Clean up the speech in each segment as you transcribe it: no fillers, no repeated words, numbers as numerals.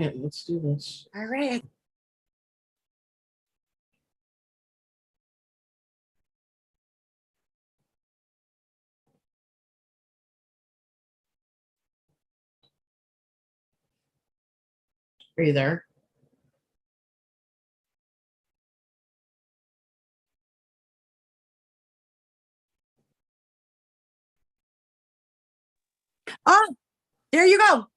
right, let's do this. All right. Are you there? Oh, there you go.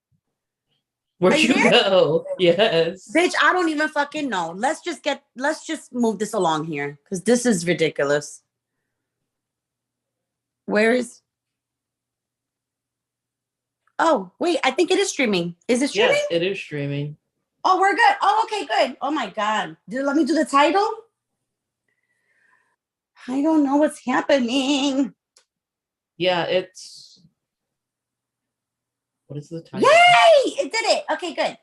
Where'd you go? Yes. Bitch, I don't even fucking know. Let's just move this along here because this is ridiculous. Where is? Oh, wait, I think it is streaming. Is it streaming? Yes, it is streaming. Oh, we're good. Oh, okay, good. Oh my God. Let me do the title. I don't know what's happening. Yeah, it's... What is the title? Yay! It did it. Okay, good.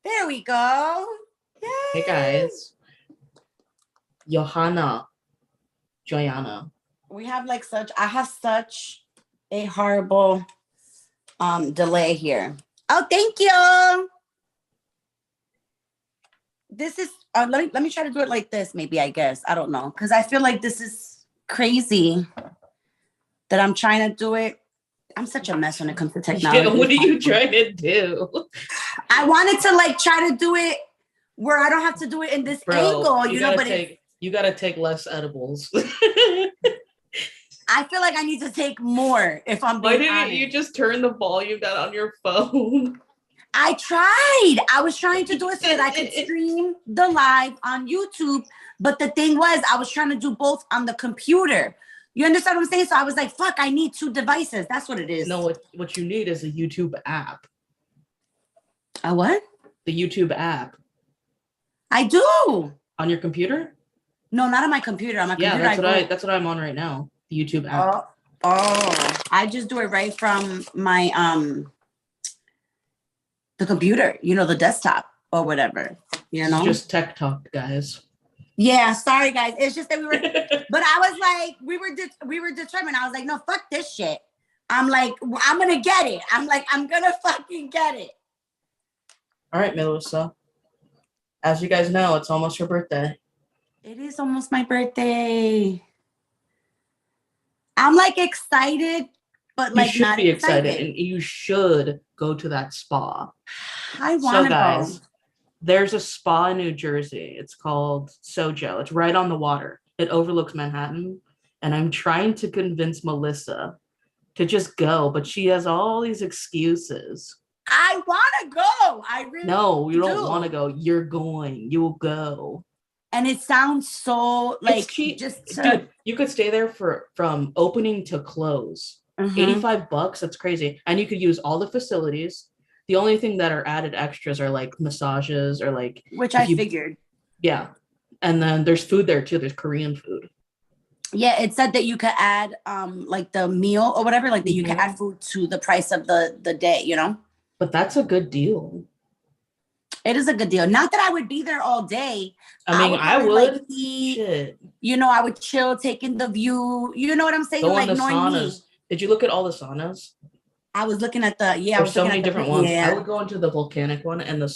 There we go. Yay! Hey guys. Joanna. We have I have such a horrible delay here. Oh, thank you. This is let me try to do it like this, maybe, I guess. I don't know. Because I feel like this is crazy that I'm trying to do it. I'm such a mess when it comes to technology. Yeah, what are you trying to do? I wanted to try to do it where I don't have to do it in this angle, you know, but you gotta take less edibles. I feel like I need to take more if I'm being honest. Why didn't you just turn the volume down on your phone? I tried. I was trying to do it so that I could stream the live on YouTube. But the thing was, I was trying to do both on the computer. You understand what I'm saying? So I was like, fuck, I need 2 devices. That's what it is. No, what you need is a YouTube app. A what? The YouTube app. I do. On your computer? No, not on my computer. On my computer, that's what I'm on right now. The YouTube app. Oh, I just do it right from my the computer, you know, the desktop or whatever, you know. It's just tech talk, guys. Yeah, sorry guys. It's just that we were, but I was like, we were determined. I was like, no, fuck this shit. I'm like, I'm gonna get it. I'm like, I'm gonna fucking get it. All right, Melissa. As you guys know, it's almost your birthday. It is almost my birthday. I'm excited, but you should not be excited, and you should go to that spa. I want to go. There's a spa in New Jersey. It's called Sojo. It's right on the water. It overlooks Manhattan, and I'm trying to convince Melissa to just go, but she has all these excuses. I want to go. I really No, you don't want to go. You're going. You'll go. And it sounds so it's cheap. Dude, you could stay there from opening to close. $85. That's crazy. And you could use all the facilities. The only thing that are added extras are massages or which I figured. Yeah. And then there's food there too. There's Korean food. Yeah, it said that you could add the meal or whatever, that you can add food to the price of the day, you know? But that's a good deal. It is a good deal. Not that I would be there all day. I would eat, shit. You know, I would chill, taking the view. You know what I'm saying? Go on the saunas. Did you look at all the saunas? I was looking at There's so many different ones. Yeah. I would go into the volcanic one and the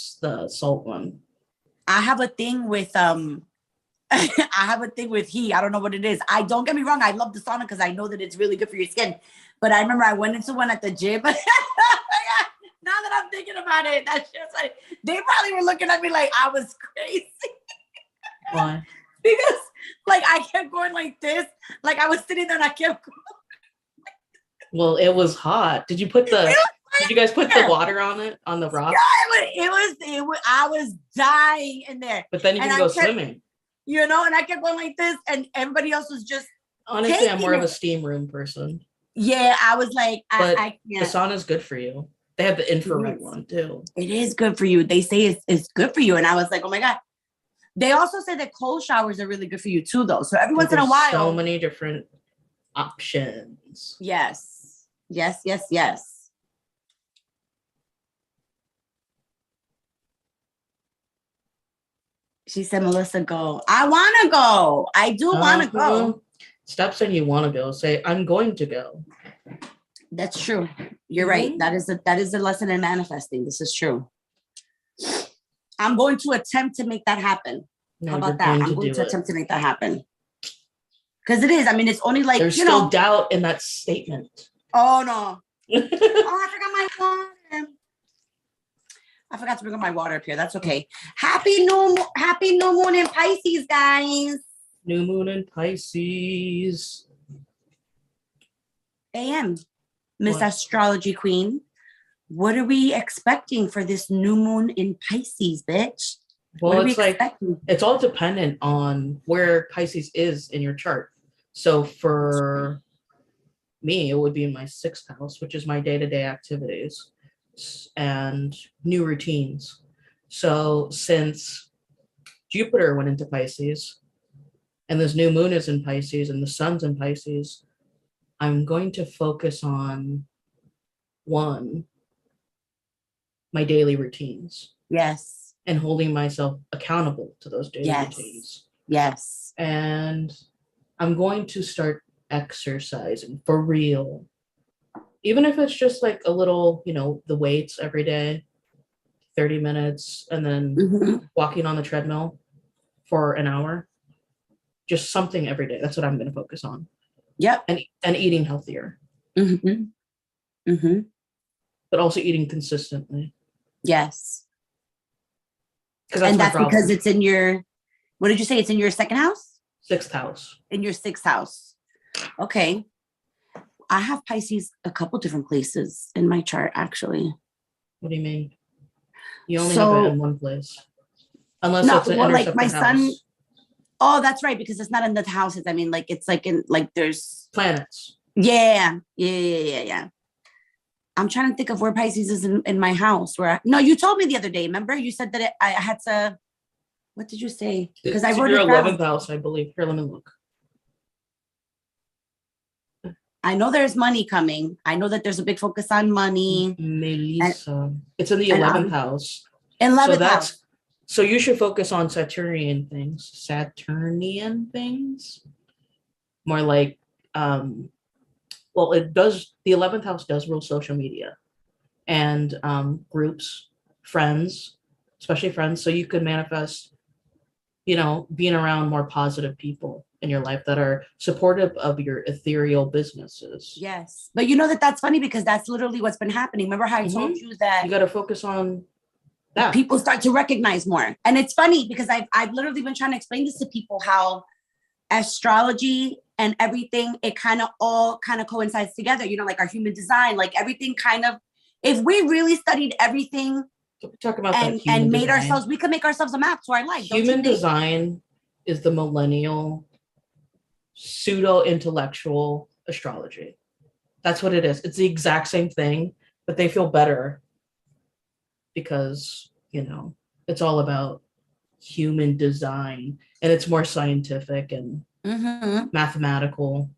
salt one. I have a thing with I have a thing with heat. I don't know what it is. Don't get me wrong. I love the sauna because I know that it's really good for your skin. But I remember I went into one at the gym. Now that I'm thinking about it, that's just they probably were looking at me like I was crazy. Why? Because I kept going like this. I was sitting there and I kept going. Well, it was hot. Did you guys put the water on it, on the rock? Yeah, it was I was dying in there. But then you can go swimming. You know, and I kept going like this, and everybody else was just honestly, I'm more of a steam room person. Yeah, I was like, I can't. The sauna is good for you. They have the infrared one too. It is good for you. They say it's good for you. And I was like, oh my God. They also say that cold showers are really good for you too, though. So every once in a while. So many different options. Yes. Yes, yes, yes. She said, Melissa, go. I want to go. I do want to go. Stop saying you want to go. Say, I'm going to go. That's true. You're right. That is a lesson in manifesting. This is true. I'm going to attempt to make that happen. No, how about that? I'm going to attempt to make that happen. Because it is. I mean, it's only like, there's still doubt in that statement. Oh, no. Oh, I forgot my water. I forgot to bring up my water up here. That's okay. Happy new moon in Pisces, guys. New moon in Pisces. AM, Miss Astrology Queen. What are we expecting for this new moon in Pisces, bitch? Well, it's like, it's all dependent on where Pisces is in your chart. So for me, it would be in my 6th house, which is my day-to-day activities and new routines. So since Jupiter went into Pisces and this new moon is in Pisces and the sun's in Pisces, I'm going to focus on my daily routines. Yes. And holding myself accountable to those daily routines. Yes. And I'm going to start exercising for real. Even if it's just like a little, the weights every day, 30 minutes, and then walking on the treadmill for an hour. Just something every day. That's what I'm going to focus on. Yep. And eating healthier. But also eating consistently. Yes. And that's because it's in your, what did you say? It's in your 2nd house? 6th house. In your 6th house. Okay. I have Pisces a couple different places in my chart, actually. What do you mean? You only have it in one place. Unless it's an like my house. son. Oh, that's right. Because it's not in the houses. I mean, like, it's like in, like, there's planets. Yeah. I'm trying to think of where Pisces is in my house. No, you told me the other day. Remember, you said that I had to. What did you say? Because I wrote your it down. 11th house, I believe. Here, let me look. I know there's money coming. I know that there's a big focus on money. Melissa, it's in the 11th house. 11th house. So you should focus on Saturnian things. More like, well, it does. The 11th house does rule social media and groups, friends, especially friends. So you could manifest, being around more positive people in your life that are supportive of your ethereal businesses. Yes. But that's funny because that's literally what's been happening. Remember how I told you that you got to focus on that. People start to recognize more. And it's funny because I've literally been trying to explain this to people, how astrology and everything, it all coincides together, like our human design, like everything if we really studied everything talk about and made ourselves, we could make ourselves a map to our life. Human design is the millennial pseudo-intellectual astrology. That's what it is. It's the exact same thing, but they feel better because, it's all about human design and it's more scientific and mathematical.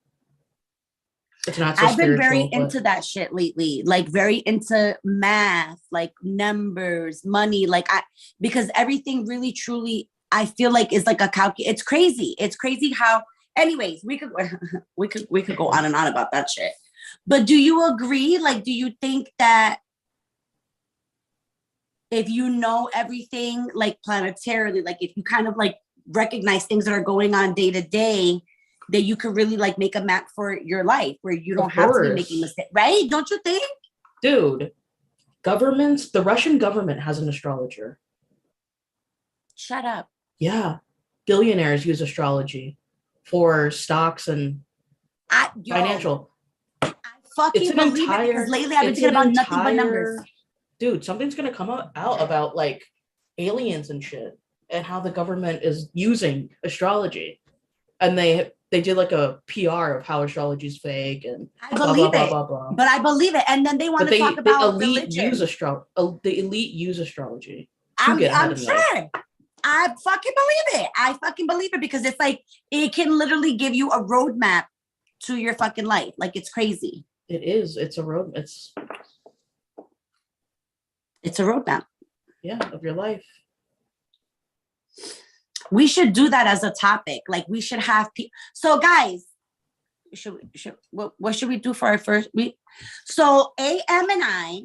It's not so I've been spiritual, very into that shit lately, like very into math, like numbers, money, because everything really truly, I feel like is like a it's crazy. It's crazy how, anyways, we could go on and on about that shit. But do you agree? Like, do you think that if you know everything, like planetarily, like if you recognize things that are going on day to day, that you could really make a map for your life where you don't have to be making mistakes, right? Don't you think? Dude, the Russian government has an astrologer. Shut up. Yeah. Billionaires use astrology for stocks and financial. I fucking believe it because lately I've been thinking about nothing but numbers. Dude, something's going to come out about aliens and shit and how the government is using astrology. And they did a PR of how astrology is fake and blah, blah, blah, blah. But I believe it. And then they want to talk about religion. The elite use astrology. I'm sure. I fucking believe it. I fucking believe it because it's it can literally give you a roadmap to your fucking life. It's crazy. It is. It's a road. It's a roadmap. Yeah, of your life. We should do that as a topic. We should have people. So guys, what should we do for our first week? So AM and I,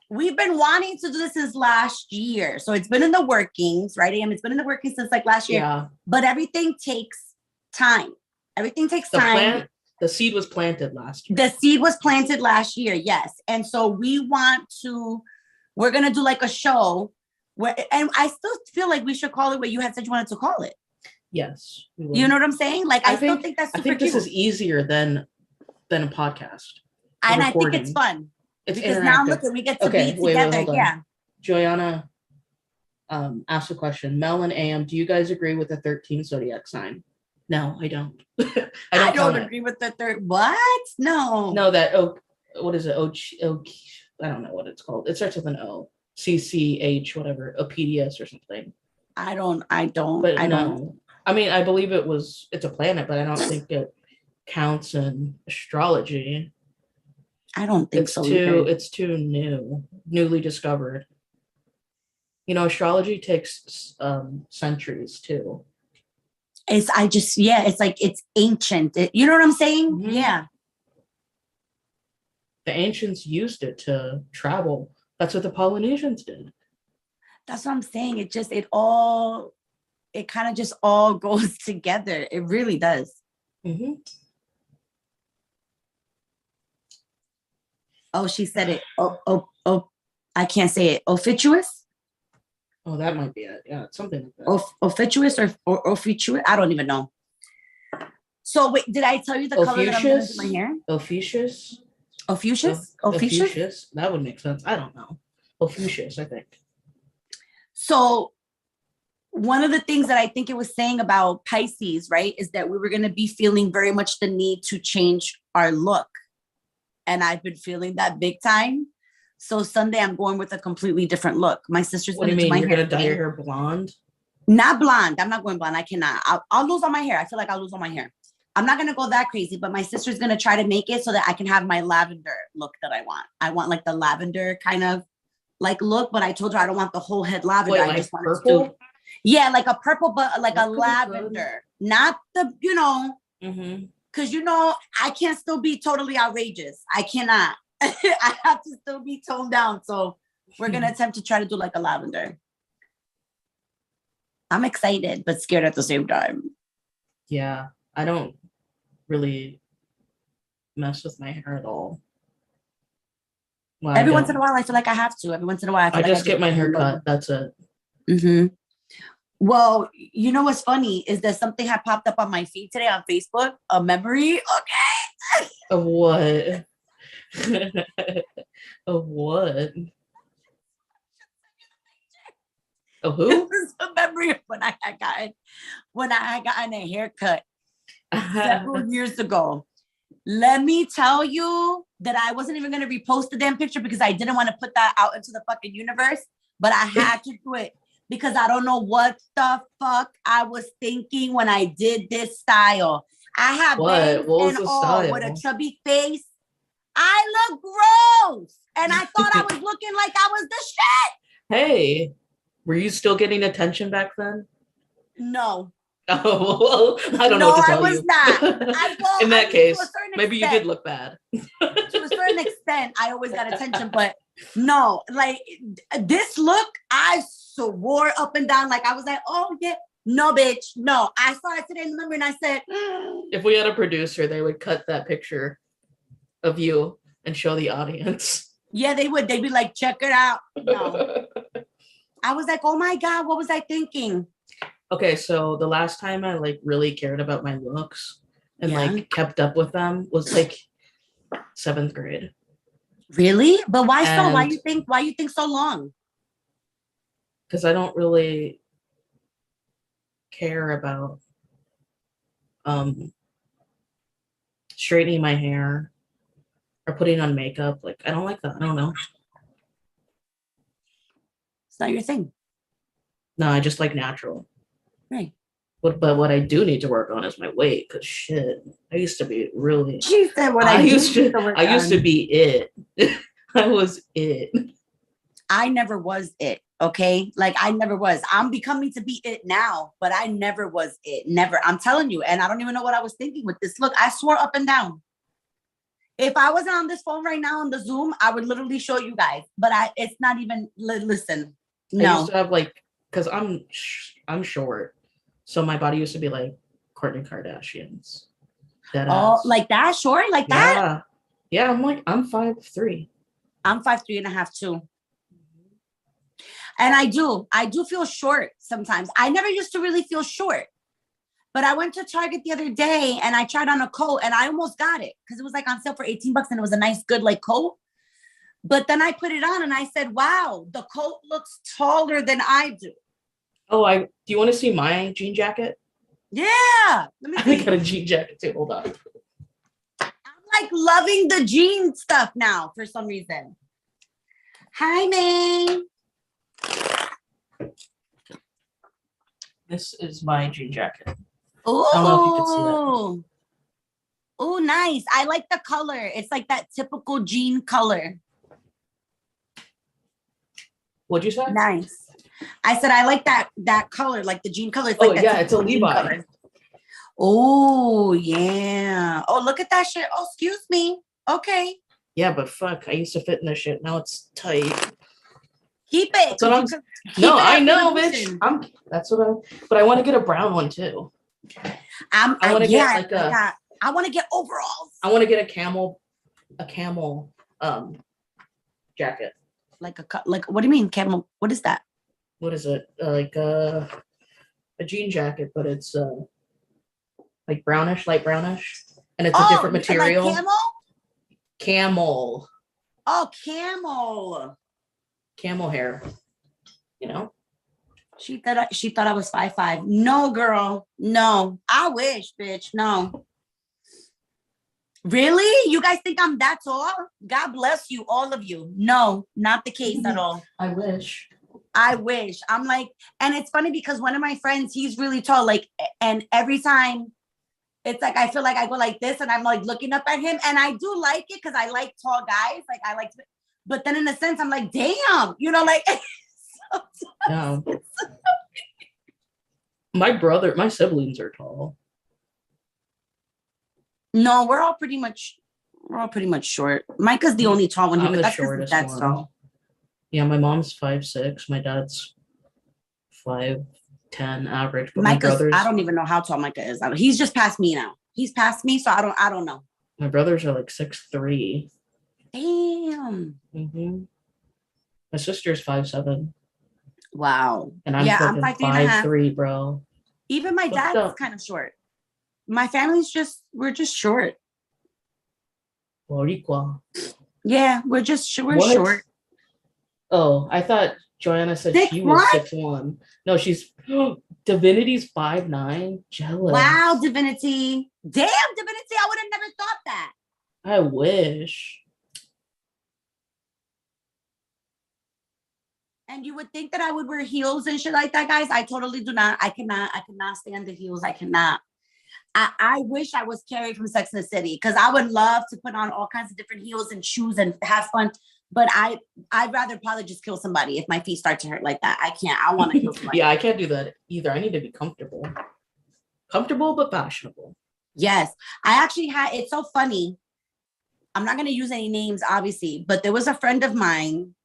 we've been wanting to do this since last year. So it's been in the workings, right? AM, it's been in the workings since like last year. Yeah. But everything takes time. Everything takes time. The seed was planted last year. The seed was planted last year, yes. And so we're gonna do like a show where, and I still feel like we should call it what you had said you wanted to call it. Yes. You know what I'm saying? Like, I still think that's super I think this is easier than a podcast. And I think it's fun. It's because interactive. now look, we get to be together. Yeah. Joanna asked a question. Mel and AM, do you guys agree with the 13 zodiac sign? No, I don't. I don't agree with the third. What? No. No, that what is it? I don't know what it's called. It starts with an O. CCH, whatever, OPDS or something. I don't. But no. I mean, I believe it's a planet, but I don't think it counts in astrology. I don't think so. It's too newly discovered. You know, astrology takes centuries too. It's like it's ancient. You know what I'm saying? Mm-hmm. Yeah. The ancients used it to travel. That's what the Polynesians did. That's what I'm saying. It kind of just all goes together. It really does. Mm-hmm. Oh, she said it. Oh, I can't say it. Officious? Oh, that might be it. Yeah, it's something like that. Officious or officious? I don't even know. So wait, did I tell you the color that I'm going to do my hair? Officious? Officious? That would make sense. I don't know. Officious, I think. So one of the things that I think it was saying about Pisces, right, is that we were going to be feeling very much the need to change our look. And I've been feeling that big time. So Sunday, I'm going with a completely different look. My sister's going to do my hair. You're going to dye your hair blonde? Not blonde. I'm not going blonde. I cannot. I'll lose on my hair. I feel like I'll lose on my hair. I'm not going to go that crazy, but my sister's going to try to make it so that I can have my lavender look that I want. I want like the lavender kind of like look, but I told her I don't want the whole head lavender. Wait, I just want purple? it to, yeah, like a purple, but like a lavender, not the, mm-hmm. Because, I can't still be totally outrageous. I cannot. I have to still be toned down. So we're going to attempt to try to do like a lavender. I'm excited, but scared at the same time. Yeah, I don't really mess with my hair at all. Well, every once in a while, I feel like I have to. Every once in a while, I just get my hair cut. That's it. Mm-hmm. Well, you know what's funny is that something had popped up on my feed today on Facebook. A memory. Okay. Of what? Of what? Of who? It was a memory of when I had gotten a haircut several years ago. Let me tell you that I wasn't even going to repost the damn picture because I didn't want to put that out into the fucking universe, but I had to do it because I don't know what the fuck I was thinking when I did this style. I have bangs and all with a chubby face. I look gross. And I thought I was looking like I was the shit. Hey, were you still getting attention back then? No. Oh, well, I don't know what to tell you. No, I was not. In that case, maybe you did look bad. To a certain extent, I always got attention, but no, like this look, I swore up and down, like I was like, oh yeah, no, bitch, no. I saw it today in the memory and I said, if we had a producer, they would cut that picture of you and show the audience. Yeah, they would. They'd be like, check it out. No. I was like, oh my God, what was I thinking? Okay, so the last time I like really cared about my looks and like kept up with them was like 7th grade. Really? But why so? Why you think so long? Because I don't really care about straightening my hair or putting on makeup. Like I don't like that. I don't know. It's not your thing. No, I just like natural. Right. But what I do need to work on is my weight, because shit, I used to be really. She said what I used to be it. I was it. I never was it. Okay. Like I never was. I'm becoming to be it now, but I never was it. Never. I'm telling you. And I don't even know what I was thinking with this. Look, I swore up and down. If I wasn't on this phone right now on the Zoom, I would literally show you guys. But it's not even, listen, no. I used to have like, because I'm short. So my body used to be like Kourtney Kardashian's. Like that? Short? Like that? Yeah, I'm 5'3". I'm 5'3.5" too. And I do feel short sometimes. I never used to really feel short. But I went to Target the other day and I tried on a coat and I almost got it because it was like on sale for $18 and it was a nice, good like coat. But then I put it on and I said, wow, the coat looks taller than I do. Oh, do you want to see my jean jacket? Yeah. Let me see. I got a jean jacket too. Hold on. I'm like loving the jean stuff now for some reason. Hi, May. This is my jean jacket. Oh, I don't know if you can see that. Oh, nice. I like the color. It's like that typical jean color. What'd you say? Nice. I said I like that color, like the jean color. It's like it's a Levi. Oh, yeah. Oh, look at that shit. Oh, excuse me. Okay. Yeah, but fuck, I used to fit in this shit. Now it's tight. Keep it. I know, bitch. But I want to get a brown one too. I want to get I want to get overalls. I want to get a camel jacket. Like what do you mean camel? What is that? What is it? Like a jean jacket, but it's like brownish, light brownish, and it's a different material. Like camel. Oh, camel hair. You know. She thought I was 5'5". No, girl. No. I wish, bitch. No. Really? You guys think I'm that tall? God bless you, all of you. No, not the case at all. I wish. I'm like, and it's funny because one of my friends, he's really tall. Like, and every time it's like, I feel like I go like this and I'm like looking up at him. And I do like it because I like tall guys. Like I like, but then in a sense, I'm like, damn, you know, like. No. My siblings are tall. No, we're all pretty much short. Micah's the only tall one here, but that's shortest that's one. Tall. Yeah, my mom's 5'6". My dad's 5'10" average. But Micah's, my brothers, I don't even know how tall Micah is. He's just past me now. He's past me, so I don't know. My brothers are like 6'3". Damn. Mm-hmm. My sister's 5'7". Wow. And I'm 5'3", bro. Even my dad's kind of short. My family's we're just short. Boricua. Yeah, we're short. Oh, I thought Joanna said she was 6'1". No, she's Divinity's 5'9". Jealous. Wow, Divinity. Damn, Divinity, I would have never thought that. I wish. And you would think that I would wear heels and shit like that, guys. I totally do not. I cannot stand the heels. I cannot. I wish I was Carrie from Sex and the City because I would love to put on all kinds of different heels and shoes and have fun. But I'd rather probably just kill somebody if my feet start to hurt like that. I can't. I want to kill somebody. Yeah, I can't do that either. I need to be comfortable. Comfortable but fashionable. Yes. I actually it's so funny. I'm not going to use any names, obviously, but there was a friend of mine,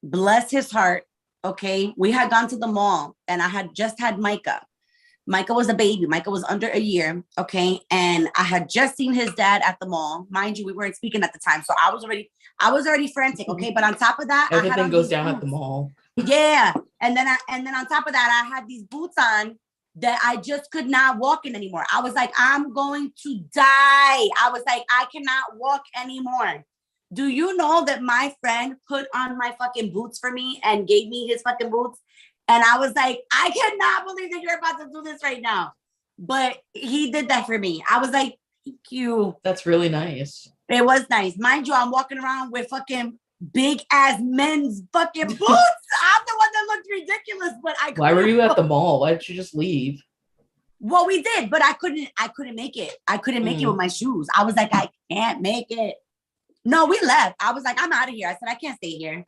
bless his heart. Okay. We had gone to the mall and I had just had Micah. Micah was a baby. Micah was under a year. Okay. And I had just seen his dad at the mall. Mind you, we weren't speaking at the time. So I was already frantic. Okay. But on top of that, everything goes down at the mall. Yeah. And then on top of that, I had these boots on that I just could not walk in anymore. I was like, I'm going to die. I was like, I cannot walk anymore. Do you know that my friend put on my fucking boots for me and gave me his fucking boots? And I was like, I cannot believe that you're about to do this right now. But he did that for me. I was like, thank you. That's really nice. It was nice. Mind you, I'm walking around with fucking big ass men's fucking boots. I'm the one that looked ridiculous, but why were you at the mall? Why didn't you just leave? Well, we did, but I couldn't make it. I couldn't make it with my shoes. I was like, I can't make it. No, we left. I was like, I'm out of here. I said, I can't stay here.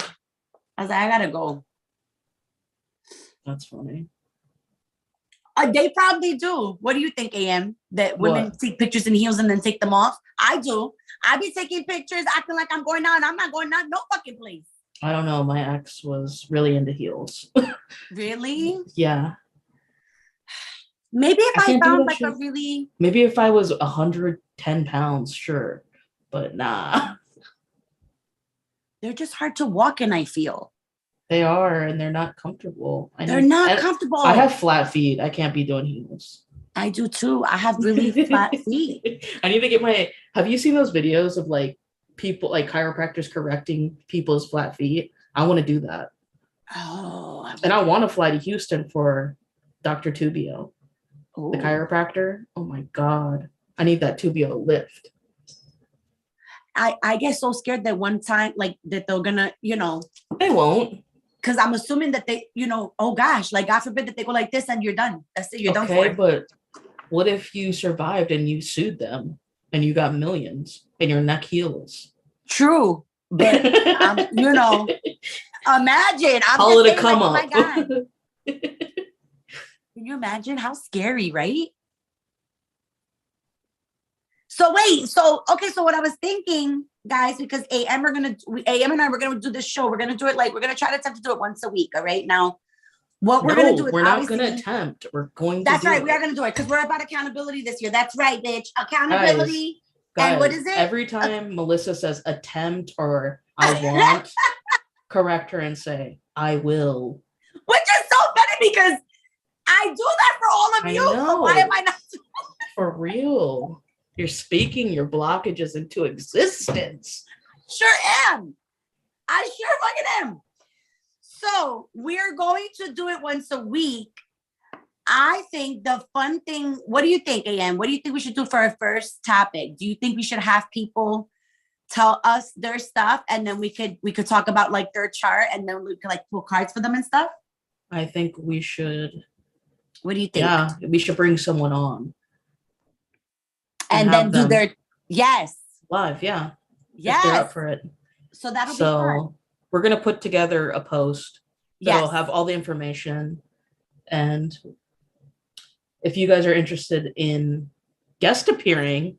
I was like, I gotta go. That's funny. They probably do. What do you think, AM? That women take pictures in heels and then take them off? I do. I be taking pictures acting like I'm going out and I'm not going out no fucking place. I don't know. My ex was really into heels. Really? Yeah. Maybe if I found like a really... Maybe if I was 110 pounds, sure. But nah. They're just hard to walk in, I feel. They are, and they're not comfortable. They're not comfortable. I have flat feet. I can't be doing heels. I do too. I have really flat feet. I need to get my... Have you seen those videos of like people, like chiropractors correcting people's flat feet? I want to do that. Oh. And I want to fly to Houston for Dr. Tubio, the chiropractor. Oh my God. I need that Tubio lift. I get so scared that one time, like that they're gonna, They won't. Because I'm assuming that they, oh gosh, like God forbid that they go like this and you're done. That's it, you're done for. Okay, but what if you survived and you sued them and you got millions and your neck heals? True. But, imagine. Call it a come up. Oh my God. Can you imagine how scary, right? So what I was thinking, guys, because AM and I were gonna do this show. We're gonna do it we're gonna try to attempt to do it once a week. All right. Now, what we're gonna do is we're not gonna attempt. We're going to That's right, we are gonna do it because we're about accountability this year. That's right, bitch. Accountability. Guys, and what is it? Every time Melissa says attempt or I want, correct her and say, I will. Which is so funny because I do that for all of you. So why am I not doing it? For real. You're speaking your blockages into existence. Sure am. I sure fucking am. So we're going to do it once a week. I think the fun thing, what do you think, AM? What do you think we should do for our first topic? Do you think we should have people tell us their stuff and then we could talk about like their chart and then we could like pull cards for them and stuff? I think we should. What do you think? Yeah, we should bring someone on. And then do their live, yeah. Yes. They're up for it. So that'll be fun. We're gonna put together a post that'll have all the information. And if you guys are interested in guest appearing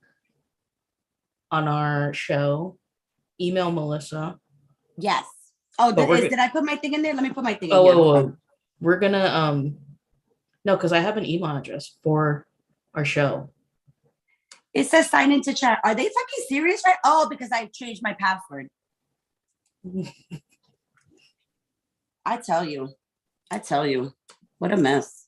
on our show, email Melissa. Yes. Oh, did I put my thing in there? Let me put my thing in here. Oh, we're gonna no, because I have an email address for our show. It says sign into chat. Are they fucking serious, right? Oh, because I changed my password. I tell you. What a mess.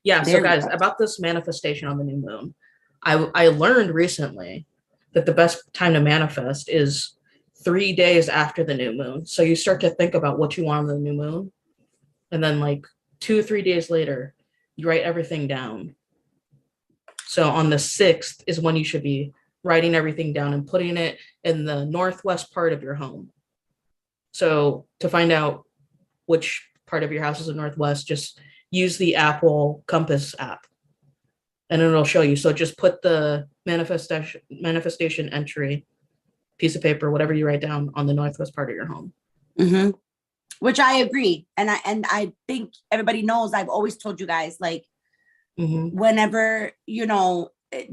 Yeah, so guys, about this manifestation on the new moon, I learned recently that the best time to manifest is 3 days after the new moon. So you start to think about what you want on the new moon. And then like 2 or 3 days later, you write everything down. So on the 6th is when you should be writing everything down and putting it in the northwest part of your home. So to find out which part of your house is the northwest, just use the Apple Compass app and it'll show you. So just put the manifestation entry, piece of paper, whatever you write down on the northwest part of your home. Mm-hmm. Which I agree. And I think everybody knows, I've always told you guys, like, whenever,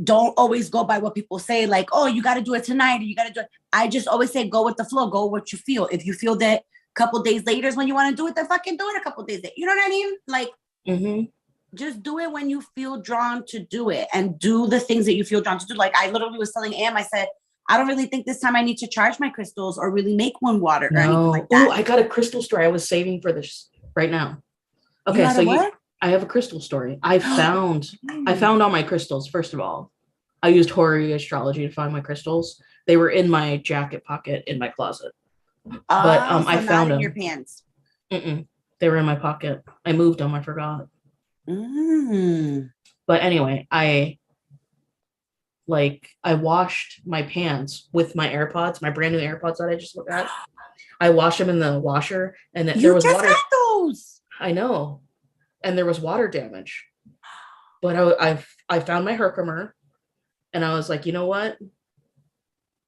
don't always go by what people say, like, oh, you got to do it tonight, or you got to do it. I just always say, go with the flow, go what you feel. If you feel that a couple days later is when you want to do it, then fucking do it a couple days later. You know what I mean? Like, just do it when you feel drawn to do it and do the things that you feel drawn to do. Like I literally was telling Am, I said, I don't really think this time I need to charge my crystals or really make one water or anything like that. Oh, I got a crystal story. I was saving for this right now. Okay, I have a crystal story. I found all my crystals. First of all, I used Hori Astrology to find my crystals. They were in my jacket pocket in my closet. But I found them. Your pants. They were in my pocket. I moved them. I forgot. But anyway, I washed my pants with my AirPods, my brand new AirPods that I just looked at. I washed them in the washer, and there was water. Got those. I know, and there was water damage. But I found my Herkimer, and I was like, you know what?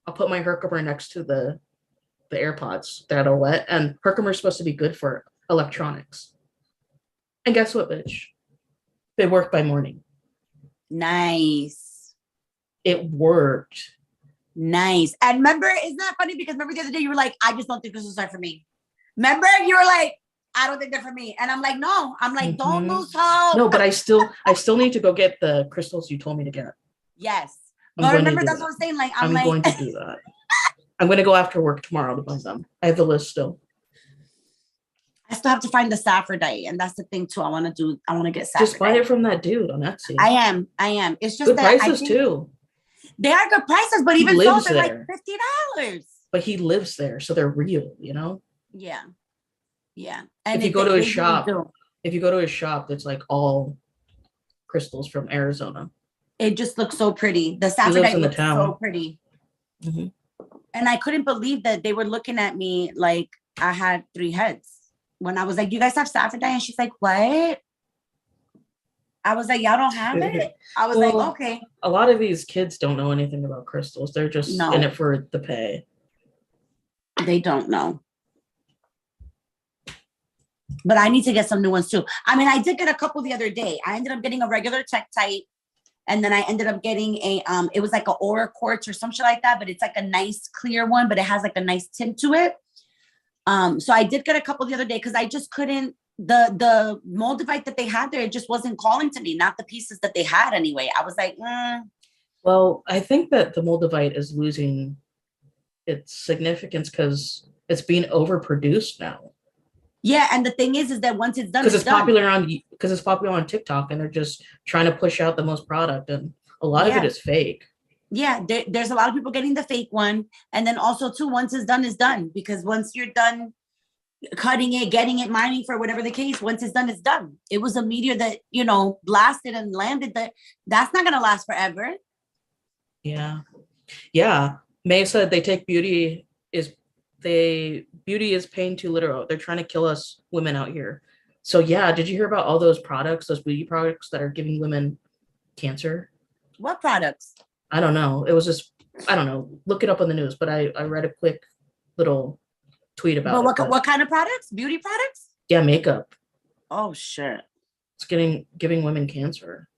I'll put my Herkimer next to the AirPods that are wet, and Herkimer is supposed to be good for electronics. And guess what, bitch? They work by morning. Nice. It worked. Nice. And remember, isn't that funny? Because remember the other day you were like, I just don't think crystals are for me. Remember, you were like, I don't think they're for me. And I'm like, no. I'm like, don't lose hope. No, but I still need to go get the crystals you told me to get. Yes. But remember, that's what I'm saying. Like, I'm like, going to do that. I'm going to go after work tomorrow to buy them. I have the list still. I still have to find the Saphrodite, and that's the thing too. I want to get Saphrodite. Just buy it from that dude on Etsy. I am. It's just good that prices too. They are good prices, but even so, they're like $50. But he lives there, so they're real, you know? Yeah. And if you go to his shop, that's like all crystals from Arizona. It just looks so pretty. The Saphrodite looks so pretty. Mm-hmm. And I couldn't believe that they were looking at me like I had 3 heads. When I was like, do you guys have Saphrodite? And she's like, what? I was like, y'all don't have it? I was like, okay. A lot of these kids don't know anything about crystals. They're just in it for the pay. They don't know. But I need to get some new ones too. I mean, I did get a couple the other day. I ended up getting a regular Tektite. And then I ended up getting it was like an aura quartz or some shit like that. But it's like a nice clear one, but it has like a nice tint to it. So I did get a couple the other day because I just couldn't, the moldavite that they had there, it just wasn't calling to me, not the pieces that they had anyway. I was like, Well, I think that the moldavite is losing its significance because it's being overproduced now. Yeah, and the thing is that once it's done, because it's popular on TikTok, and they're just trying to push out the most product, and a lot of it is fake. Yeah, there's a lot of people getting the fake one, and then also too, once it's done, because once you're done cutting it, getting it, mining for whatever the case, once it's done, it's done. It was a meteor that blasted and landed. That's not gonna last forever. Yeah. May said they take beauty is pain too literal. They're trying to kill us women out here. So yeah, did you hear about all those beauty products that are giving women cancer? What products? I don't know. It was just, I don't know. Look it up on the news, but I read a quick little tweet about it. What kind of products? Beauty products? Yeah, makeup. Oh shit. It's giving women cancer.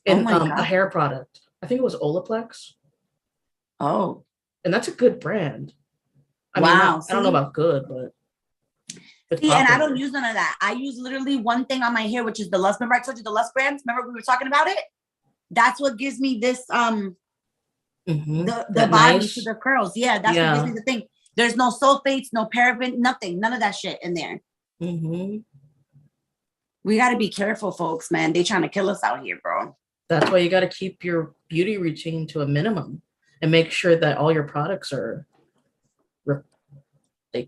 And a hair product. I think it was Olaplex. Oh. And that's a good brand. I mean, I don't know about good, but and I don't use none of that. I use literally one thing on my hair, which is the Lust. Remember I told you the Lust brands? Remember we were talking about it? That's what gives me this the body to the curls. Yeah, that's what gives me the thing. There's no sulfates, no paraben, nothing, none of that shit in there. Mm-hmm. We got to be careful, folks, man. They trying to kill us out here, bro. That's why you got to keep your beauty routine to a minimum and make sure that all your products are like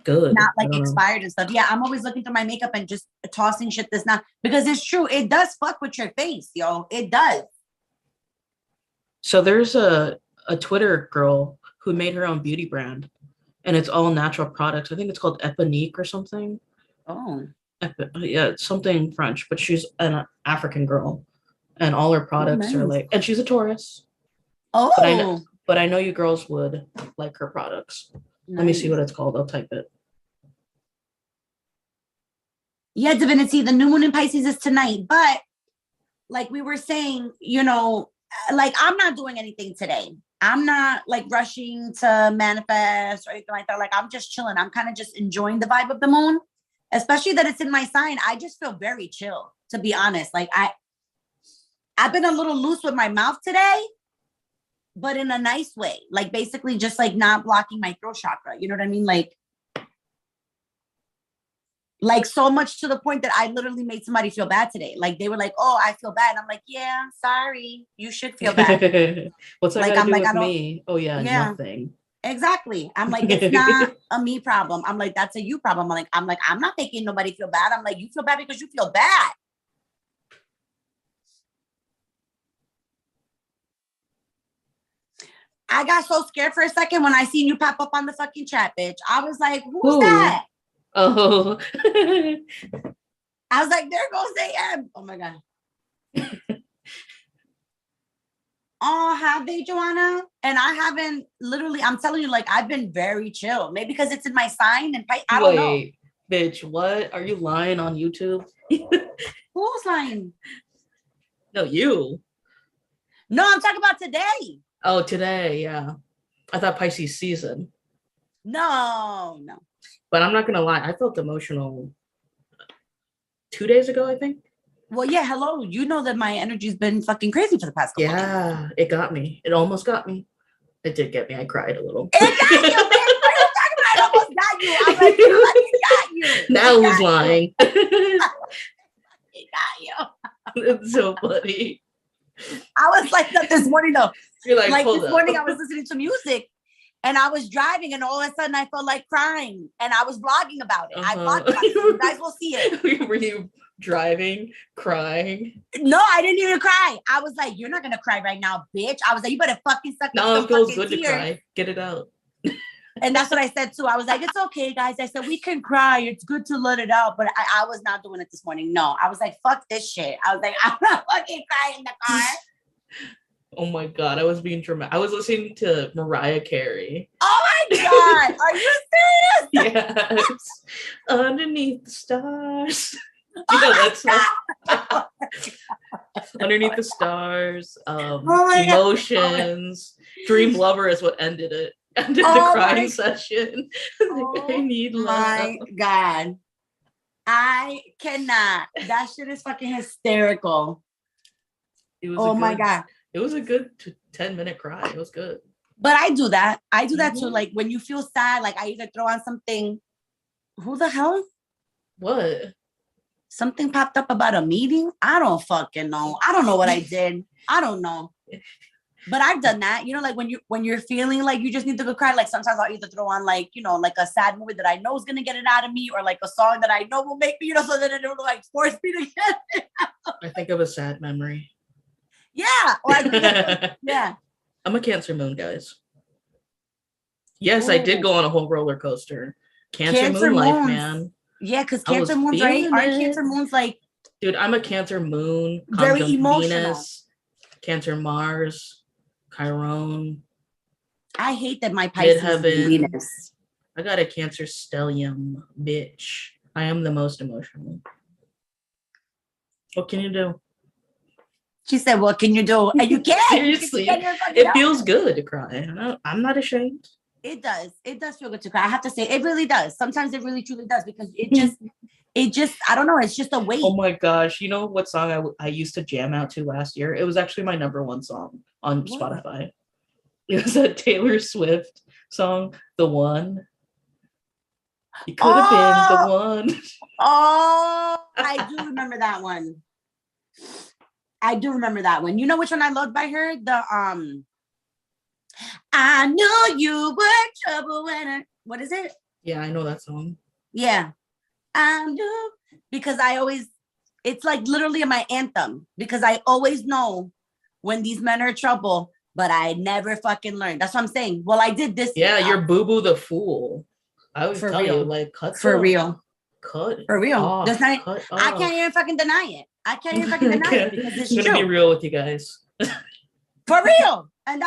good, not like expired and stuff. Yeah, I'm always looking through my makeup and just tossing shit that's not, because it's true. It does fuck with your face, yo. It does. So there's a Twitter girl who made her own beauty brand, and it's all natural products. I think it's called Eponique or something. Oh. Yeah, it's something French, but she's an African girl, and all her products are like, and she's a Taurus. Oh. But I know you girls would like her products. Nice. Let me see what it's called. I'll type it. Yeah, Divinity, the new moon in Pisces is tonight. But like we were saying, like I'm not doing anything today. I'm not like rushing to manifest or anything like that. Like I'm just chilling. I'm kind of just enjoying the vibe of the moon, especially that it's in my sign. I just feel very chill, to be honest. Like I've been a little loose with my mouth today, but in a nice way. Like basically just like not blocking my throat chakra. You know what I mean? Like so much to the point that I literally made somebody feel bad today. Like they were like, "Oh, I feel bad." And I'm like, "Yeah, sorry. You should feel bad." What's that like, got to do with me? Oh yeah, nothing. Exactly. I'm like, it's not a me problem. I'm like, that's a you problem. I'm like, I'm not making nobody feel bad. I'm like, you feel bad because you feel bad. I got so scared for a second when I seen you pop up on the fucking chat, bitch. I was like, who's that? Oh. I was like, there goes AM. Oh my God. Oh, have they, Joanna? And I haven't literally, I'm telling you, like, I've been very chill. Maybe because it's in my sign and I don't know. Bitch, what? Are you lying on YouTube? Who's lying? No, you. No, I'm talking about today. Oh, today, yeah. I thought Pisces season. No. But I'm not gonna lie, I felt emotional 2 days ago, I think. Well, yeah, hello. You know that my energy's been fucking crazy for the past couple of days. Yeah, it got me. It almost got me. It did get me. I cried a little. It got you, bitch. What are you talking about? It almost got you. I'm like, it fucking got you. Now who's lying? It got you. It's so funny. I was like that this morning though. You're like hold this up. morning I was listening to music and I was driving and all of a sudden I felt like crying and I was vlogging about it. I vlogged about it. So you guys will see it. Were you driving, crying? No, I didn't even cry. I was like, you're not gonna cry right now, bitch. I was like, you better fucking suck No, some it feels fucking good to tears. cry. Get it out. And that's what I said too. I was like, it's okay, guys. I said, we can cry. It's good to let it out. But I was not doing it this morning. No, I was like, fuck this shit. I was like, I'm not fucking crying in the car. Oh my God, I was being dramatic. I was listening to Mariah Carey. Oh my God. Are you serious? Yes. Underneath the stars. You know that song? Underneath the stars. Emotions. Dream Lover is what ended it. Ended the crying session. I need love. My God. I cannot. That shit is fucking hysterical. It was oh my God. It was a good 10-minute cry. It was good. But I do that. I do that too. Like when you feel sad, like I either throw on something. Who the hell? What? Something popped up about a meeting. I don't fucking know. I don't know what I did. I don't know. But I've done that. You know, like when you're feeling like you just need to go cry, like sometimes I'll either throw on like, you know, like a sad movie that I know is gonna get it out of me, or like a song that I know will make me, you know, so that it don't like force me to get it out. I think of a sad memory. Yeah. Or yeah. I'm a Cancer moon, guys. Yes, Ooh. I did go on a whole roller coaster. Cancer moon life, man. Yeah, because Cancer moons, right? Aren't Cancer moons like... Dude, I'm a Cancer moon. Very emotional. Venus, Cancer Mars, Chiron. I hate that my Pisces is Venus. I got a Cancer stellium, bitch. I am the most emotional. What can you do? She said, what can you do? And you can't. Seriously, it feels good to cry. I'm not ashamed. It does. It does feel good to cry. I have to say, it really does. Sometimes it really, truly does, because it just, I don't know. It's just a weight. Oh my gosh. You know what song I used to jam out to last year? It was actually my #1 song on Spotify. It was a Taylor Swift song, The One. You could have been the one. Oh, I do remember that one. I do remember that one. You know which one I loved by her? I knew you were trouble when what is it? Yeah, I know that song. Yeah. I knew, because it's like literally my anthem, because I always know when these men are trouble, but I never fucking learned. That's what I'm saying. Well, I did this. Yeah, you're Boo Boo the Fool. I would tell you, like, cut for real. Cut for real. Off, That's not. I can't even fucking deny it. I can't even fucking deny it, because it's I'm gonna be real with you guys. For real. And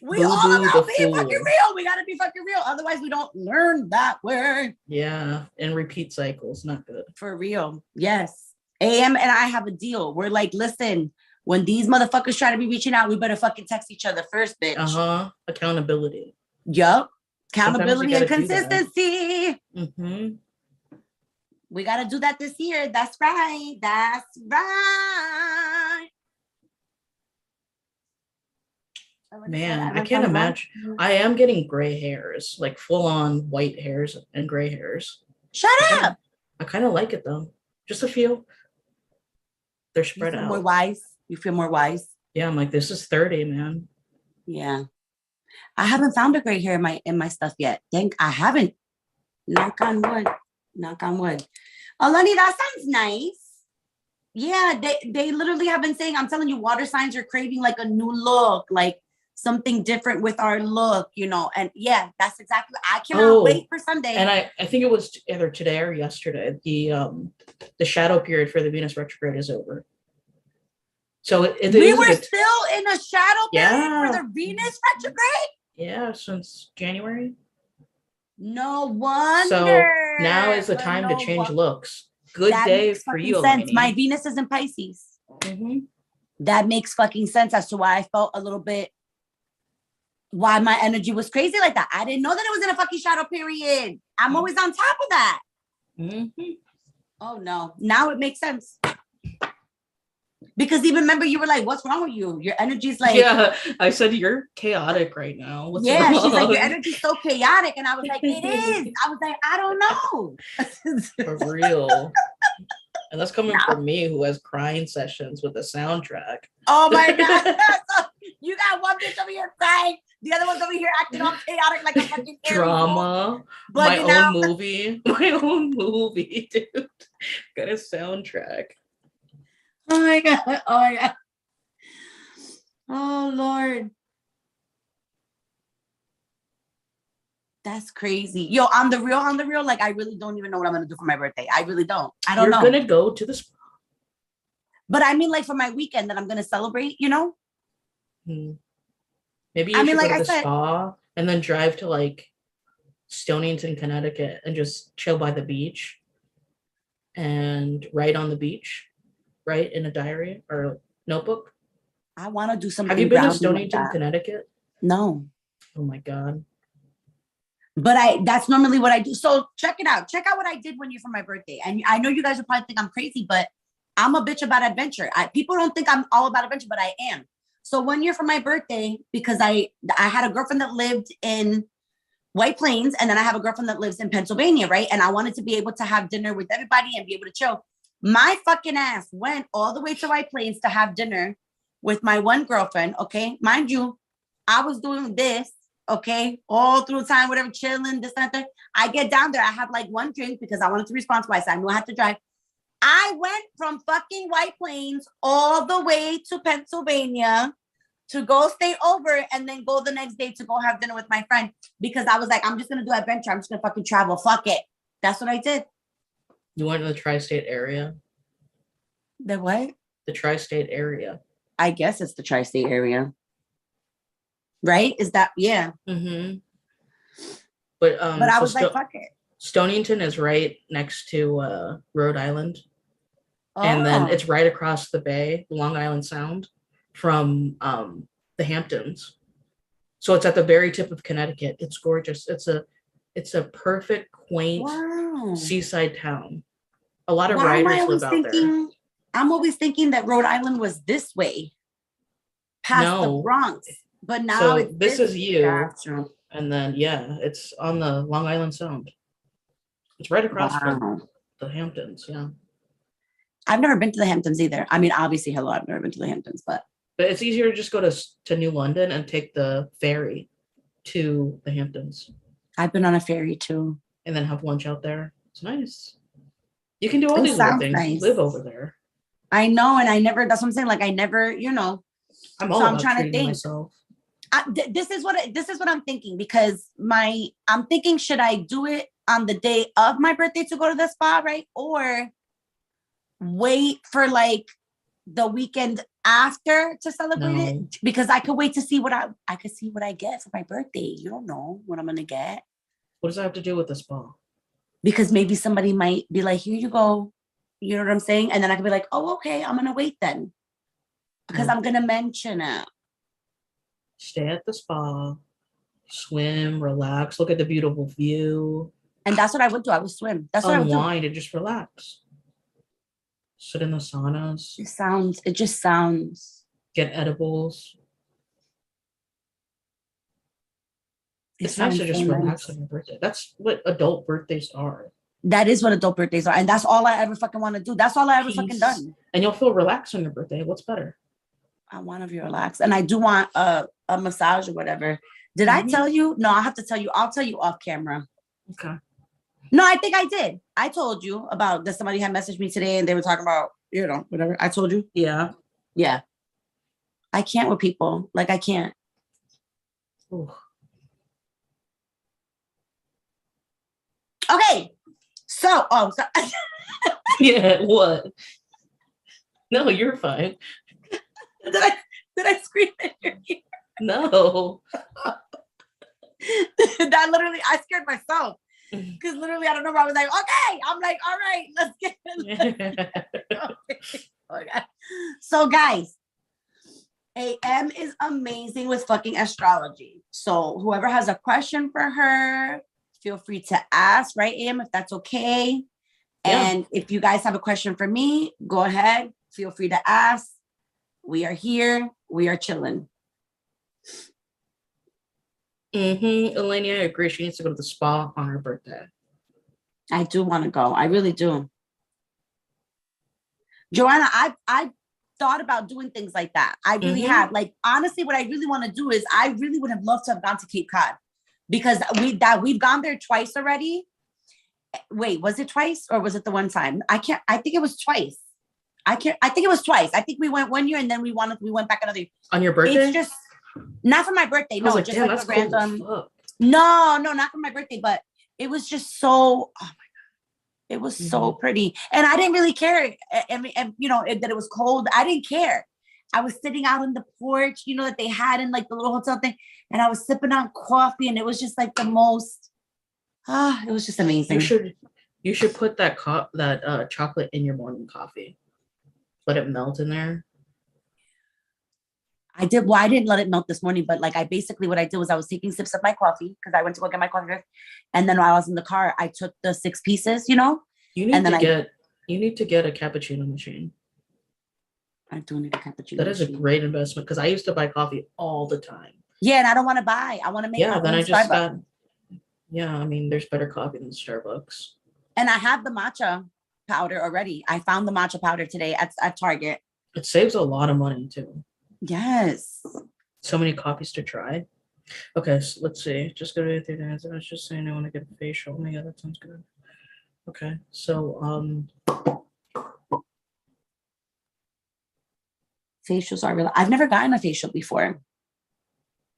we Boo all Boo about the being Fool. fucking real. We gotta be fucking real. Otherwise, we don't learn that word. Yeah, and repeat cycles, not good. For real. Yes. AM and I have a deal. We're like, listen, when these motherfuckers try to be reaching out, we better fucking text each other first, bitch. Accountability. Yup. Accountability and consistency. Mm-hmm. We gotta do that this year. That's right. That's right. Man, I can't imagine. I am getting gray hairs, like full on white hairs and gray hairs. Shut up. I kind of like it though. Just a few. They're spread out. More wise. You feel more wise. Yeah, I'm like, this is 30, man. Yeah. I haven't found a gray hair in my stuff yet. I haven't. Knock on wood. Knock on wood. Oh, Lenny, that sounds nice. Yeah, they literally have been saying, I'm telling you, water signs are craving like a new look, like something different with our look, you know. And yeah, that's exactly. I cannot wait for Sunday. And I think it was either today or yesterday. The shadow period for the Venus retrograde is over. So we were still in a shadow period for the Venus retrograde. Yeah, since January. No wonder. So now is the But time to no change wo- looks. Good that day makes for fucking you, sense. My Elaine. Venus is in Pisces. Mm-hmm. That makes fucking sense as to why I felt a little bit, why my energy was crazy like that. I didn't know that it was in a fucking shadow period. I'm always on top of that. Mm-hmm. Oh no, now it makes sense. Because even remember, you were like, "What's wrong with you? Your energy's like." Yeah, I said you're chaotic right now. What's Yeah, wrong? she's like, "Your energy's so chaotic," and I was like, "It is." I was like, "I don't know." For real. And that's coming No. from me, who has crying sessions with the soundtrack. Oh my god! So you got one bitch over here crying, the other one's over here acting all chaotic like a fucking Drama. My own movie. My own movie, dude. Got a soundtrack. Oh my god! Oh my god! Oh Lord. That's crazy. Yo, on the real, like I really don't even know what I'm gonna do for my birthday. I really don't. I don't know. You're gonna go to the spa. But I mean, like for my weekend that I'm gonna celebrate, you know? Maybe you should go to the spa and then drive to like Stonington, Connecticut, and just chill by the beach and write on the beach, write in a diary or notebook. I want to do something. Have you been to Stonington, Connecticut? No. Oh my god. But that's normally what I do. So check it out. Check out what I did one year for my birthday. And I know you guys will probably think I'm crazy, but I'm a bitch about adventure. People don't think I'm all about adventure, but I am. So one year for my birthday, because I had a girlfriend that lived in White Plains, and then I have a girlfriend that lives in Pennsylvania, right? And I wanted to be able to have dinner with everybody and be able to chill. My fucking ass went all the way to White Plains to have dinner with my one girlfriend, okay? Mind you, I was doing this, okay, all through the time, whatever, chilling, this and that. I get down there, I have like one drink because I wanted to respond twice. I knew I had to drive. I went from fucking White Plains all the way to Pennsylvania to go stay over and then go the next day to go have dinner with my friend because I was like, I'm just going to do adventure. I'm just going to fucking travel. Fuck it. That's what I did. You went to the tri-state area? The what? The tri-state area. I guess it's the tri-state area. Right? Is that, yeah. Mm-hmm. But I was like, fuck it. Stonington is right next to Rhode Island. Oh. And then it's right across the bay, Long Island Sound, from the Hamptons. So it's at the very tip of Connecticut. It's gorgeous. It's a perfect, quaint seaside town. A lot of writers live out there. I'm always thinking that Rhode Island was this way, past the Bronx. But now so this is you. And then, yeah, it's on the Long Island Sound. It's right across from the Hamptons, yeah. I've never been to the Hamptons either. I mean, obviously, I've never been to the Hamptons, but it's easier to just go to New London and take the ferry to the Hamptons. I've been on a ferry too. And then have lunch out there. It's nice. You can do all these little things. Nice. Live over there. I know, and that's what I'm saying. Like I never, I'm I'm trying to think. Myself. This is what I'm thinking because I'm thinking, should I do it on the day of my birthday to go to the spa, right? Or wait for like the weekend after to celebrate it? Because I could wait to see what I could see what I get for my birthday. You don't know what I'm gonna get. What does that have to do with the spa? Because maybe somebody might be like, here you go. You know what I'm saying? And then I could be like, oh, okay, I'm gonna wait then. Because I'm gonna mention it. Stay at the spa, swim, relax, look at the beautiful view. And that's what I would do. I would swim. That's what I would do. Unwind and just relax. Sit in the saunas. It just sounds. Get edibles. It's nice to just relax on your birthday. That's what adult birthdays are. That is what adult birthdays are. And that's all I ever fucking want to do. That's all I ever fucking done. And you'll feel relaxed on your birthday. What's better? I want to be relaxed. And I do want a massage or whatever. Did I tell you? No, I have to tell you. I'll tell you off camera. Okay. No, I think I did. I told you about that somebody had messaged me today and they were talking about, whatever. I told you. Yeah. Yeah. I can't with people. Like I can't. Ooh. Okay. So, yeah, what? No, you're fine. Did I scream at your ear? No. That literally, I scared myself. Because literally, I don't know where I was like, okay. I'm like, all right, let's get it. Okay. Oh my God. So guys, AM is amazing with fucking astrology. So whoever has a question for her, feel free to ask, right, AM, if that's okay. Yeah. And if you guys have a question for me, go ahead. Feel free to ask. We are here. We are chilling. Eleni, I agree. She needs to go to the spa on her birthday. I do want to go. I really do. Joanna, I thought about doing things like that. I really have. Like, honestly, what I really want to do is I really would have loved to have gone to Cape Cod because we've gone there twice already. Wait, was it twice or was it the one time? I think it was twice. I think it was twice. I think we went one year and then we went back another year. On your birthday? It's just not for my birthday. No, like, just damn, like that's a random. cool. No, not for my birthday, but it was just so, oh my God. It was so pretty. And I didn't really care. And you know, that it was cold. I didn't care. I was sitting out on the porch, you know, that they had in like the little hotel thing. And I was sipping on coffee and it was just like the most, it was just amazing. You should put that chocolate in your morning coffee. Let it melt in there. I did. Well, I didn't let it melt this morning, but like what I did was I was taking sips of my coffee because I went to go get my coffee. And then while I was in the car, I took the 6 pieces, you know? You need to get a cappuccino machine. I do need a cappuccino. That is a great investment because I used to buy coffee all the time. Yeah, and I don't want to buy. I want to make my own Starbucks. I mean, there's better coffee than Starbucks. And I have the matcha powder already. I found the matcha powder today at Target. It saves a lot of money too. Yes. So many coffees to try. Okay, so let's see. Just go to the answer. I was just saying I want to get a facial. Oh my God, that sounds good. Okay, so facials are real. I've never gotten a facial before.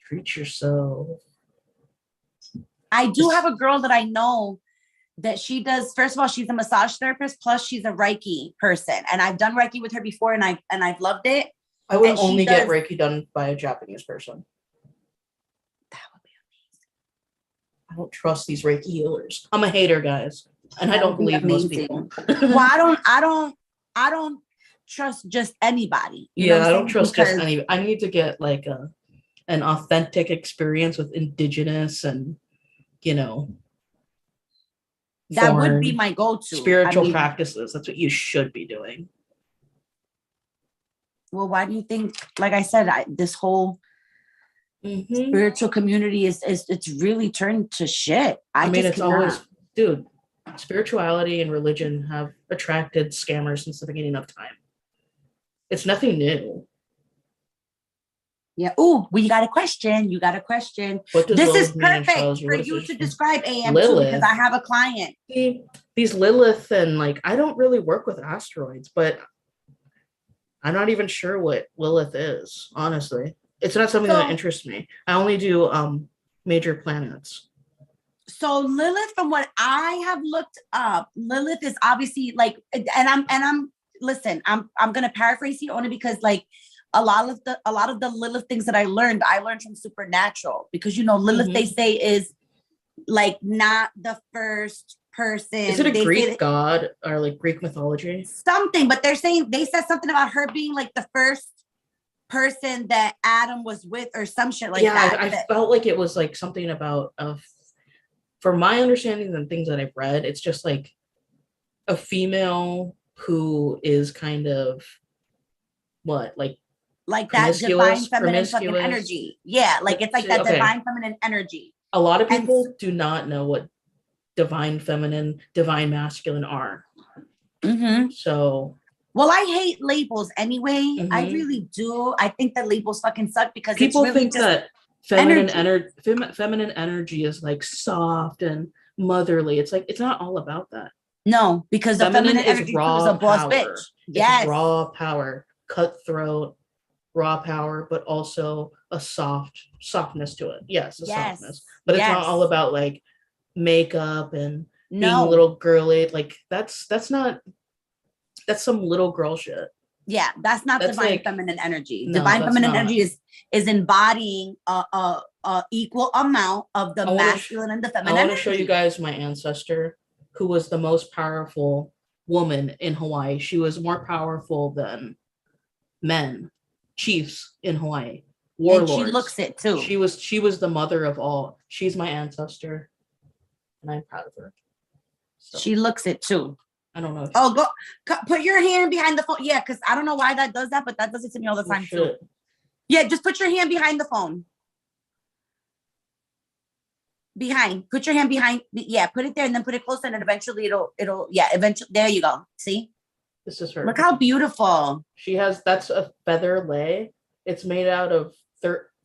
Treat yourself. I do have a girl that I know that she does. First of all, she's a massage therapist, plus she's a Reiki person, and I've done Reiki with her before, and I've loved it. I would only get Reiki done by a Japanese person. That would be amazing. I don't trust these Reiki healers. I'm a hater, guys, and I don't believe most people. Well, I don't trust just anybody. I don't trust just anybody. I need to get like an authentic experience with indigenous and, you know, that would be my go-to. Spiritual practices. That's what you should be doing. Well, why do you think, like I said, this whole spiritual community it's really turned to shit. I mean, it's always, dude, spirituality and religion have attracted scammers since the beginning of time. It's nothing new. Yeah. Oh, you got a question. This is perfect for you to describe AM too, because I have a client. These Lilith and like, I don't really work with asteroids, but I'm not even sure what Lilith is, honestly. It's not something that interests me. I only do major planets. So Lilith, from what I have looked up, Lilith is obviously like, and I'm listen, I'm gonna paraphrase you only because like a lot of the Lilith things that I learned from Supernatural, because you know Lilith they say is like not the first person. Is it a Greek god or like Greek mythology? Something, but they said something about her being like the first person that Adam was with or some shit like that. I felt like it was like something about from my understanding and things that I've read, it's just like a female who is kind of like that divine feminine fucking energy. Yeah, like it's like that divine feminine energy. A lot of people do not know what divine feminine, divine masculine are. So, well, I hate labels anyway. I really do. I think that labels fucking suck because people it's really think that feminine energy is like soft and motherly. It's like, it's not all about that. No, because the feminine energy is a boss bitch. Yes, it's raw power, cutthroat, raw power, but also a softness to it. Yes, softness, but it's not all about like makeup and being a little girly. Like that's some little girl shit. Yeah, that's not divine feminine energy. Divine feminine energy is embodying a equal amount of the masculine and the feminine. I want to show you guys my ancestor, who was the most powerful woman in Hawaii. She was more powerful than men, chiefs in Hawaii, warlords. And she looks it too. She was the mother of all. She's my ancestor, and I'm proud of her. So, she looks it too. I don't know. Oh, put your hand behind the phone. Yeah, because I don't know why that does that, but that does it to me all the time too. Yeah, just put your hand behind the phone. Behind. Put your hand behind. Yeah, put it there and then put it closer, and then eventually eventually. There you go. See? This is her. Look how beautiful. That's a feather lei. It's made out of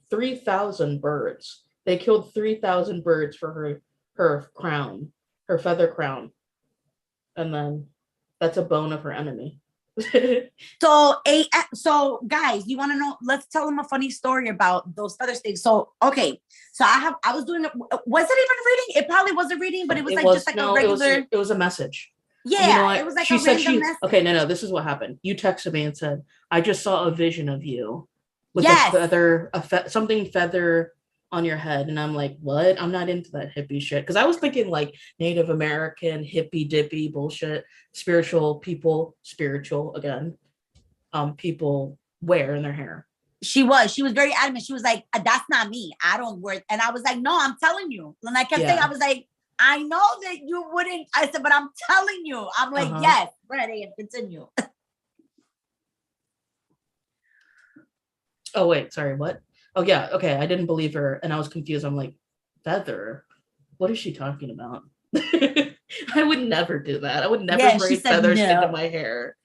3,000 birds. They killed 3,000 birds for her crown, her feather crown. And then that's a bone of her enemy. So guys, you want to know? Let's tell them a funny story about those feather sticks. So okay, so I was doing it. Was it even reading? It probably was a reading, but it was a regular. It was a message. Yeah, you know, it was like she said message. Okay, no, this is what happened. You texted me and said, "I just saw a vision of you with a feather, something feather on your head," and I'm like, "What? I'm not into that hippie shit." Because I was thinking like Native American hippie dippy bullshit, spiritual again. People wear in their hair. She was very adamant. She was like, "That's not me. I don't wear." And I was like, "No, I'm telling you." And I kept saying, I was like, "I know that you wouldn't." I said, "But I'm telling you." I'm like, "Yes, ready and continue." Oh wait, sorry, what? Oh yeah, okay. I didn't believe her, and I was confused. I'm like, feather? What is she talking about? I would never do that. I would never braid feathers into my hair.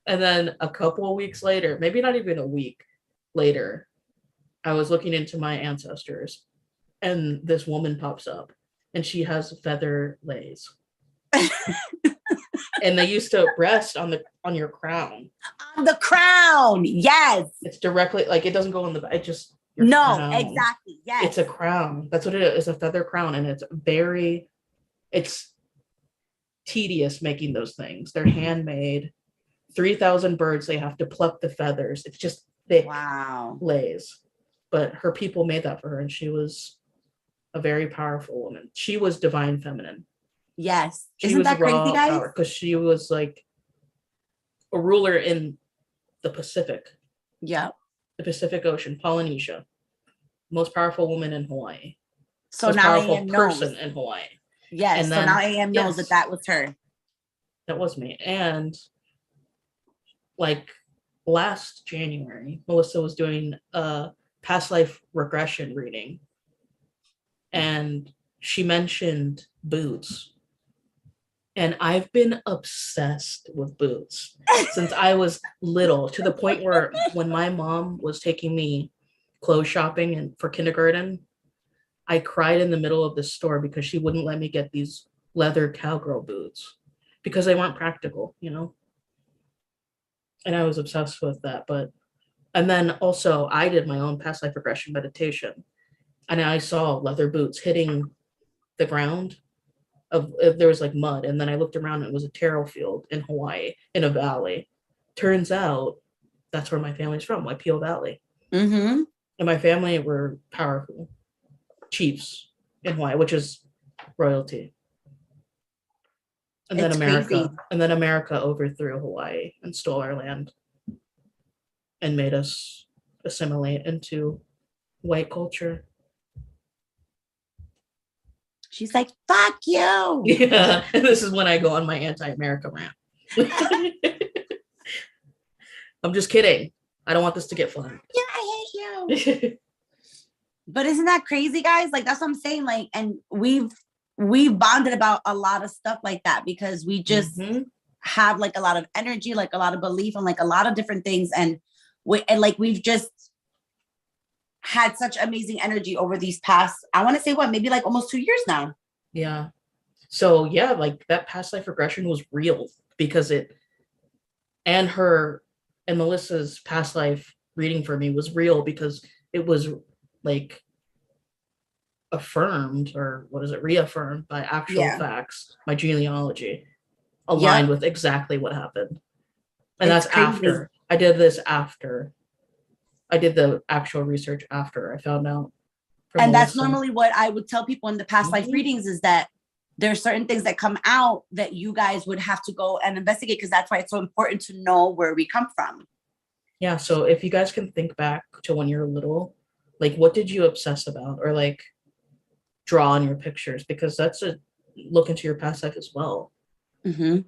And then a couple of weeks later, maybe not even a week later, I was looking into my ancestors, and this woman pops up, and she has feather leis. And they used to rest on your crown. On the crown, yes. It's directly like it doesn't go on the. It just crown. Exactly. Yes, it's a crown. That's what it is. It's a feather crown, and it's tedious making those things. They're handmade. 3,000 birds. They have to pluck the feathers. It's just thick leis. But her people made that for her, and she was a very powerful woman. She was divine feminine. Yes. Isn't that crazy, guys? Because she was like a ruler in the Pacific. Yeah. The Pacific Ocean, Polynesia. Most powerful woman in Hawaii. So most now powerful AM person knows. In Hawaii. Yes. And so now AM knows that was her. That was me. And like last January, Melissa was doing a past life regression reading. And she mentioned boots. And I've been obsessed with boots since I was little, to the point where when my mom was taking me clothes shopping and for kindergarten, I cried in the middle of the store because she wouldn't let me get these leather cowgirl boots because they weren't practical, you know? And I was obsessed with that. And then also I did my own past life regression meditation, and I saw leather boots hitting the ground. There was like mud, and then I looked around and it was a taro field in Hawaii in a valley. Turns out that's where my family's from, Waipio Valley. Mm-hmm. And my family were powerful chiefs in Hawaii, which is royalty. And then America overthrew Hawaii and stole our land and made us assimilate into white culture. She's like, "Fuck you." Yeah. And this is when I go on my anti-America rant. I'm just kidding. I don't want this to get fun. Yeah, I hate you. But isn't that crazy, guys? Like, that's what I'm saying. Like, and we've bonded about a lot of stuff like that because we just have like a lot of energy, like a lot of belief, and like a lot of different things. And we've just had such amazing energy over these past, I want to say maybe like almost 2 years now. Yeah. So yeah, like that past life regression was real because and Melissa's past life reading for me was real because it was like affirmed, or reaffirmed by actual facts, my genealogy aligned with exactly what happened. And that's crazy. After I did the actual research after I found out And that's Melissa. normally what I would tell people in the past life readings, is that there's certain things that come out that you guys would have to go and investigate, because that's why it's so important to know where we come from. Yeah, so if you guys can think back to when you were little, like what did you obsess about or like draw in your pictures? Because that's a look into your past life as well. Mm-hmm.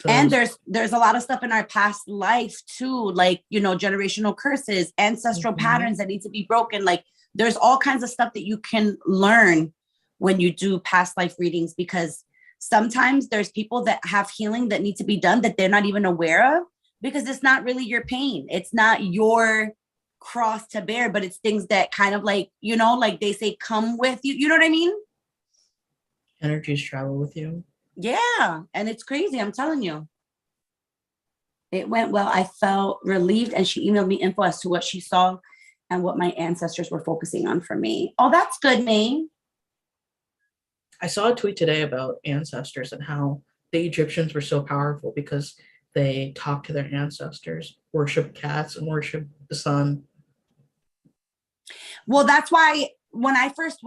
And there's a lot of stuff in our past life too, like, you know, generational curses, ancestral patterns that need to be broken. Like there's all kinds of stuff that you can learn when you do past life readings, because sometimes there's people that have healing that need to be done that they're not even aware of, because it's not really your pain. It's not your cross to bear, but it's things that kind of like, you know, like they say, come with you. You know what I mean? Energies travel with you. Yeah. And it's crazy. I'm telling you. It went well. I felt relieved, and she emailed me info as to what she saw and what my ancestors were focusing on for me. Oh, that's good, May. I saw a tweet today about ancestors and how the Egyptians were so powerful because they talked to their ancestors, worship cats, and worship the sun. Well, that's why when I first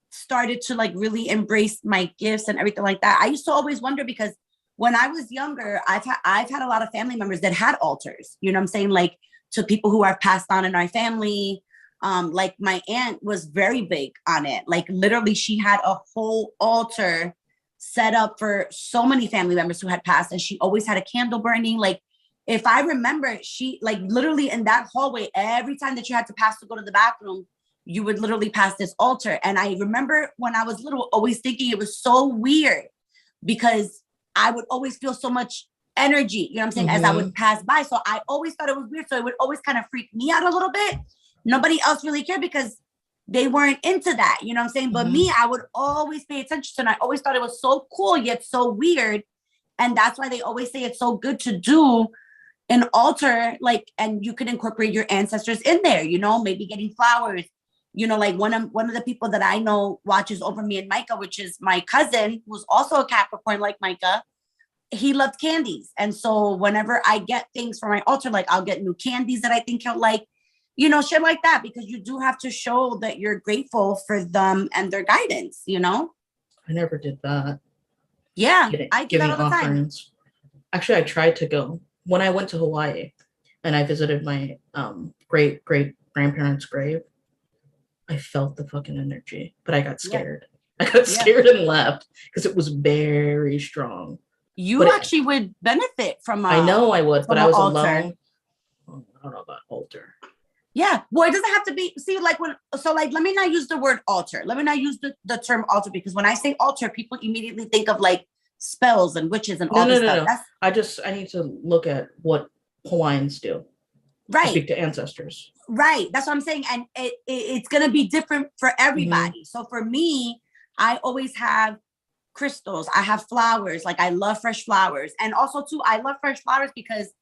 started to like really embrace my gifts and everything like that, I used to always wonder, because when I was younger, I've had a lot of family members that had altars, you know what I'm saying? Like to people who have passed on in our family. Like my aunt was very big on it. Like literally she had a whole altar set up for so many family members who had passed, and she always had a candle burning. Like if I remember, she like literally in that hallway, every time that you had to pass to go to the bathroom, you would literally pass this altar. And I remember when I was little, always thinking it was so weird, because I would always feel so much energy, you know what I'm saying, as I would pass by. So I always thought it was weird. So it would always kind of freak me out a little bit. Nobody else really cared because they weren't into that, you know what I'm saying? But me, I would always pay attention to it. And I always thought it was so cool, yet so weird. And that's why they always say it's so good to do an altar, like, and you can incorporate your ancestors in there, you know, maybe getting flowers. You know, like one of the people that I know watches over me and Micah, which is my cousin, who's also a Capricorn like Micah. He loved candies. And so whenever I get things for my altar, like I'll get new candies that I think he'll like, you know, shit like that, because you do have to show that you're grateful for them and their guidance, you know? I never did that. Yeah, I do that all the time. Actually, I tried to go. When I went to Hawaii and I visited my great grandparents' grave, I felt the fucking energy, but I got scared. I got scared and left because it was very strong. You actually would benefit from I know I would, but I was alone. I don't know about altar. Yeah. Well, it doesn't have to be, see, like let me not use the word altar. Let me not use the term altar, because when I say altar, people immediately think of like spells and witches and all this stuff. I need to look at what Hawaiians do. Right. Speak to ancestors. Right. That's what I'm saying. And it's going to be different for everybody. So for me, I always have crystals. I have flowers. Like I love fresh flowers. And also too, I love fresh flowers because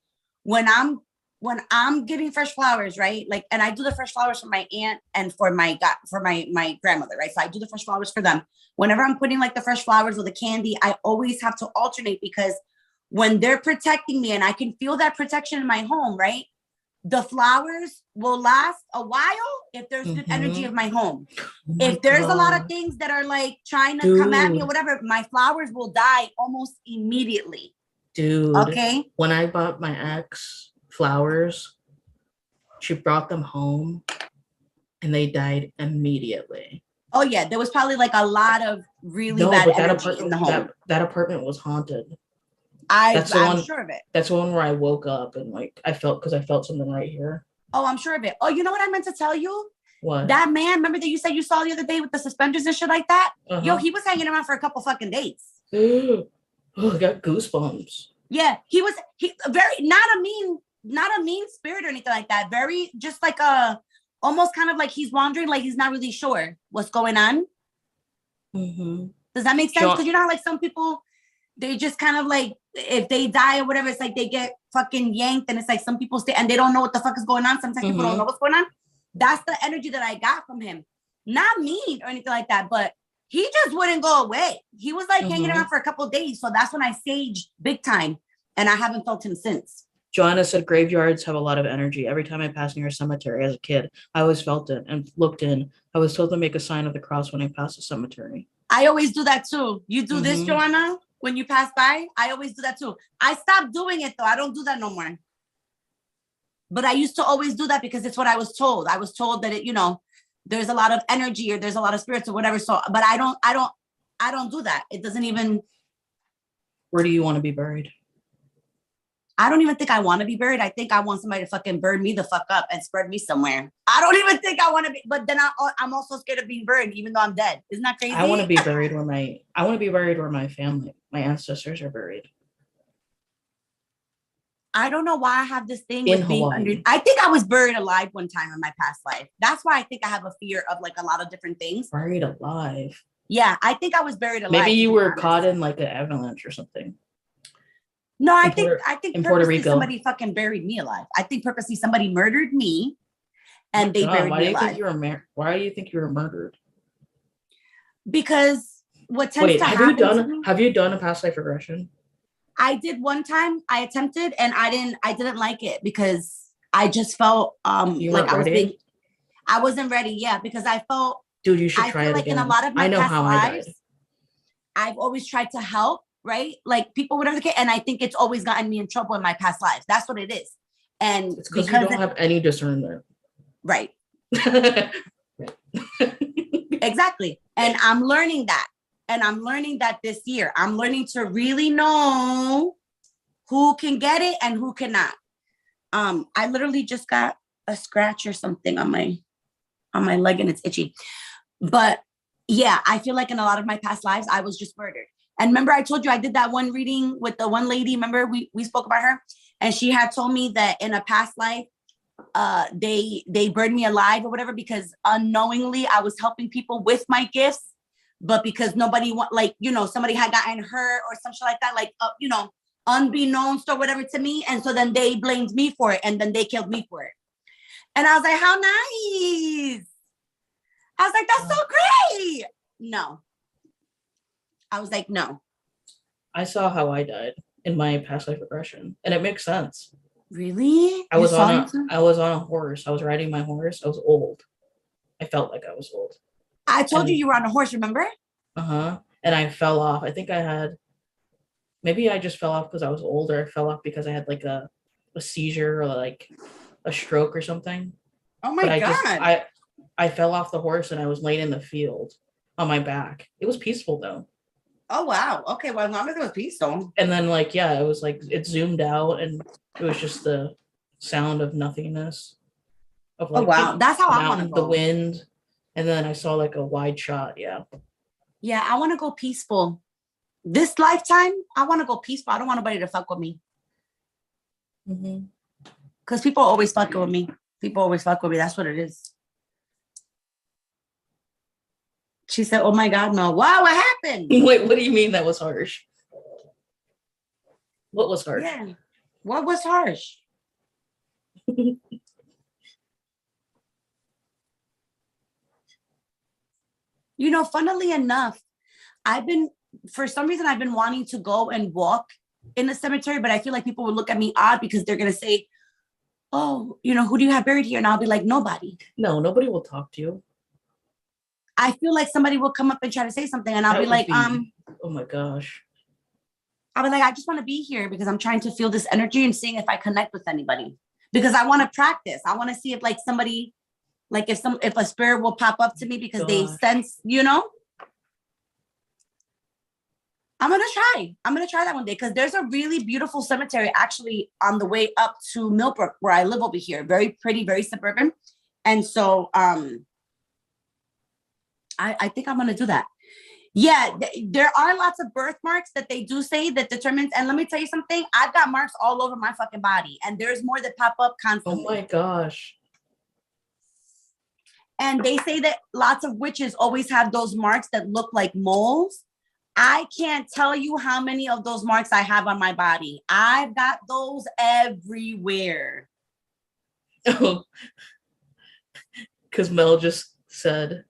when I'm getting fresh flowers, right? Like, and I do the fresh flowers for my aunt and for my grandmother, right? So I do the fresh flowers for them. Whenever I'm putting like the fresh flowers or the candy, I always have to alternate, because when they're protecting me and I can feel that protection in my home, right? The flowers will last a while if there's good energy of my home. If there's a lot of things that are like trying to come at me or whatever, my flowers will die almost immediately. Dude. Okay. When I bought my ex flowers, she brought them home and they died immediately. Oh yeah, there was probably like a lot of really bad energy in the home. That apartment was haunted. I'm sure of it. That's the one where I woke up and like I felt something right here. Oh, I'm sure of it. Oh, you know what I meant to tell you? What? That man, remember that you said you saw the other day with the suspenders and shit like that? Yo, he was hanging around for a couple fucking days. Oh, I got goosebumps. Yeah, he very not a mean spirit or anything like that. Very just like almost kind of like he's wandering, like he's not really sure what's going on. Does that make sense? Because you know how like some people, they just kind of like, if they die or whatever, it's like they get fucking yanked, and it's like some people stay and they don't know what the fuck is going on. Sometimes people don't know what's going on. That's the energy that I got from him. Not mean or anything like that, but he just wouldn't go away. He was like hanging around for a couple of days. So that's when I saged big time, and I haven't felt him since. Joanna said graveyards have a lot of energy. Every time I passed near a cemetery as a kid, I always felt it and looked in. I was told to make a sign of the cross when I passed a cemetery. I always do that too. You do this, Mhm. Joanna, when you pass by? I always do that too. I stopped doing it though. I don't do that no more. But I used to always do that because it's what I was told. I was told that it, you know, there's a lot of energy or there's a lot of spirits or whatever. So, but I don't do that. It doesn't even. Where do you want to be buried? I don't even think I want to be buried. I think I want somebody to fucking burn me the fuck up and spread me somewhere. I don't even think I want to be, but then I'm also scared of being buried, even though I'm dead. Isn't that crazy? I want to be buried where my family, my ancestors are buried. I don't know why I have this thing In with being Hawaii. under. I think I was buried alive one time in my past life. That's why I think I have a fear of like a lot of different things. Buried alive. Yeah, I think I was buried alive. Maybe you to be were honest. caught in like an avalanche or something. No, I in think in Puerto purposely Rico. somebody fucking buried me alive. I think purposely somebody murdered me, and they buried Why me do you alive. think you were why do you think you were murdered? Because what tends to happen to me, have you done a past life regression? I did one time. I attempted, and I didn't like it because I just felt like I wasn't ready. Yeah, because I felt. Dude, you should I try feel it like again. in a lot of my I know past how lives, I died. I've always tried to help, right? Like people, whatever the case, and I think it's always gotten me in trouble in my past lives. That's what it is. And it's because you don't have any discernment. Right. Exactly. And I'm learning that. And I'm learning that this year. I'm learning to really know who can get it and who cannot. I literally just got a scratch or something on my leg and it's itchy. But yeah, I feel like in a lot of my past lives, I was just murdered. And remember, I told you I did that one reading with the one lady. Remember, we spoke about her, and she had told me that in a past life, they burned me alive or whatever because unknowingly I was helping people with my gifts, but because nobody somebody had gotten hurt or some shit like that, like unbeknownst or whatever to me, and so then they blamed me for it, and then they killed me for it. And I was like, how nice. I was like, that's so great. No. I was like, no. I saw how I died in my past life regression, and it makes sense. Really? I was on a horse. I was riding my horse. I was old. I felt like I was old. I told you were on a horse, remember? Uh-huh. And I fell off. I think maybe I just fell off because I was older. I fell off because I had like a seizure or like a stroke or something. Oh my God. I fell off the horse and I was laying in the field on my back. It was peaceful though. Oh wow. Okay, well, as long as it was peaceful. And then it was like it zoomed out and it was just the sound of nothingness. Of oh wow. That's how I want to go. The wind. And then I saw like a wide shot. Yeah. Yeah, I want to go peaceful. This lifetime, I want to go peaceful. I don't want nobody to fuck with me. Mm-hmm. Because people always fucking with me. People always fuck with me. That's what it is. She said, oh my God, no. Wow, what happened? Wait, what do you mean that was harsh? What was harsh? Yeah. What was harsh? Funnily enough, for some reason, I've been wanting to go and walk in the cemetery, but I feel like people would look at me odd because they're going to say, oh, who do you have buried here? And I'll be like, nobody. No, nobody will talk to you. I feel like somebody will come up and try to say something and I'll be like, oh my gosh. I'll be like, I just want to be here because I'm trying to feel this energy and seeing if I connect with anybody because I want to practice. I want to see if like somebody, like if a spirit will pop up to me because they sense, I'm going to try that one day because there's a really beautiful cemetery actually on the way up to Millbrook where I live over here. Very pretty, very suburban. And so, I think I'm going to do that. Yeah, there are lots of birthmarks that they do say that determines. And let me tell you something. I've got marks all over my fucking body. And there's more that pop up constantly. Oh my gosh. And they say that lots of witches always have those marks that look like moles. I can't tell you how many of those marks I have on my body. I've got those everywhere. Oh, because Mel just said,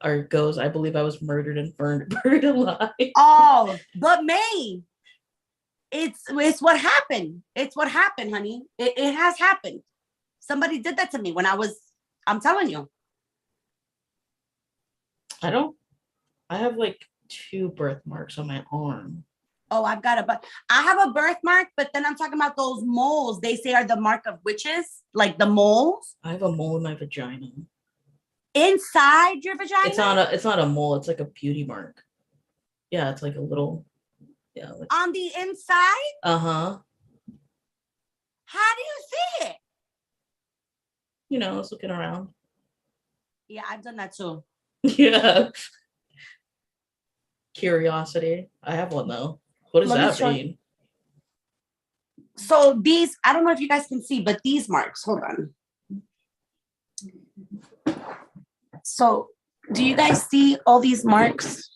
or goes, I believe I was murdered and burned alive. Oh, but May. It's what happened. It's what happened, honey. It has happened. Somebody did that to me when I'm telling you. I have like 2 birthmarks on my arm. Oh, I have a birthmark, but then I'm talking about those moles they say are the mark of witches, like the moles. I have a mole in my vagina. Inside your vagina? It's not a mole, it's like a beauty mark. Yeah, it's like a little, yeah. Like, on the inside? Uh-huh. How do you see it? You know, I was looking around. Yeah, I've done that too. Yeah. Curiosity. I have one though. What does that mean? So these, I don't know if you guys can see, but these marks, hold on. So do you guys see all these marks?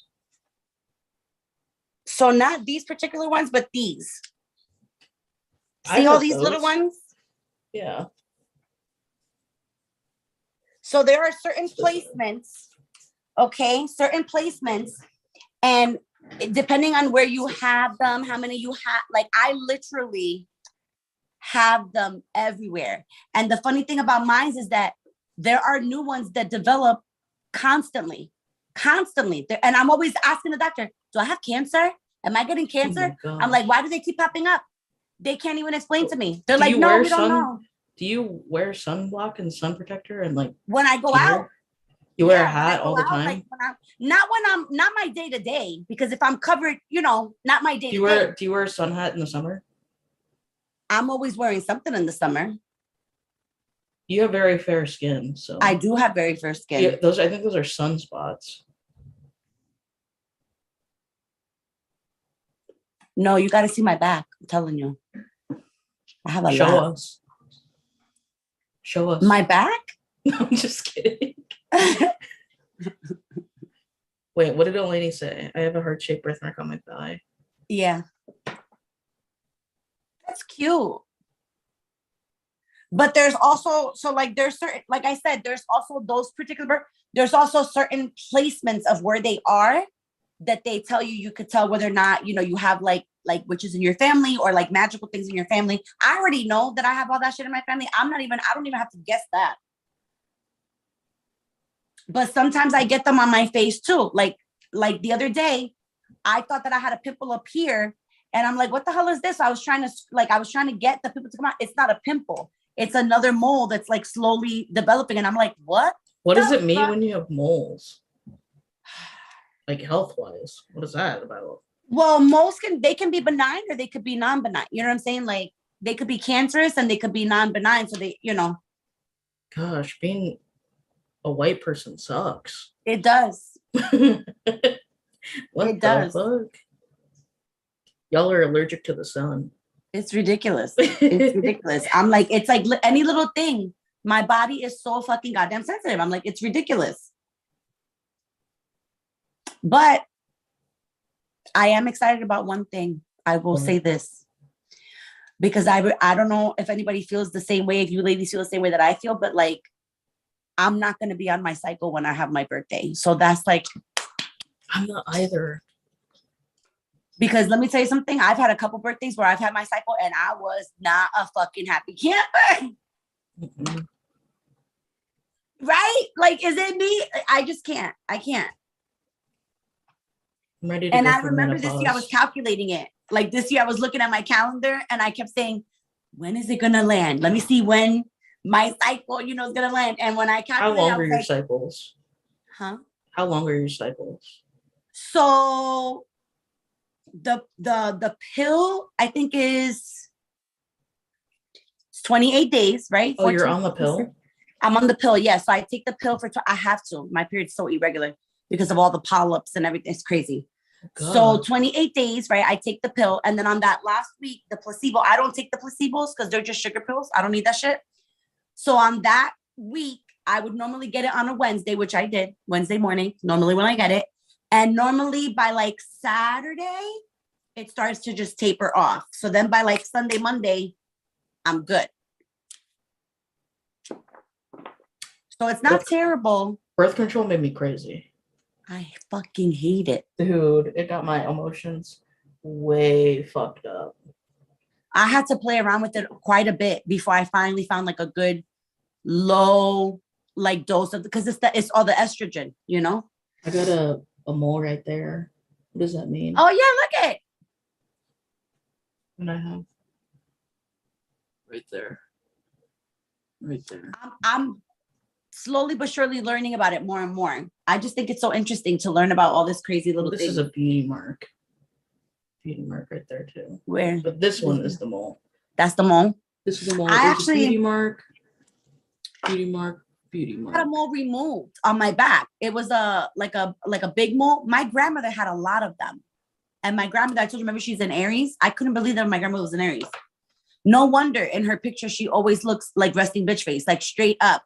So not these particular ones, but these. See all these little ones? Yeah. So there are certain placements, okay? Certain placements. And depending on where you have them, how many you have, like I literally have them everywhere. And the funny thing about mine is that there are new ones that develop constantly. And I'm always asking the doctor, do I have cancer? Am I getting cancer? Oh I'm like, why do they keep popping up? They can't even explain to me. They're like, no, we don't know. Do you wear sunblock and sun protector and like when I go out? You wear a hat all the time? Like not my day to day, because if I'm covered, you know, not my day to day. Do you wear a sun hat in the summer? I'm always wearing something in the summer. You have very fair skin, so I do have very fair skin. Yeah, I think those are sunspots. No, you got to see my back. I'm telling you, I have a lot. Show us my back. No, I'm just kidding. Wait, what did Eleni say? I have a heart-shaped birthmark on my thigh. Yeah, that's cute. But there's also, so like there's certain, like I said, there's also those particular, there's also certain placements of where they are that they tell you, you could tell whether or not, you know, you have like witches in your family or like magical things in your family. I already know that I have all that shit in my family. I don't even have to guess that. But sometimes I get them on my face too. Like the other day, I thought that I had a pimple up here and I'm like, what the hell is this? I was trying to get the pimple to come out. It's not a pimple. It's another mole that's like slowly developing. And I'm like, what? What does it mean when you have moles? Like health-wise, what is that about? Well, moles can be benign or they could be non-benign. You know what I'm saying? Like they could be cancerous and they could be non-benign. So they, you know. Gosh, being a white person sucks. It does. What it does. Fuck? Y'all are allergic to the sun. It's ridiculous. It's ridiculous. I'm like, it's like any little thing. My body is so fucking goddamn sensitive. I'm like, it's ridiculous. But I am excited about one thing. I will say this. Because I don't know if anybody feels the same way, if you ladies feel the same way that I feel, but like, I'm not going to be on my cycle when I have my birthday. So that's like. I'm not either. Because let me tell you something. I've had a couple birthdays where I've had my cycle and I was not a fucking happy camper. Mm-hmm. Right? Like, is it me? I just can't. I can't. I'm ready to and I remember menopause. This year I was calculating it. Like this year I was looking at my calendar and I kept saying, when is it going to land? Let me see when my cycle, you know, is going to land. And when I calculated, how long are your cycles? Huh? How long are your cycles? So the pill I think is 28 days, right? Oh, you're on the pill? I'm on the pill, yes. Yeah. So I take the pill I have to. My period's so irregular because of all the polyps and everything. It's crazy. God. So 28 days, right? I take the pill. And then on that last week, the placebo, I don't take the placebos because they're just sugar pills. I don't need that shit. So on that week, I would normally get it on a Wednesday, which I did Wednesday morning, normally when I get it. And normally by like Saturday, it starts to just taper off. So then by like Sunday, Monday, I'm good. So it's not terrible. Birth control made me crazy. I fucking hate it. Dude, it got my emotions way fucked up. I had to play around with it quite a bit before I finally found like a good low like dose of, because it's all the estrogen, you know. I got a mole right there. What does that mean? Oh yeah, look it. What I have right there. Right there. I'm slowly but surely learning about it more and more. I just think it's so interesting to learn about all this crazy little This thing. is a beauty mark. Beauty mark right there too. Where? But this one is the mole. That's the mole. This is the mole. I There's actually a beauty mark. Beauty mark. Beauty mark. I had a mole removed on my back. It was like a big mole. My grandmother had a lot of them. And my grandmother, I told you, remember she's an Aries? I couldn't believe that my grandmother was an Aries. No wonder in her picture, she always looks like resting bitch face, like straight up.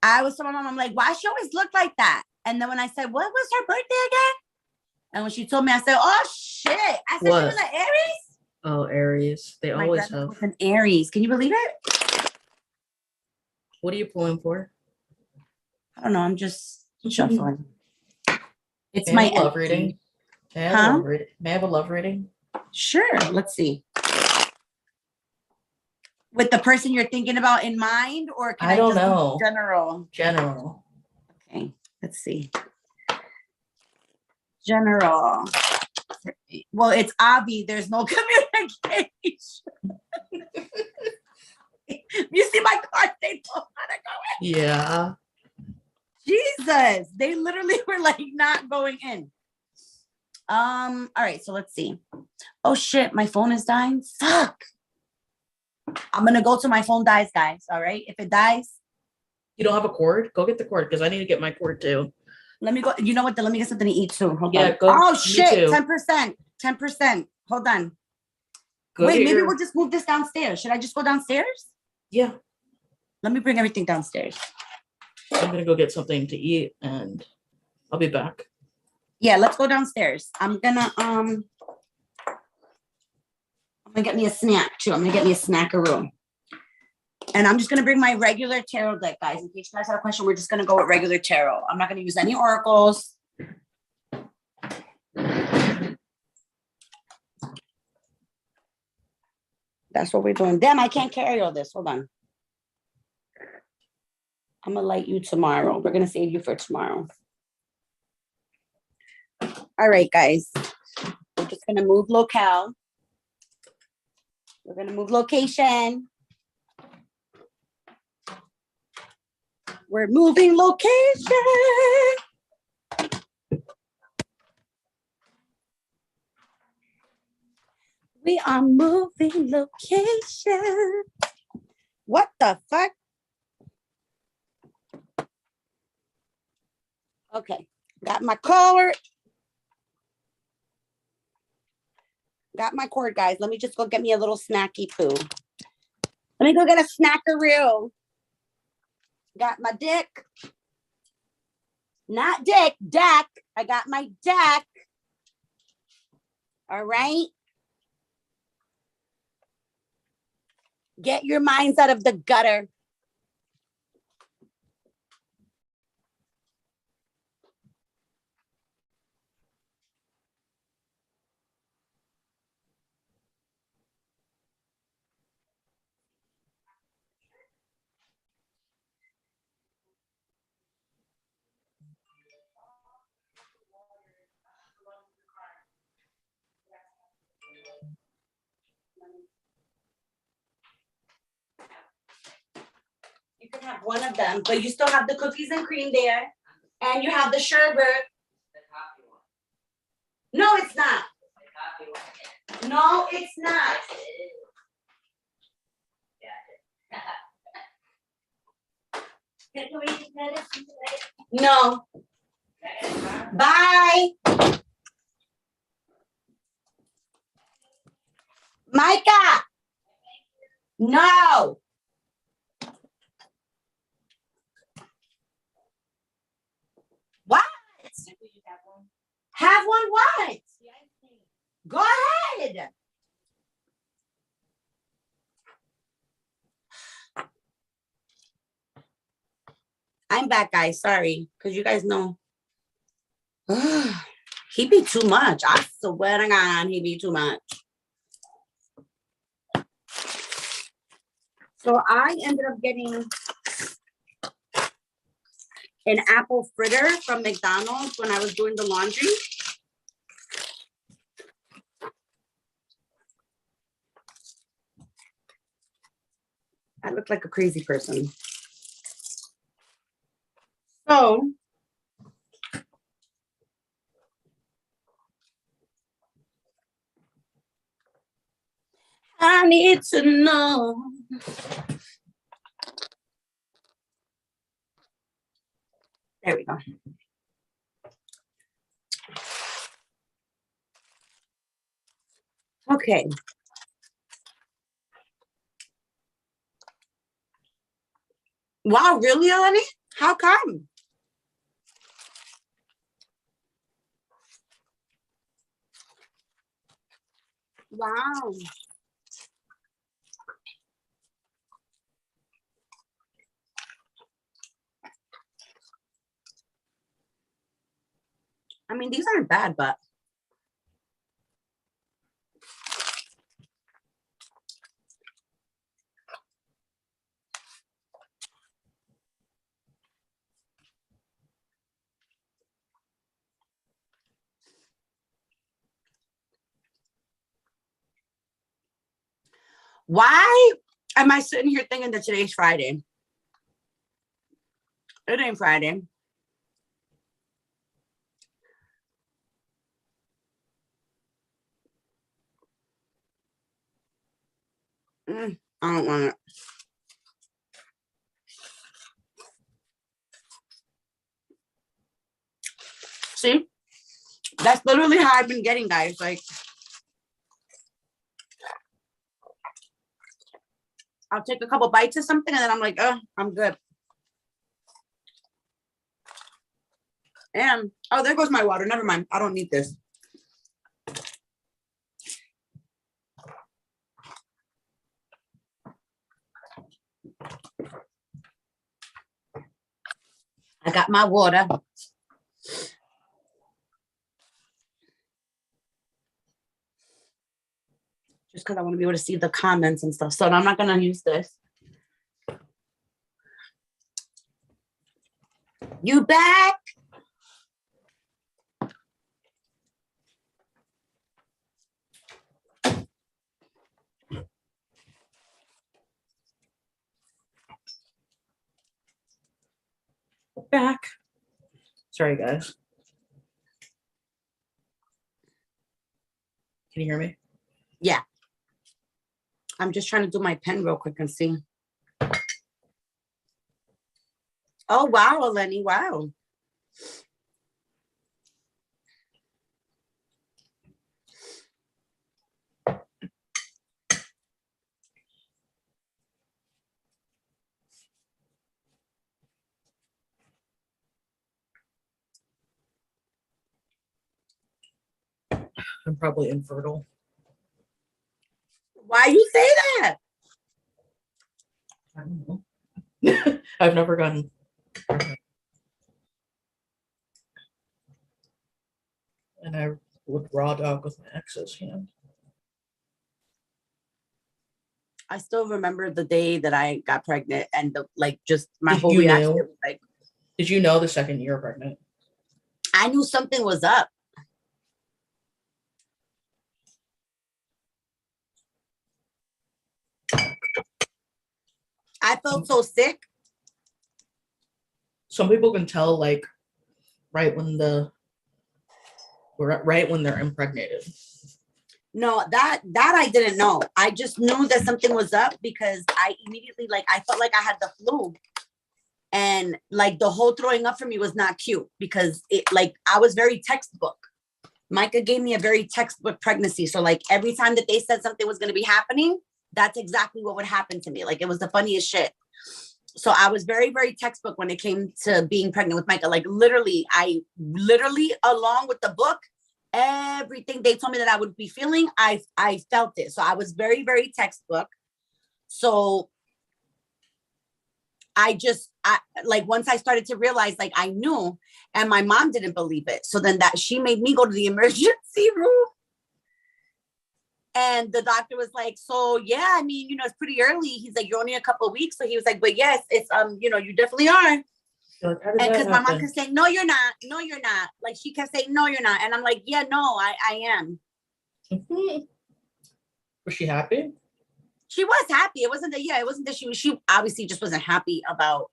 I was telling my mom, I'm like, why she always look like that? And then when I said, what was her birthday again? And when she told me, I said, oh shit. I said, What? she was an Aries? Oh, Aries. They My always grandmother have. was an Aries. Can you believe it? What are you pulling for? I don't know. I'm just shuffling. It's May I my have a love energy. reading. May I have a love reading? May I have a love reading? Sure. Let's see. With the person you're thinking about in mind, or can I don't just know. General. General. Okay. Let's see. General. Well, it's Avi. There's no communication. You see my card? They don't want to go in. Yeah. Jesus. They literally were like not going in. All right, so let's see. Oh shit, my phone is dying. Fuck. I'm gonna go till my phone dies, guys. All right. If it dies. You don't have a cord? Go get the cord because I need to get my cord too. Let me go. You know what? Let me get something to eat too. Hold Yeah, on. go. Oh Me shit, too. 10%. 10%. Hold on. Go Wait, get maybe your- we'll just move this downstairs. Should I just go downstairs? Yeah. Let me bring everything downstairs. I'm gonna go get something to eat and I'll be back. Yeah, let's go downstairs. I'm gonna get me a snack too. I'm gonna get me a snackaroo. And I'm just gonna bring my regular tarot deck, guys. In case you guys have a question, we're just gonna go with regular tarot. I'm not gonna use any oracles. That's what we're doing. Damn, I can't carry all this. Hold on. I'm gonna light you tomorrow. We're gonna save you for tomorrow. All right, guys. We're just gonna move locale. We're gonna move location. We're moving location. We are moving location. What the fuck? Okay, got my cord. Got my cord, guys. Let me just go get me a little snacky poo. Let me go get a snackaroo. Got my dick. Not dick, deck. I got my deck. All right. Get your minds out of the gutter. You can have one of them, but you still have the cookies and cream there. And you have the sherbet. No, it's not. No, it's not. No. Bye. Micah. No. What? Have one what? Go ahead. I'm back, guys. Sorry, because you guys know. He be too much. I swear to God, he be too much. So I ended up getting an apple fritter from McDonald's when I was doing the laundry. I look like a crazy person. So I need to know. There we go. Okay. Wow, really, Eleni? How come? Wow. I mean, these aren't bad, but why am I sitting here thinking that today's Friday? It ain't Friday. I don't want it. See? That's literally how I've been getting, guys. Like, I'll take a couple bites of something and then I'm like, oh, I'm good. And, oh, there goes my water. Never mind. I don't need this. I got my water. Just because I want to be able to see the comments and stuff. So I'm not going to use this. You back? Back. Sorry, guys. Can you hear me? Yeah. I'm just trying to do my pen real quick and see. Oh, wow, Eleni. Wow. I'm probably infertile. Why you say that? I don't know. I've never gotten pregnant. And I would raw dog with my exes, you know. I still remember the day that I got pregnant and just my Did whole you reaction. know? Was like, Did you know the second you were pregnant? I knew something was up. I felt so sick. Some people can tell like right when they're impregnated. No, that I didn't know. I just knew that something was up because I immediately I felt like I had the flu. And the whole throwing up for me was not cute because it I was very textbook. Micah gave me a very textbook pregnancy. So every time that they said something was going to be happening, that's exactly what would happen to me. It was the funniest shit. So I was very, very textbook when it came to being pregnant with Micah. I literally, along with the book, everything they told me that I would be feeling, I felt it. So I was very, very textbook. So once I started to realize, I knew, and my mom didn't believe it. So then she made me go to the emergency room. And the doctor was like, so yeah, I mean, it's pretty early. He's like, you're only a couple of weeks. So he was like, but yes, it's you definitely are. Like, how And did that because my mom happen? kept saying, no, you're not. No, you're not. Like she kept saying, no, you're not. And I'm like, yeah, no, I am. Was she happy? She was happy. It wasn't that she obviously just wasn't happy about,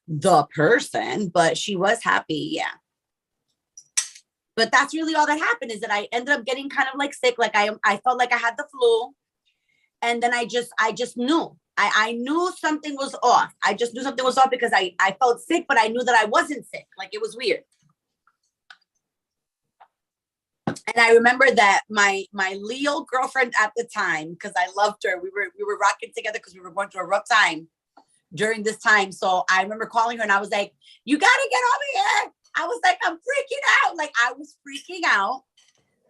the person, but she was happy. Yeah. But that's really all that happened, is that I ended up getting kind of like sick. Like I felt like I had the flu. And then I just knew. I knew something was off. I just knew something was off because I felt sick, but I knew that I wasn't sick. Like it was weird. And I remember that my Leo girlfriend at the time, because I loved her, we were rocking together because we were going through a rough time during this time. So I remember calling her and I was like, you gotta get over here. I was like, I'm freaking out. Like I was freaking out.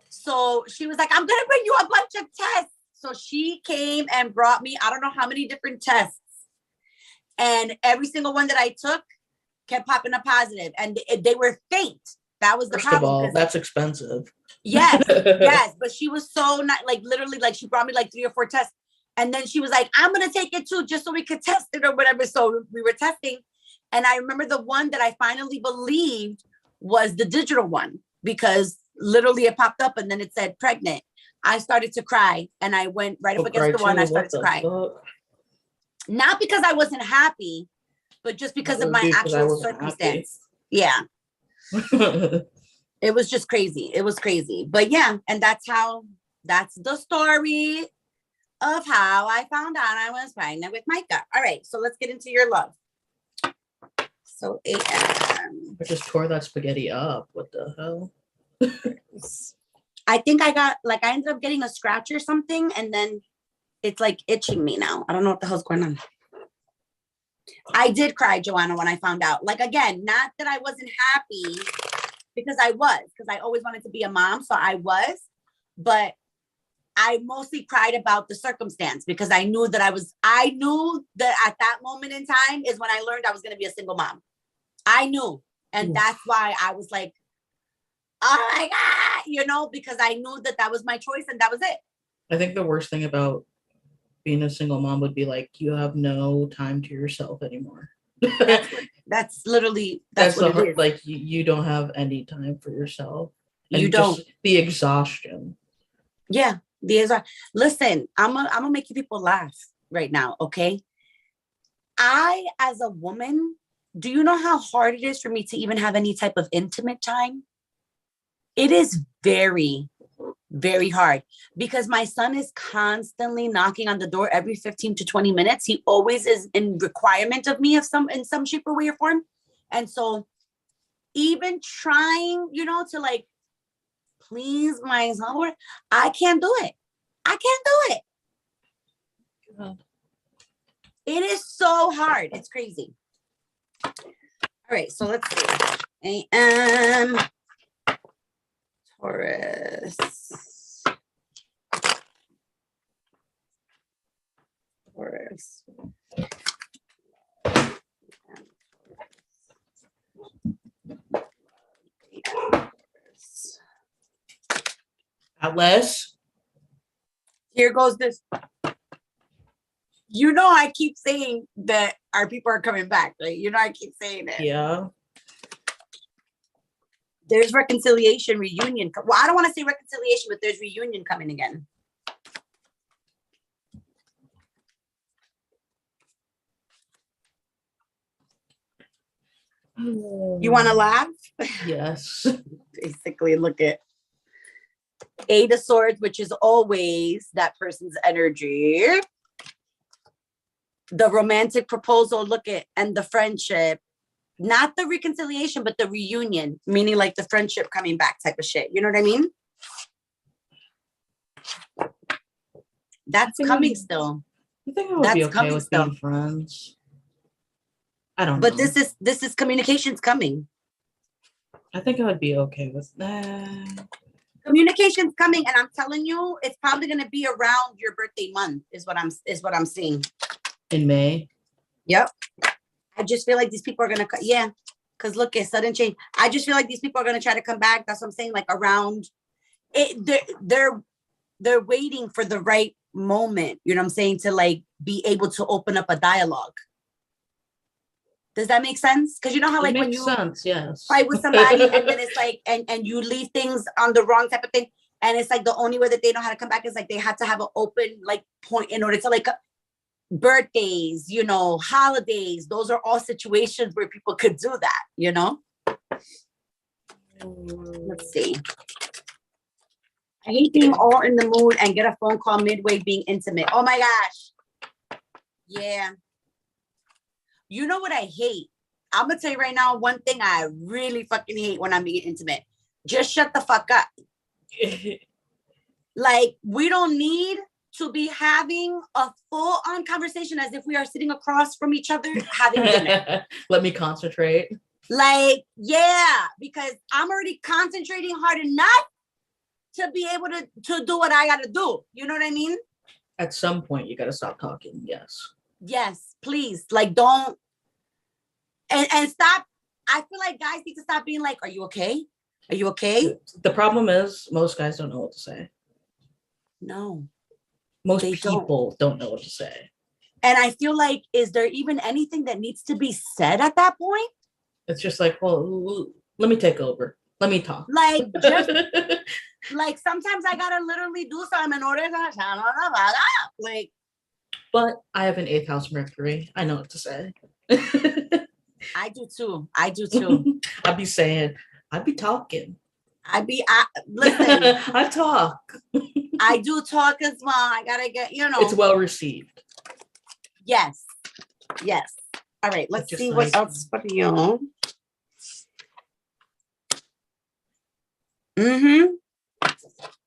So she was like, I'm gonna bring you a bunch of tests. So she came and brought me, I don't know how many different tests. And every single one that I took kept popping up positive. And they were faint. That was the First problem. of all, that's expensive. Yes, yes. But she was so not, like, literally, like, she brought me like 3 or 4 tests. And then she was like, I'm going to take it too, just so we could test it or whatever. So we were testing. And I remember the one that I finally believed was the digital one, because literally it popped up and then it said pregnant. I started to cry and I went right up against the one. I started to cry. Not because I wasn't happy, but just because of my actual circumstance. Yeah. It was just crazy. It was crazy. But yeah, and that's the story of how I found out I was pregnant with Micah. All right, so let's get into your love. So AM. I just tore that spaghetti up. What the hell? I think I ended up getting a scratch or something, and then it's like itching me now. I don't know what the hell's going on. I did cry, Joanna, when I found out. Like, again, not that I wasn't happy, because I always wanted to be a mom, so I was, but I mostly cried about the circumstance, because I knew that at that moment in time is when I learned I was going to be a single mom. I knew. And that's why I was like, oh my God, because I knew that was my choice and that was it. I think the worst thing about being a single mom would be like, you have no time to yourself anymore. That's literally, that's what it is. Like you don't have any time for yourself. And you don't. Just the exhaustion. Yeah. Listen, I'm gonna make you people laugh right now. Okay. I, as a woman, do you know how hard it is for me to even have any type of intimate time? It is very, very hard, because my son is constantly knocking on the door every 15 to 20 minutes. He always is in requirement of me in some shape or way or form. And so even trying, to like please my son, I can't do it. I can't do it. God. It is so hard. It's crazy. All right, so let's see. AM Taurus. Atlas. Here goes this. I keep saying that our people are coming back, right? I keep saying it. Yeah. There's reconciliation, reunion. Well, I don't want to say reconciliation, but there's reunion coming again. You want to laugh? Yes. Basically, look at 8 of Swords, which is always that person's energy. The romantic proposal, look at, and the friendship. Not the reconciliation, but the reunion, meaning like the friendship coming back type of shit. You know what I mean? That's coming still. I think I would be okay with being friends. I don't know. But this is communications coming. I think I would be okay with that. Communication's coming, and I'm telling you, it's probably going to be around your birthday month. Is what I'm seeing. In May. Yep. I just feel like these people are going to, yeah. Because look at sudden change. I just feel like these people are going to try to come back. That's what I'm saying. Like around it, they're waiting for the right moment, you know what I'm saying, to like be able to open up a dialogue. Does that make sense? Because you know how like when you sense, yes, fight with somebody and then it's like and you leave things on the wrong type of thing, and it's like the only way that they know how to come back is like they have to have an open like point in order to like birthdays, you know, holidays. Those are all situations where people could do that, you know. Let's see. I hate being all in the mood and get a phone call midway being intimate. Oh my gosh. Yeah. You know what I hate? I'm going to tell you right now, one thing I really fucking hate when I'm being intimate. Just shut the fuck up. Like, we don't need to be having a full-on conversation as if we are sitting across from each other having dinner. Let me concentrate. Like, yeah, because I'm already concentrating hard enough to be able to do what I got to do. You know what I mean? At some point, you got to stop talking. Yes. Yes, please. Like, don't. And stop. I feel like guys need to stop being like, are you okay? Are you okay? The problem is most guys don't know what to say. No. Most people don't know what to say. And I feel like, is there even anything that needs to be said at that point? It's just like, well, let me take over. Let me talk. Like, just like sometimes I gotta literally do something in order to shut up. Like, but I have an 8th house Mercury. I know what to say. I do too. I'd be saying, I'd be talking. Listen. I talk. I do talk as well. I gotta get, you know. It's well received. Yes. Yes. All right. Let's see what else for you.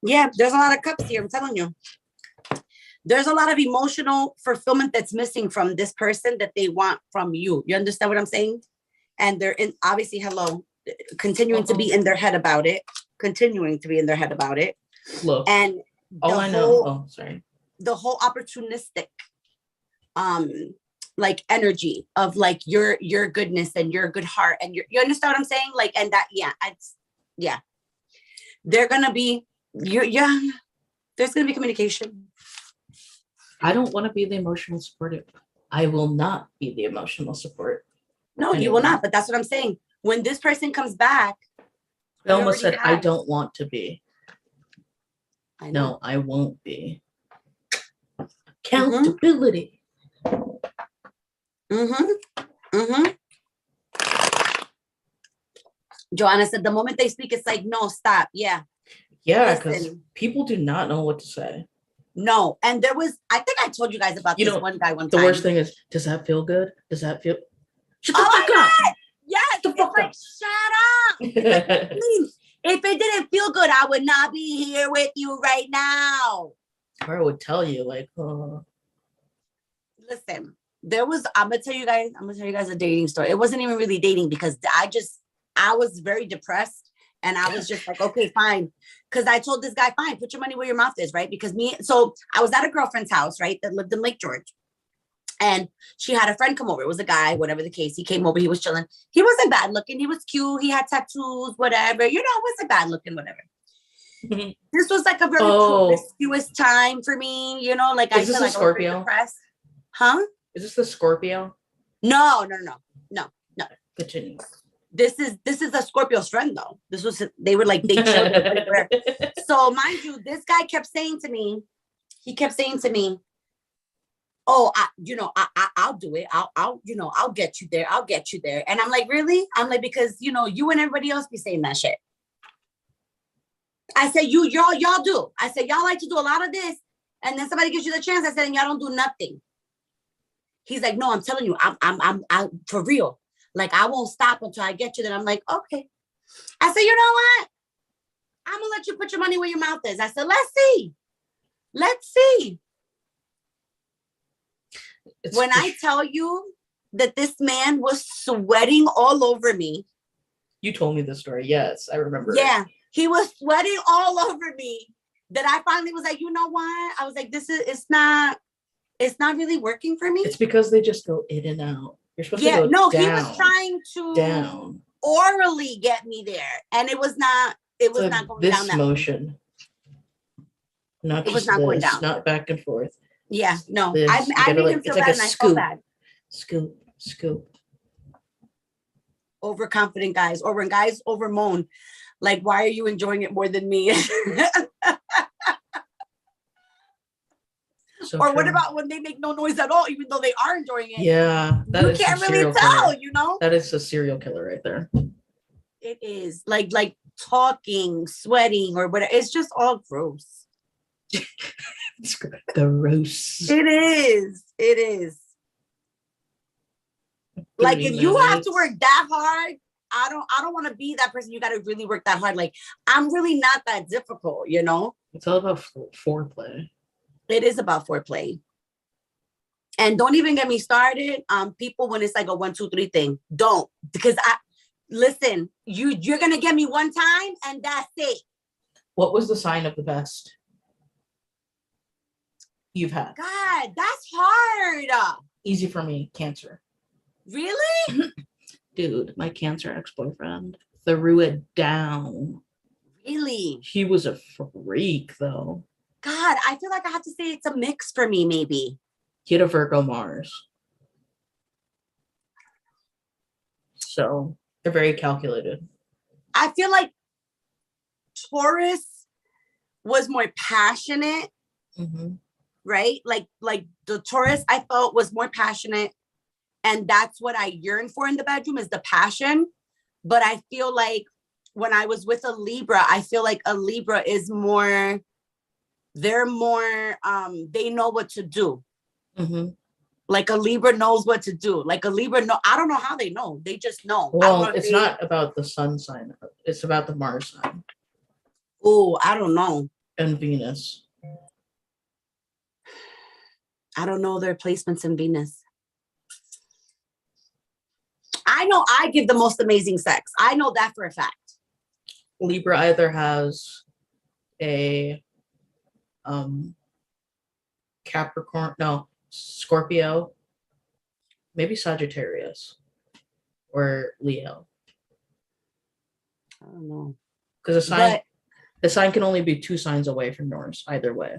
Yeah, there's a lot of cups here. I'm telling you. There's a lot of emotional fulfillment that's missing from this person that they want from you. You understand what I'm saying? And they're in, obviously, continuing to be in their head about it. Look, and all I know, the whole opportunistic, like energy of like your goodness and your good heart and you understand what I'm saying? Like, and that, yeah. They're gonna be, there's gonna be communication. I don't want to be the emotional supportive. I will not be the emotional support. No, you will not. But that's what I'm saying. When this person comes back, I almost said I don't want to be. I know. No, I won't be. Accountability. Joanna said the moment they speak, it's like, no, stop. Yeah, because people do not know what to say. No, and there was, I think I told you guys about this one guy one time. The worst thing is, does that feel good? Does that feel? Shut the fuck up! Yes, it's like, shut up! Like, please, if it didn't feel good, I would not be here with you right now. Or I would tell you, like, listen, I'm gonna tell you guys a dating story. It wasn't even really dating because I was very depressed. And I was just like, okay, fine. Because I told this guy, fine, put your money where your mouth is, right? So I was at a girlfriend's house, right? That lived in Lake George. And she had a friend come over. It was a guy, whatever the case. He came over, he was chilling. He wasn't bad looking. He was cute. He had tattoos, whatever. You know, wasn't bad looking, whatever. This was like a very promiscuous time for me, you know, like I feel like Scorpio? I was depressed. Huh? Is this the Scorpio? No. Continue. This is a Scorpio's friend though. They were like, they chilled. So mind you, this guy kept saying to me, oh, I'll do it. I'll get you there. I'll get you there. And I'm like, really? I'm like, because, you and everybody else be saying that shit. I said, y'all do. I said, y'all like to do a lot of this. And then somebody gives you the chance. I said, and y'all don't do nothing. He's like, no, I'm telling you, I'm for real. Like, I won't stop until I get you there. I'm like, okay. I said, you know what? I'm going to let you put your money where your mouth is. I said, let's see. When I tell you that this man was sweating all over me. You told me this story. Yes, I remember. Yeah, he was sweating all over me. That I finally was like, you know what? I was like, it's not really working for me. It's because they just go in and out. You're supposed to go down. He was trying to orally get me there. And it was not going down that motion. Not It was just not going this, down. not back and forth. Yeah, no. This, I you gotta, made like, him feel it's like bad a and I felt scoop. bad. Scoop. Overconfident guys, or when guys over moan, like, why are you enjoying it more than me? So or true. what about when they make no noise at all, even though they are enjoying it? Yeah, You can't really tell, you know? That is a serial killer right there. It is like talking, sweating, or whatever. It's just all gross. It's gross. It is. Like, if you have to work that hard, I don't want to be that person. You got to really work that hard. Like, I'm really not that difficult, you know? It's all about foreplay. It is about foreplay. And don't even get me started on people when it's like a 1, 2, 3 thing. Don't, because listen, you're gonna get me one time and that's it. What was the sign of the best you've had? God, that's hard. Easy for me, Cancer. Really? Dude, my Cancer ex-boyfriend threw it down. Really? He was a freak, though. God, I feel like I have to say it's a mix for me, maybe. He had a Virgo Mars. So they're very calculated. I feel like Taurus was more passionate, right? Like the Taurus I felt was more passionate, and that's what I yearn for in the bedroom is the passion. But I feel like when I was with a Libra, I feel like a Libra is more, they're more, they know what to do. Like a Libra knows what to do. Like a Libra, I don't know how they know. They just know. Well, it's not about the sun sign. It's about the Mars sign. Oh, I don't know. And Venus. I don't know their placements in Venus. I know I give the most amazing sex. I know that for a fact. Libra either has a Capricorn, no, Scorpio, maybe Sagittarius, or Leo. I don't know. Because the sign can only be 2 signs away from yours, either way.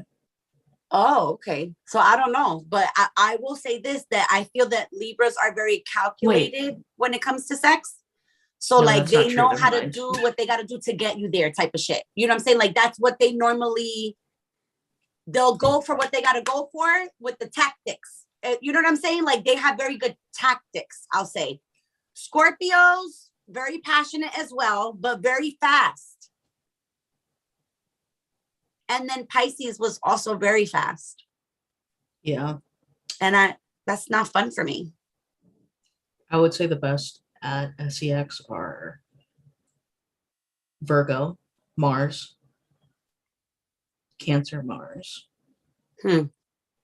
Oh, okay. So I don't know, but I will say this, that I feel that Libras are very calculated when it comes to sex. So no, like they know how to do what they got to do to get you there type of shit. You know what I'm saying? Like that's what they normally, they'll go for what they got to go for with the tactics. You know what I'm saying? Like they have very good tactics, I'll say. Scorpios, very passionate as well, but very fast. And then Pisces was also very fast. Yeah. And that's not fun for me. I would say the best at SEX are Virgo, Mars, Cancer, Mars,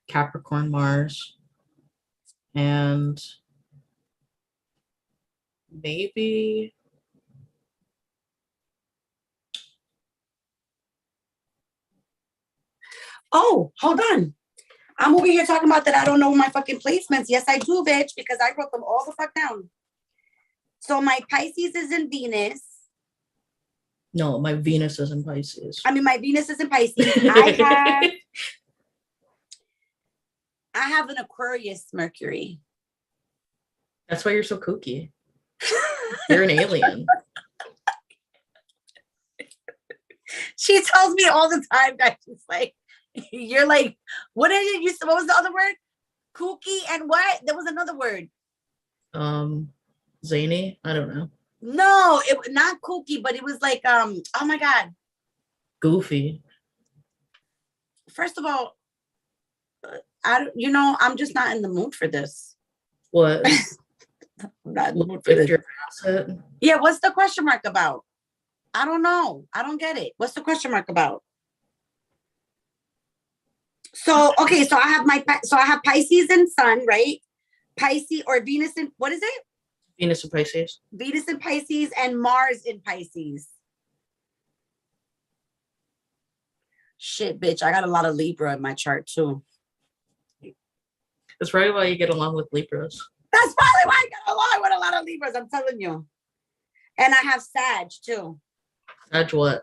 Capricorn, Mars, and maybe oh, hold on. I'm over here talking about that I don't know my fucking placements. Yes, I do, bitch, because I wrote them all the fuck down. So my Pisces is in Venus. No, my Venus is in Pisces. I mean, my Venus is in Pisces. I have an Aquarius Mercury. That's why you're so kooky. You're an alien. She tells me all the time, guys. She's like, you're like, what was the other word? Kooky and what? There was another word. Zany? I don't know. No, it not kooky, but it was like, oh my God. Goofy. First of all, I'm just not in the mood for this. What? I'm not in the mood for this. Yeah, what's the question mark about? I don't know. I don't get it. What's the question mark about? So, okay, so I have Pisces and Sun, right? Pisces or Venus and what is it? Venus and Pisces. Venus and Pisces and Mars in Pisces. Shit, bitch. I got a lot of Libra in my chart too. That's probably why you get along with Libras. That's probably why I get along with a lot of Libras, I'm telling you. And I have Sag too. Sag what?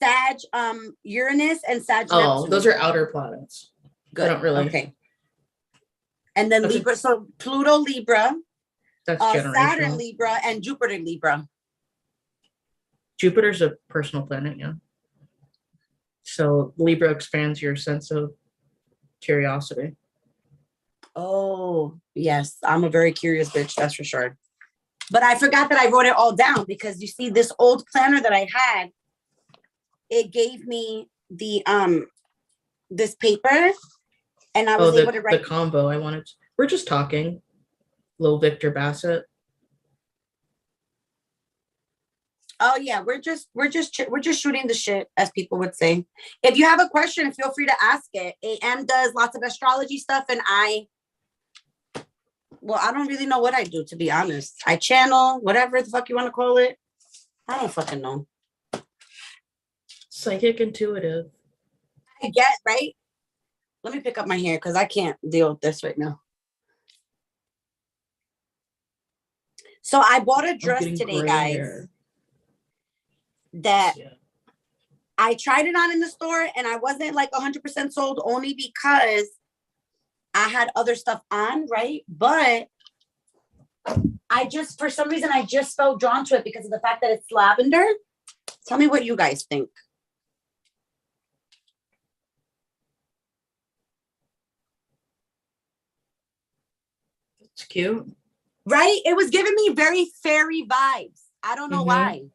Sag, Uranus and Sag. Oh, Neptune. those are outer planets. Good. They don't really. Okay. And then That's Libra. So Pluto Libra, That's Saturn generational. Libra, and Jupiter Libra. Jupiter's a personal planet, yeah. So Libra expands your sense of curiosity. Oh, yes. I'm a very curious bitch, that's for sure. But I forgot that I wrote it all down because you see this old planner that I had, it gave me the this paper and I was able to write the combo. We're just talking. Little Victor Bassett. Oh yeah, we're just shooting the shit, as people would say. If you have a question, feel free to ask it. AM does lots of astrology stuff, and I don't really know what I do, to be honest. I channel, whatever the fuck you want to call it. I don't fucking know. Psychic intuitive. I get, right? Let me pick up my hair because I can't deal with this right now. So I bought a dress today, guys. Hair. That I tried it on in the store and I wasn't like 100% sold only because I had other stuff on, right? But for some reason, I just felt drawn to it because of the fact that it's lavender. Tell me what you guys think. It's cute. Right? It was giving me very fairy vibes. I don't know why.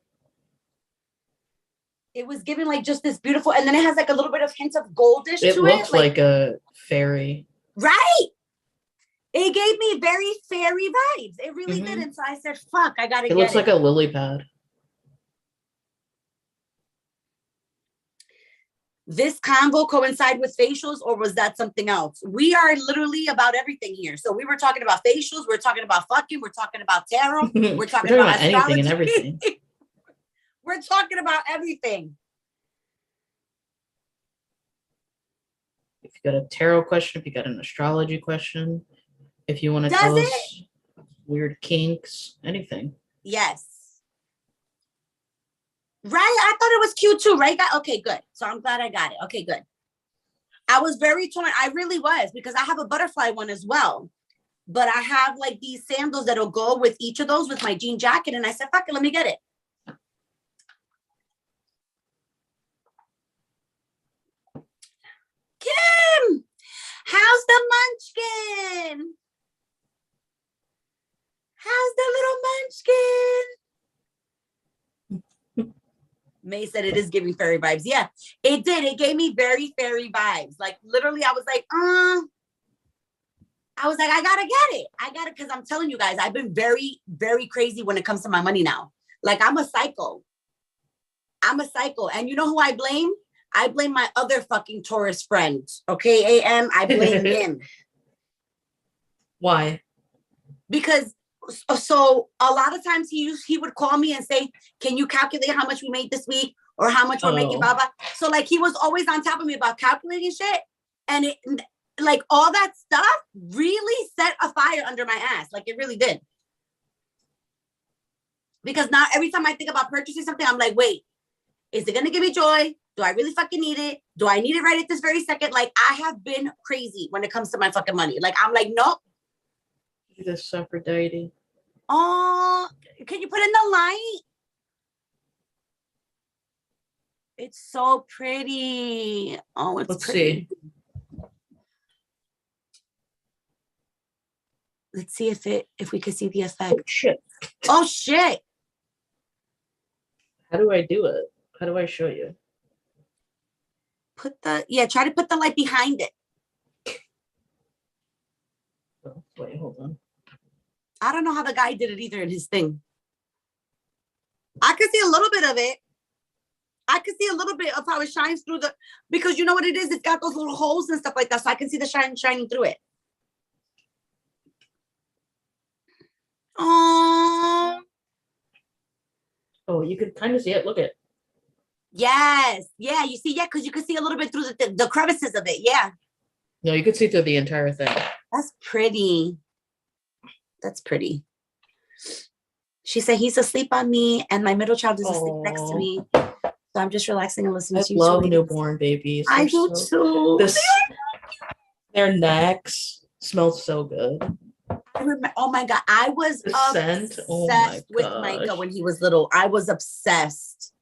It was giving like just this beautiful, and then it has like a little bit of hints of goldish to it. It looks like a fairy. Right? It gave me very fairy vibes. It really did. And so I said, fuck, I gotta get it. It looks like a lily pad. This combo coincide with facials, or was that something else? We are literally about everything here. So we were talking about facials, we're talking about fucking, we're talking about tarot, we're talking about anything and everything. We're talking about everything. If you got a tarot question, if you got an astrology question, if you want to tell us weird kinks, anything. Yes. Right? I thought it was cute too, right? Okay, good. So I'm glad I got it. Okay, good. I was very torn. I really was, because I have a butterfly one as well. But I have like these sandals that'll go with each of those with my jean jacket. And I said, fuck it, let me get it. Kim, how's the munchkin? How's the little munchkin? May said it is giving fairy vibes. Yeah, it did. It gave me very fairy vibes. Like literally, I was like, I gotta get it. I got it because I'm telling you guys, I've been very, very crazy when it comes to my money now. Like I'm a psycho. And you know who I blame? I blame my other fucking Taurus friend. Okay, AM, I blame him. Why? Because so a lot of times he would call me and say, can you calculate how much we made this week or how much we're making, blah, blah. So like he was always on top of me about calculating shit. And it like all that stuff really set a fire under my ass. Like it really did. Because now every time I think about purchasing something, I'm like, wait, is it going to give me joy? Do I really fucking need it? Do I need it right at this very second? Like I have been crazy when it comes to my fucking money. Like I'm like, nope. The Aphrodite. Oh, can you put in the light? It's so pretty. Oh, it's Let's pretty. see. Let's see if we can see the effect. Oh shit. Oh shit. How do I do it? How do I show you? Try to put the light behind it. Oh, wait, hold on. I don't know how the guy did it either in his thing. I could see a little bit of it. I could see a little bit of how it shines through because you know what it is? It's got those little holes and stuff like that. So I can see the shine shining through it. Oh, you can kind of see it. Look at it. Yes. Yeah, you see, yeah, because you can see a little bit through the crevices of it. Yeah. No, you can see through the entire thing. That's pretty. That's pretty. She said he's asleep on me and my middle child is asleep next to me. So I'm just relaxing and listening I to you. love newborn babies. I do too. Their necks smell so good. I remember, oh my God, I was The obsessed scent. Oh my with gosh. Micah when he was little. I was obsessed.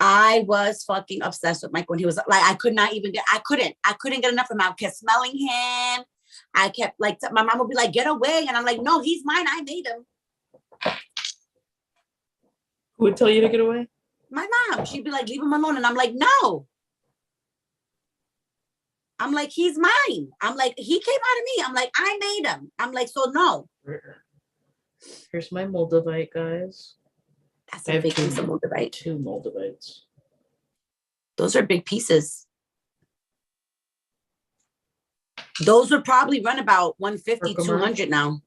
I was fucking obsessed with Mike when he was like, I couldn't get enough of him. I kept smelling him. I kept like, my mom would be like, get away. And I'm like, no, he's mine. I made him. Who would tell you to get away? My mom. She'd be like, leave him alone. And I'm like, no. I'm like, he's mine. I'm like, he came out of me. I'm like, I made him. I'm like, so no. Here's my Moldavite, guys. That's a big piece of Moldavite. 2 Moldavites. Those are big pieces. Those would probably run about 150, Herkimer. 200 now.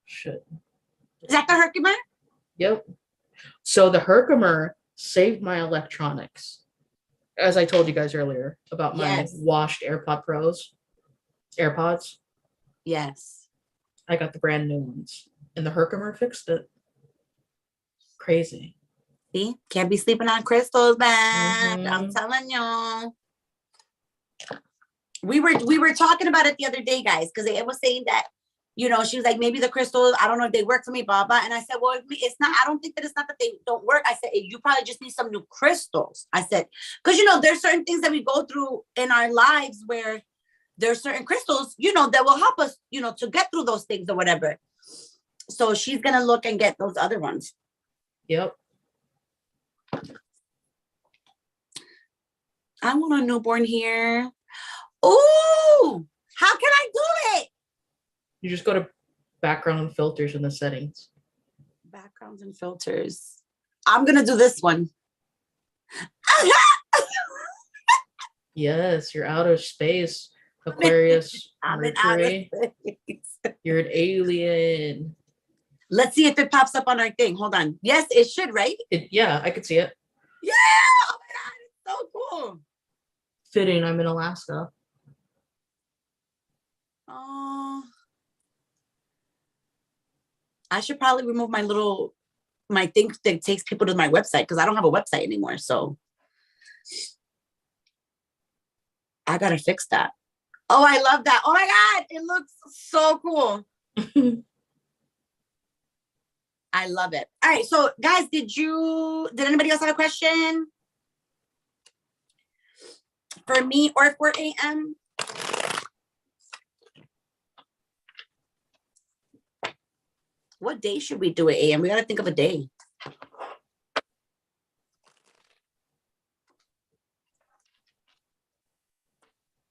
Shit. Is that the Herkimer? Yep. So the Herkimer saved my electronics. As I told you guys earlier about my washed AirPods. Yes. I got the brand new ones. And the Herkimer fixed it. Crazy. See? Can't be sleeping on crystals, man. Mm-hmm. I'm telling you. We were talking about it the other day, guys, because it was saying that, you know, she was like, maybe the crystals, I don't know if they work for me, blah, blah. And I said, well, it's not, I don't think that it's not that they don't work. I said, you probably just need some new crystals. I said, because, you know, there's certain things that we go through in our lives where there's certain crystals, you know, that will help us, you know, to get through those things or whatever. So she's going to look and get those other ones. Yep. I want a newborn here. Oh, how can I do it? You just go to background and filters in the settings. Backgrounds and filters. I'm going to do this one. Yes, you're outer space. Aquarius, Mercury. You're an alien. Let's see if it pops up on our thing. Hold on. Yes, it should, right? Yeah, I could see it. Yeah. Oh my God. It's so cool. Fitting. I'm in Alaska. Oh. I should probably remove my thing that takes people to my website because I don't have a website anymore. So I got to fix that. Oh, I love that. Oh my God. It looks so cool. I love it. All right. So guys, did anybody else have a question for me or for AM? What day should we do it, AM? We got to think of a day.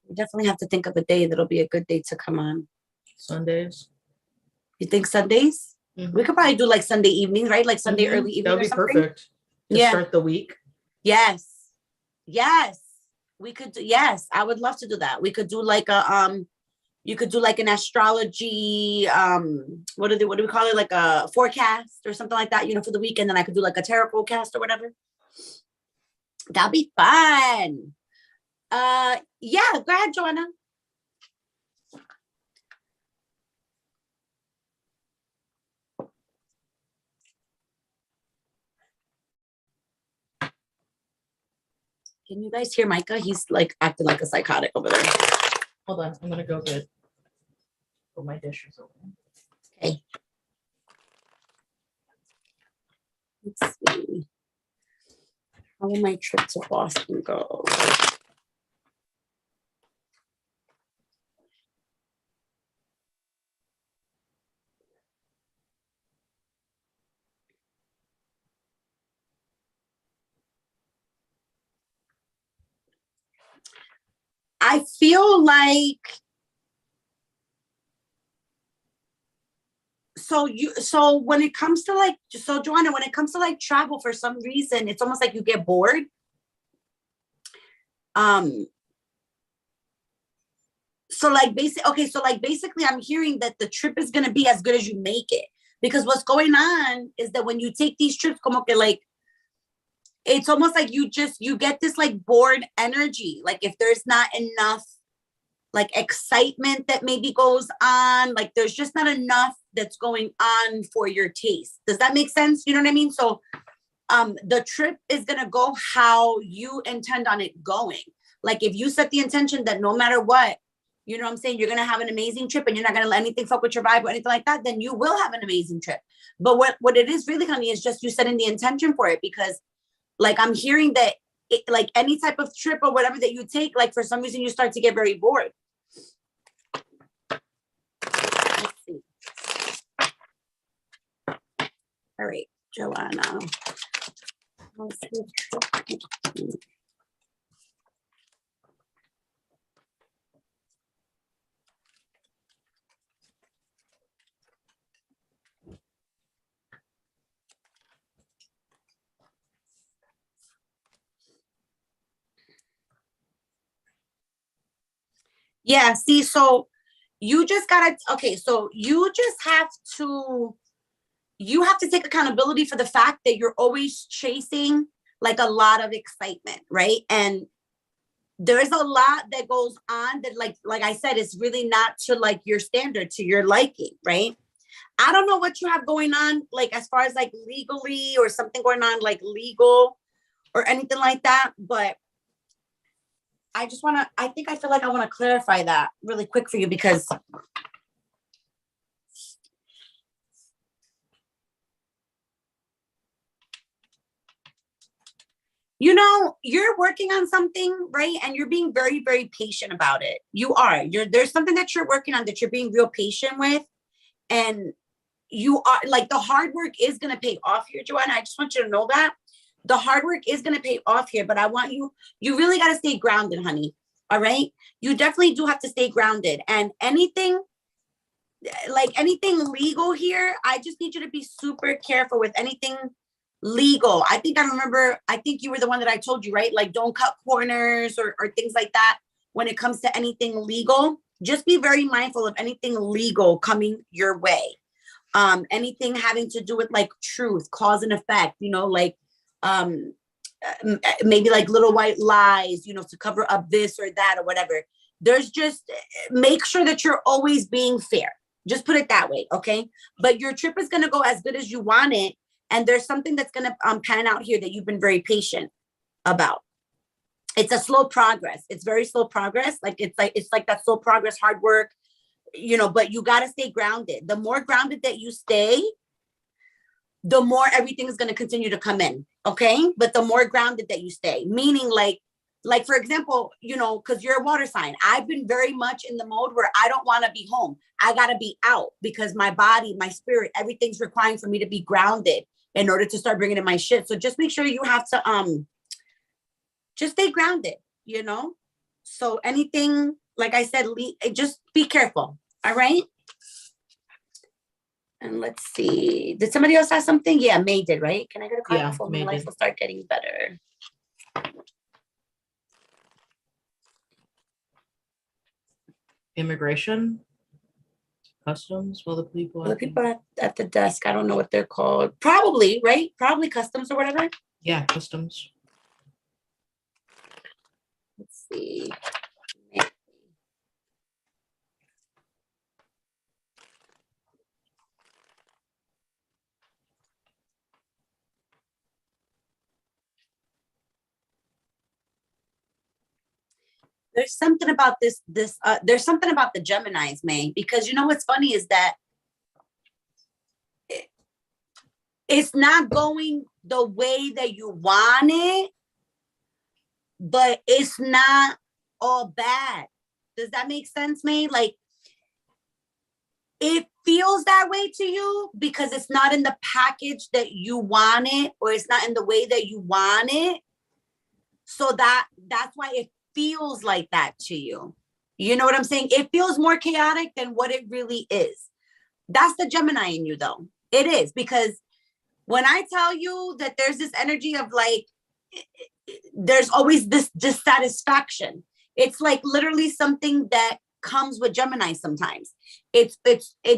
We definitely have to think of a day that'll be a good day to come on. Sundays. You think Sundays? Mm-hmm. We could probably do like Sunday evening, right? Like Sunday early evening. That would be perfect. To start the week. Yes. We could do, yes, I would love to do that. We could do like you could do like an astrology, what do we call it? Like a forecast or something like that, you know, for the week. And then I could do like a tarot forecast or whatever. That'd be fun. Yeah, go ahead, Joanna. Can you guys hear Micah? He's like acting like a psychotic over there. Hold on, I'm gonna go put my dishes over. Okay. Let's see. How will my trip to Boston go? I feel like so when it comes to like, so Joanna, when it comes to like travel, for some reason, it's almost like you get bored. So like basically I'm hearing that the trip is going to be as good as you make it, because what's going on is that when you take these trips, como que like, it's almost like you get this like bored energy. Like if there's not enough like excitement that maybe goes on, like there's just not enough that's going on for your taste. Does that make sense? You know what I mean? So the trip is going to go how you intend on it going. Like if you set the intention that no matter what, you know what I'm saying, you're going to have an amazing trip and you're not going to let anything fuck with your vibe or anything like that, then you will have an amazing trip. But what it is really, honey, is just you setting the intention for it, because like I'm hearing that like any type of trip or whatever that you take, like for some reason you start to get very bored. Let's see. All right, Joanna. Yeah, see, so you just gotta, okay, so you have to take accountability for the fact that you're always chasing like a lot of excitement, right? And there's a lot that goes on that like I said, it's really not to like your standard, to your liking, right? I don't know what you have going on, like as far as like legally or something going on like legal or anything like that, but I feel like I want to clarify that really quick for you, because you know, you're working on something, right? And you're being very, very patient about it. There's something that you're working on that you're being real patient with. And you are like, the hard work is going to pay off here, Joanna. I just want you to know that the hard work is going to pay off here, but I want you really got to stay grounded, honey. All right. You definitely do have to stay grounded, and anything legal here, I just need you to be super careful with anything legal. I think you were the one that I told you, right? Like don't cut corners or things like that. When it comes to anything legal, just be very mindful of anything legal coming your way. Anything having to do with like truth, cause and effect, you know, like maybe like little white lies, you know, to cover up this or that or whatever. There's just, make sure that you're always being fair. Just put it that way, okay? But your trip is going to go as good as you want it. And there's something that's going to pan out here that you've been very patient about. It's a slow progress. It's very slow progress. It's like that slow progress, hard work, you know, but you got to stay grounded. The more grounded that you stay, the more everything is going to continue to come in. Okay. But the more grounded that you stay, meaning like, for example, you know, because you're a water sign, I've been very much in the mode where I don't want to be home. I got to be out because my body, my spirit, everything's requiring for me to be grounded in order to start bringing in my shit. So just make sure you have to, just stay grounded, you know? So anything, like I said, just be careful. All right. And let's see. Did somebody else have something? Yeah, May did, right? Can I get a card before my life will start getting better? Immigration, customs. Well, the people at the desk, I don't know what they're called. Probably, right? Probably customs or whatever. Yeah, customs. Let's see. There's something about there's something about the Geminis, May, because you know what's funny is that it's not going the way that you want it, but it's not all bad. Does that make sense, May? Like, it feels that way to you because it's not in the package that you want it, or it's not in the way that you want it. So that's why it feels like that to you. You know what I'm saying? It feels more chaotic than what it really is. That's the Gemini in you, though. It is, because when I tell you that there's this energy of like, there's always this dissatisfaction. It's like literally something that comes with Gemini sometimes. It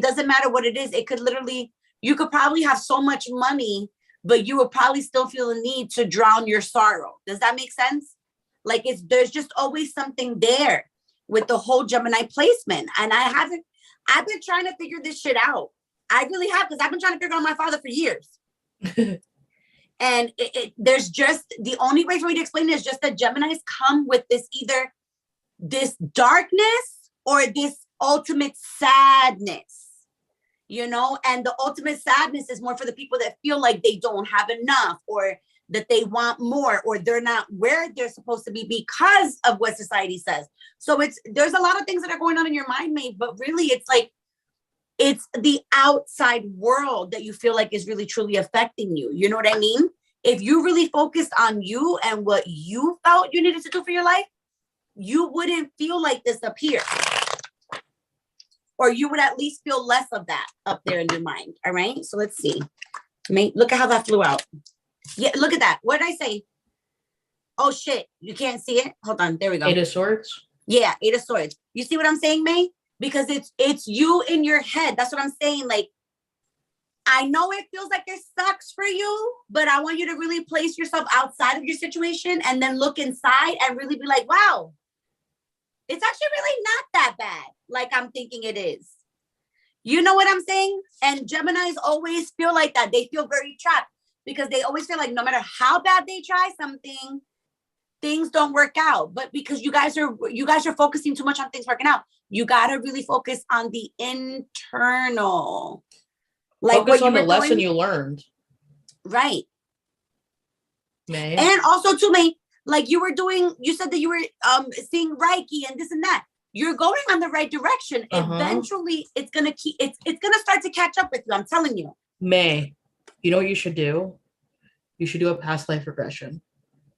doesn't matter what it is. It could literally, you could probably have so much money, but you would probably still feel the need to drown your sorrow. Does that make sense? Like there's just always something there with the whole Gemini placement. And I've been trying to figure this shit out. I really have, because I've been trying to figure out my father for years. And there's just, the only way for me to explain it is just that Geminis come with this, either this darkness or this ultimate sadness, you know? And the ultimate sadness is more for the people that feel like they don't have enough, or that they want more, or they're not where they're supposed to be because of what society says. So there's a lot of things that are going on in your mind, mate, but really it's like, it's the outside world that you feel like is really truly affecting you. You know what I mean? If you really focused on you and what you felt you needed to do for your life, you wouldn't feel like this up here. Or you would at least feel less of that up there in your mind. All right. So let's see. Look at how that flew out. Yeah, look at that. What did I say? Oh shit. You can't see it? Hold on. There we go. 8 of Swords. Yeah, 8 of Swords. You see what I'm saying, May? Because it's you in your head. That's what I'm saying. Like, I know it feels like it sucks for you, but I want you to really place yourself outside of your situation and then look inside and really be like, wow, it's actually really not that bad like I'm thinking it is. You know what I'm saying? And Geminis always feel like that. They feel very trapped because they always feel like no matter how bad they try something, things don't work out. But because you guys are focusing too much on things working out, you got to really focus on the internal. Like focus on the lesson you learned. Right. May. And also too, May, like you said that you were seeing Reiki and this and that. You're going on the right direction. Eventually it's gonna start to catch up with you. I'm telling you. May, you know what you should do? You should do a past life regression.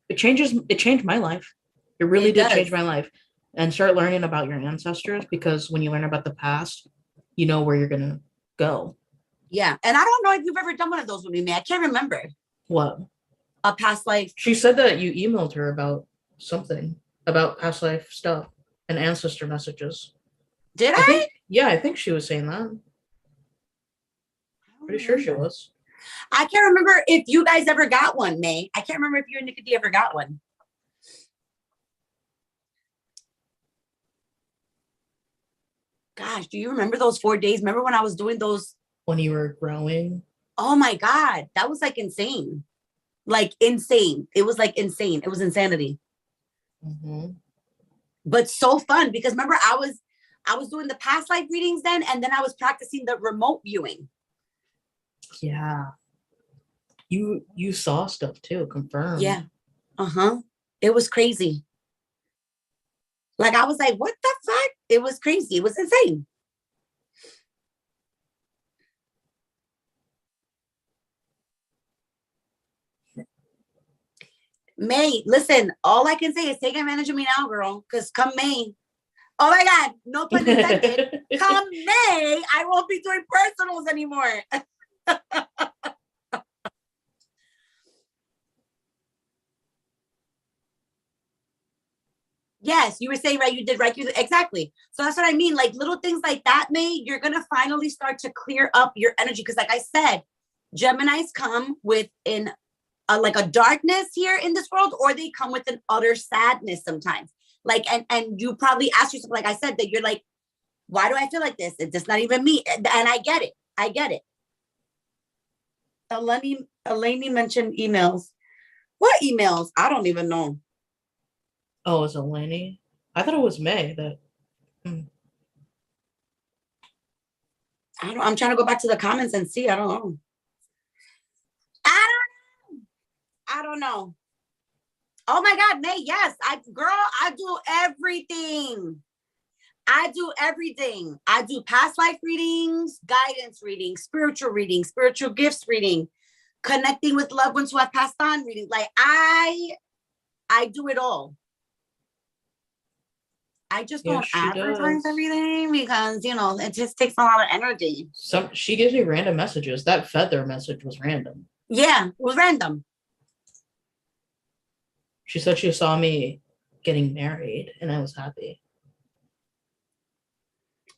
It changed my life. It really did change my life. And start learning about your ancestors, because when you learn about the past, you know where you're gonna go. Yeah. And I don't know if you've ever done one of those with me, May. I can't remember. What? A past life. She said that you emailed her about something, about past life stuff and ancestor messages. Did I? I think she was saying that. Pretty sure she was. I can't remember if you guys ever got one, May. I can't remember if you and Nikki ever got one. Gosh, do you remember those 4 days? Remember when I was doing those? When you were growing? Oh my God. That was like insane. Like insane. It was like insane. It was insanity. Mm-hmm. But so fun, because remember I was doing the past life readings then, and then I was practicing the remote viewing. Yeah. You saw stuff too, confirmed. Yeah. It was crazy. Like I was like, what the fuck? It was crazy. It was insane. May, listen, all I can say is take advantage of me now, girl. Because come May, oh my God, no pun intended. Come May, I won't be doing personals anymore. Yes, you were saying, right? You did right. Exactly. So that's what I mean. Like little things like that, May, you're going to finally start to clear up your energy. Because like I said, Geminis come with like a darkness here in this world, or they come with an utter sadness sometimes. Like, and you probably ask yourself, like I said, that you're like, why do I feel like this? It's just not even me. And I get it. I get it. Eleni mentioned emails. What emails? I don't even know. Oh, it's Eleni? I thought it was May. I'm trying to go back to the comments and see. I don't know. I don't know. Oh my God, May, yes. I do everything. I do past life readings, guidance readings, spiritual gifts reading, connecting with loved ones who have passed on reading. Like I do it all. I just don't advertise everything because, it just takes a lot of energy. She gives me random messages. That feather message was random. Yeah, it was random. She said she saw me getting married and I was happy.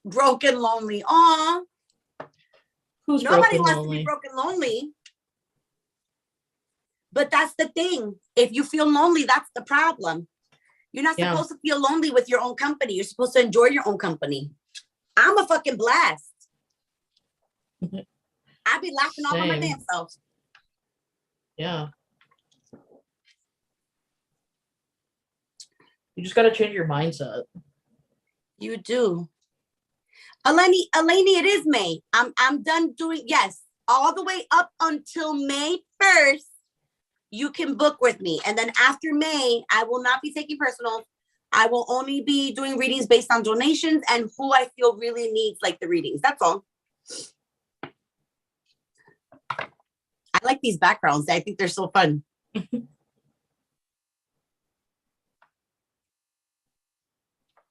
Broken lonely. Aw. Who's Nobody broken wants lonely? to be broken lonely. But that's the thing. If you feel lonely, that's the problem. You're not supposed to feel lonely with your own company. You're supposed to enjoy your own company. I'm a fucking blast. I be laughing all by my damn self. Yeah. You just got to change your mindset. You do. Eleni, it is May. I'm done doing, yes, all the way up until May 1st, you can book with me. And then after May, I will not be taking personals. I will only be doing readings based on donations and who I feel really needs like the readings. That's all. I like these backgrounds. I think they're so fun.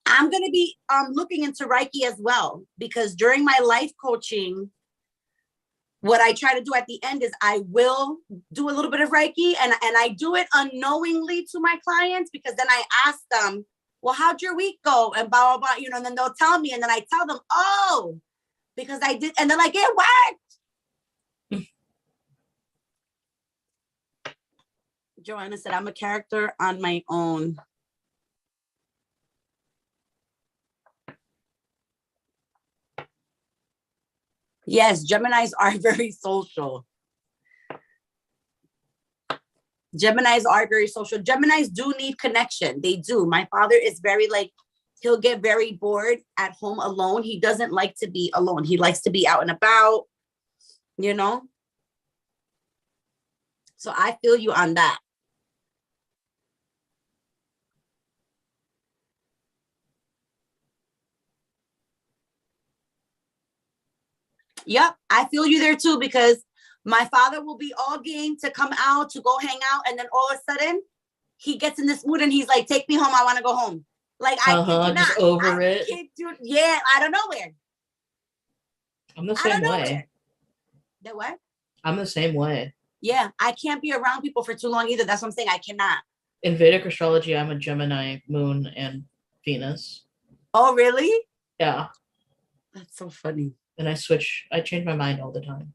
I'm going to be looking into Reiki as well, because during my life coaching, what I try to do at the end is I will do a little bit of Reiki, and I do it unknowingly to my clients, because then I ask them, well, how'd your week go? And blah, blah, blah, you know, and then they'll tell me, and then I tell them, oh, because I did. And they're like, it worked. Joanna said, I'm a character on my own. Yes, Geminis are very social. Geminis are very social. Geminis do need connection. They do. My father is very like, he'll get very bored at home alone. He doesn't like to be alone. He likes to be out and about, you know? So I feel you on that. Yep, I feel you there too, because my father will be all game to come out, to go hang out, and then all of a sudden he gets in this mood and he's like, take me home, I want to go home. Like, I kid you just not. over it. Yeah, out of nowhere. I'm the same way. The what? I'm the same way. Yeah, I can't be around people for too long either. That's what I'm saying. I cannot. In Vedic astrology, I'm a Gemini moon and Venus. Oh, really? Yeah. That's so funny. And I change my mind all the time.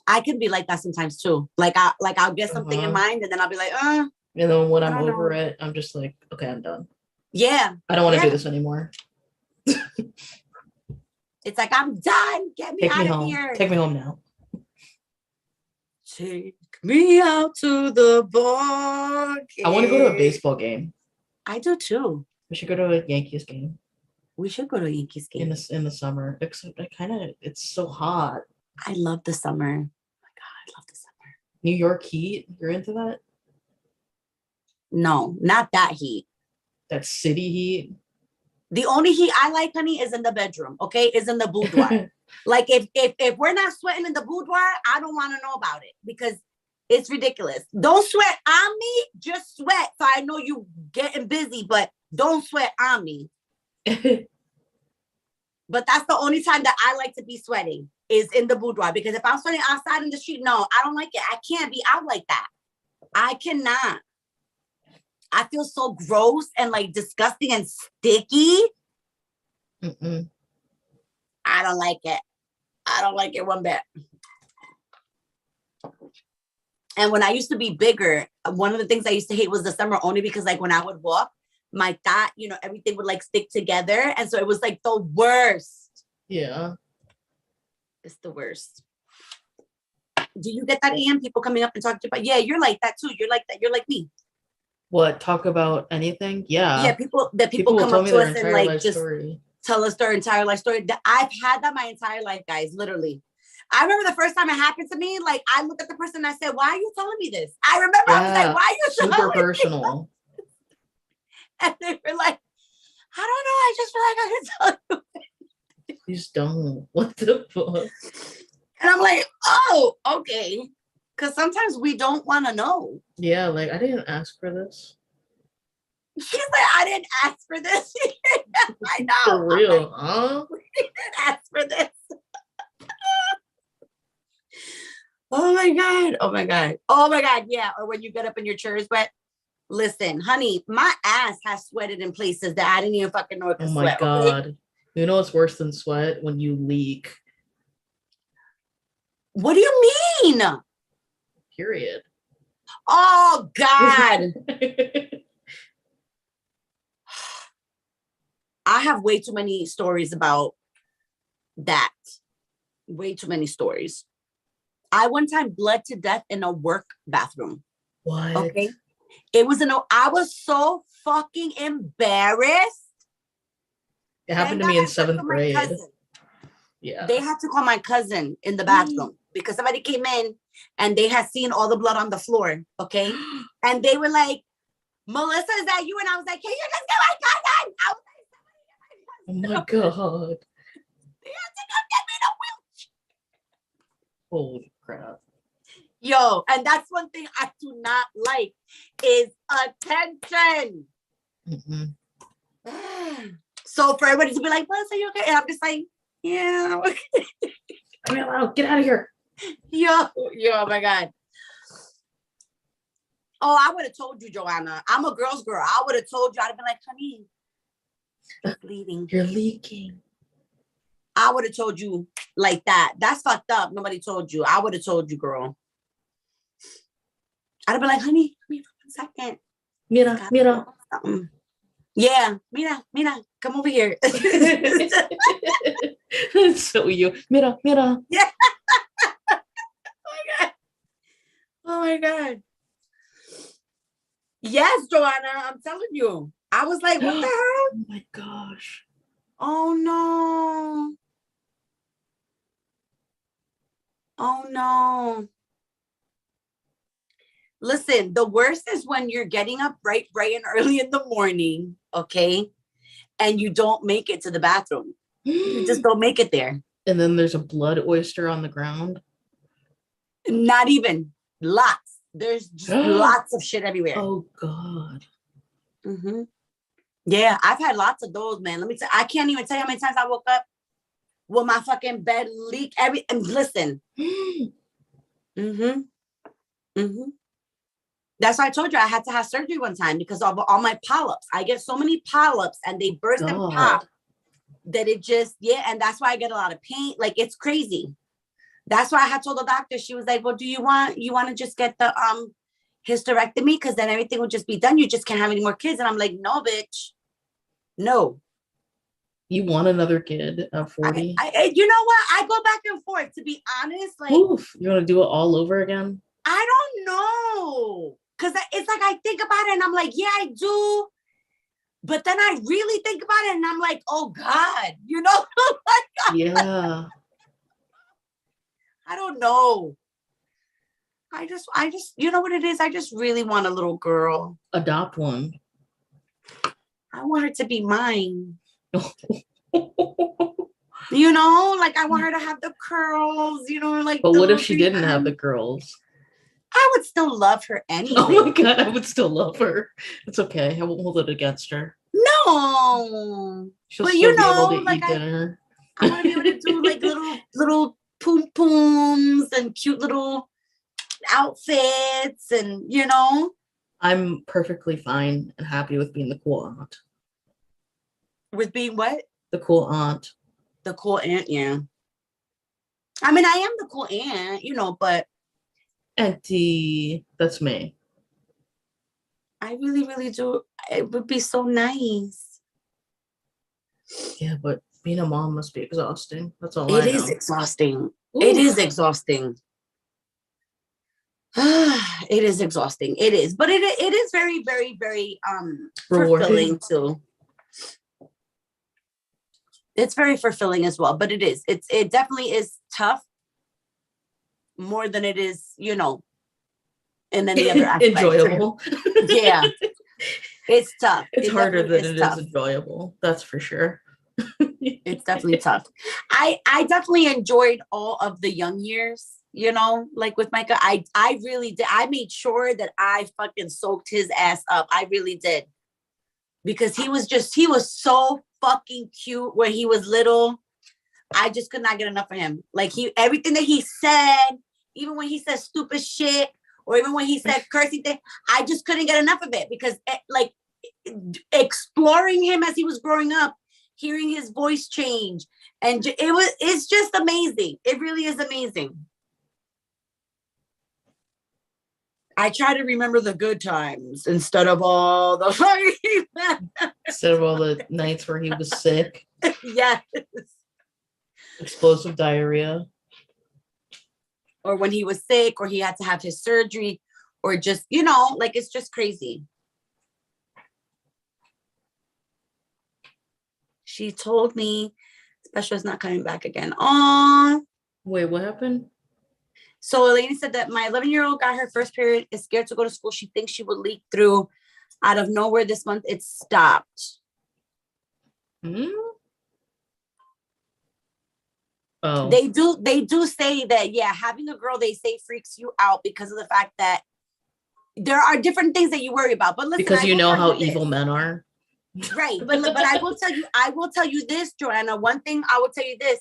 I can be like that sometimes too. Like I'll get something in mind, and then I'll be like, And then when I'm over it, I'm just like, okay, I'm done. Yeah. I don't want to do this anymore. It's like, I'm done. Get me out of here. Take me home now. Take me out to the bar. I want to go to a baseball game. I do too. We should go to a Yankees game. We should go to a Yankees game in the summer. Except it's so hot. I love the summer. Oh my God, I love the summer. New York heat. You're into that? No, not that heat. That city heat. The only heat I like, honey, is in the bedroom. Okay, is in the boudoir. Like if we're not sweating in the boudoir, I don't want to know about it, because it's ridiculous. Don't sweat on me. Just sweat, so I know you getting busy, but don't sweat on me. But that's the only time that I like to be sweating, is in the boudoir, because if I'm sweating outside in the street, no, I don't like it. I can't be out like that. I cannot. I feel so gross and like disgusting and sticky. Mm-mm. I don't like it. I don't like it one bit. And when I used to be bigger, one of the things I used to hate was the summer, only because like when I would walk, my thought, you know, everything would like stick together. And so it was like the worst. Yeah. It's the worst. Do you get that, AM? People coming up and talking about, yeah, you're like that too. You're like that. You're like me. What? Talk about anything? Yeah. Yeah, people come up to us and like just story. Tell us their entire life story. I've had that my entire life, guys, literally. I remember the first time it happened to me, like I looked at the person and I said, why are you telling me this? I remember I was like, why are you telling me super personal. And they were like, I don't know. I just feel like I can tell you. Please don't. What the fuck? And I'm like, oh, okay. Because sometimes we don't want to know. Yeah, like I didn't ask for this. She's like, I didn't ask for this. I know. For real, huh? We didn't ask for this. Oh my God. Oh my God. Oh my God. Yeah. Or when you get up in your chair is wet. Listen, honey, my ass has sweated in places that I didn't even fucking know it could sweat. Oh my God. Okay? You know what's worse than sweat? When you leak. What do you mean? Period. Oh God. I have way too many stories about that. way too many stories. I one time bled to death in a work bathroom. What? Okay. It was I was so fucking embarrassed. It happened to me in 7th grade. Yeah. They had to call my cousin in the bathroom because somebody came in and they had seen all the blood on the floor. Okay. And they were like, Melissa, is that you? And I was like, can you just get my cousin? I was like, oh my God. They had to come get me in a wheelchair. Holy crap. Yo, and that's one thing I do not like is attention. Mm-hmm. So for everybody to be like, Melissa, are you okay? And I'm just like, yeah. Get out of here. Yo, oh my God. Oh, I would have told you, Joanna. I'm a girl's girl. I would have told you. I'd have been like, honey, you're bleeding. You're leaking. I would have told you like that. That's fucked up. Nobody told you. I would have told you, girl. I'd have been like, honey, come here for 1 second. Mira. Yeah, mira, come over here. So you, mira. Yeah. Oh my God. Yes, Joanna, I'm telling you. I was like, what the hell? Oh my gosh. Oh no. Oh no. Listen, the worst is when you're getting up bright and early in the morning, okay? And you don't make it to the bathroom. You just don't make it there. And then there's a blood oyster on the ground. Not even. Lots. There's just lots of shit everywhere. Oh God. Mm-hmm. Yeah, I've had lots of those, man. Let me tell you, I can't even tell you how many times I woke up with my fucking bed leak. And listen. That's why I told you I had to have surgery one time because of all my polyps. I get so many polyps and they burst and pop that it just, and that's why I get a lot of pain. Like, it's crazy. That's why I had told the doctor, she was like, well, do you want to just get the hysterectomy? Because then everything will just be done. You just can't have any more kids. And I'm like, no, bitch. No. You want another kid at 40? You know what? I go back and forth, to be honest. Like, oof, you want to do it all over again? I don't know. Because it's like I think about it and I'm like, yeah, I do. But then I really think about it and I'm like, oh God, you know? Yeah. I don't know. I just, you know what it is? I just really want a little girl. Adopt one. I want her to be mine. You know, like I want her to have the curls, you know, like. But what if she didn't have the curls? I would still love her anyway. Oh my God, I would still love her. It's okay. I won't hold it against her. No. She'll but still you know, be able to like eat dinner. I want to be able to do like little poom pooms and cute little outfits and, you know. I'm perfectly fine and happy with being the cool aunt. With being what? The cool aunt. The cool aunt, yeah. I mean, I am the cool aunt, you know, but. Auntie, that's me. I really, really do. It would be so nice. Yeah, but being a mom must be exhausting. That's all I know. It is exhausting. Ooh. It is exhausting. It is exhausting. It is. But it is very, very, very fulfilling too. It's very fulfilling as well. But it is. It definitely is tough. More than it is, you know, in any other aspect. Enjoyable. Yeah. It's tough. It's harder than it is enjoyable. That's for sure. It's definitely tough. I definitely enjoyed all of the young years, you know, like with Micah. I really did. I made sure that I fucking soaked his ass up. I really did. Because he was so fucking cute when he was little. I just could not get enough of him. Like everything that he said, even when he said stupid shit, or even when he said cursing thing, I just couldn't get enough of it because like exploring him as he was growing up, hearing his voice change, and it's just amazing. It really is amazing. I try to remember the good times instead of all the nights where he was sick. Yes. Explosive diarrhea. or when he was sick, or he had to have his surgery, or just, you know, like, it's just crazy. She told me Special is not coming back again. Oh, wait, what happened? so Elaine said that my 11-year-old got her first period, is scared to go to school. She thinks she will leak through. Out of nowhere this month, it stopped. Oh, They do say that, yeah, having a girl, they say, freaks you out because of the fact that there are different things that you worry about. But listen, because you know how evil men are. Right. But I will tell you this, Joanna. One thing I will tell you this.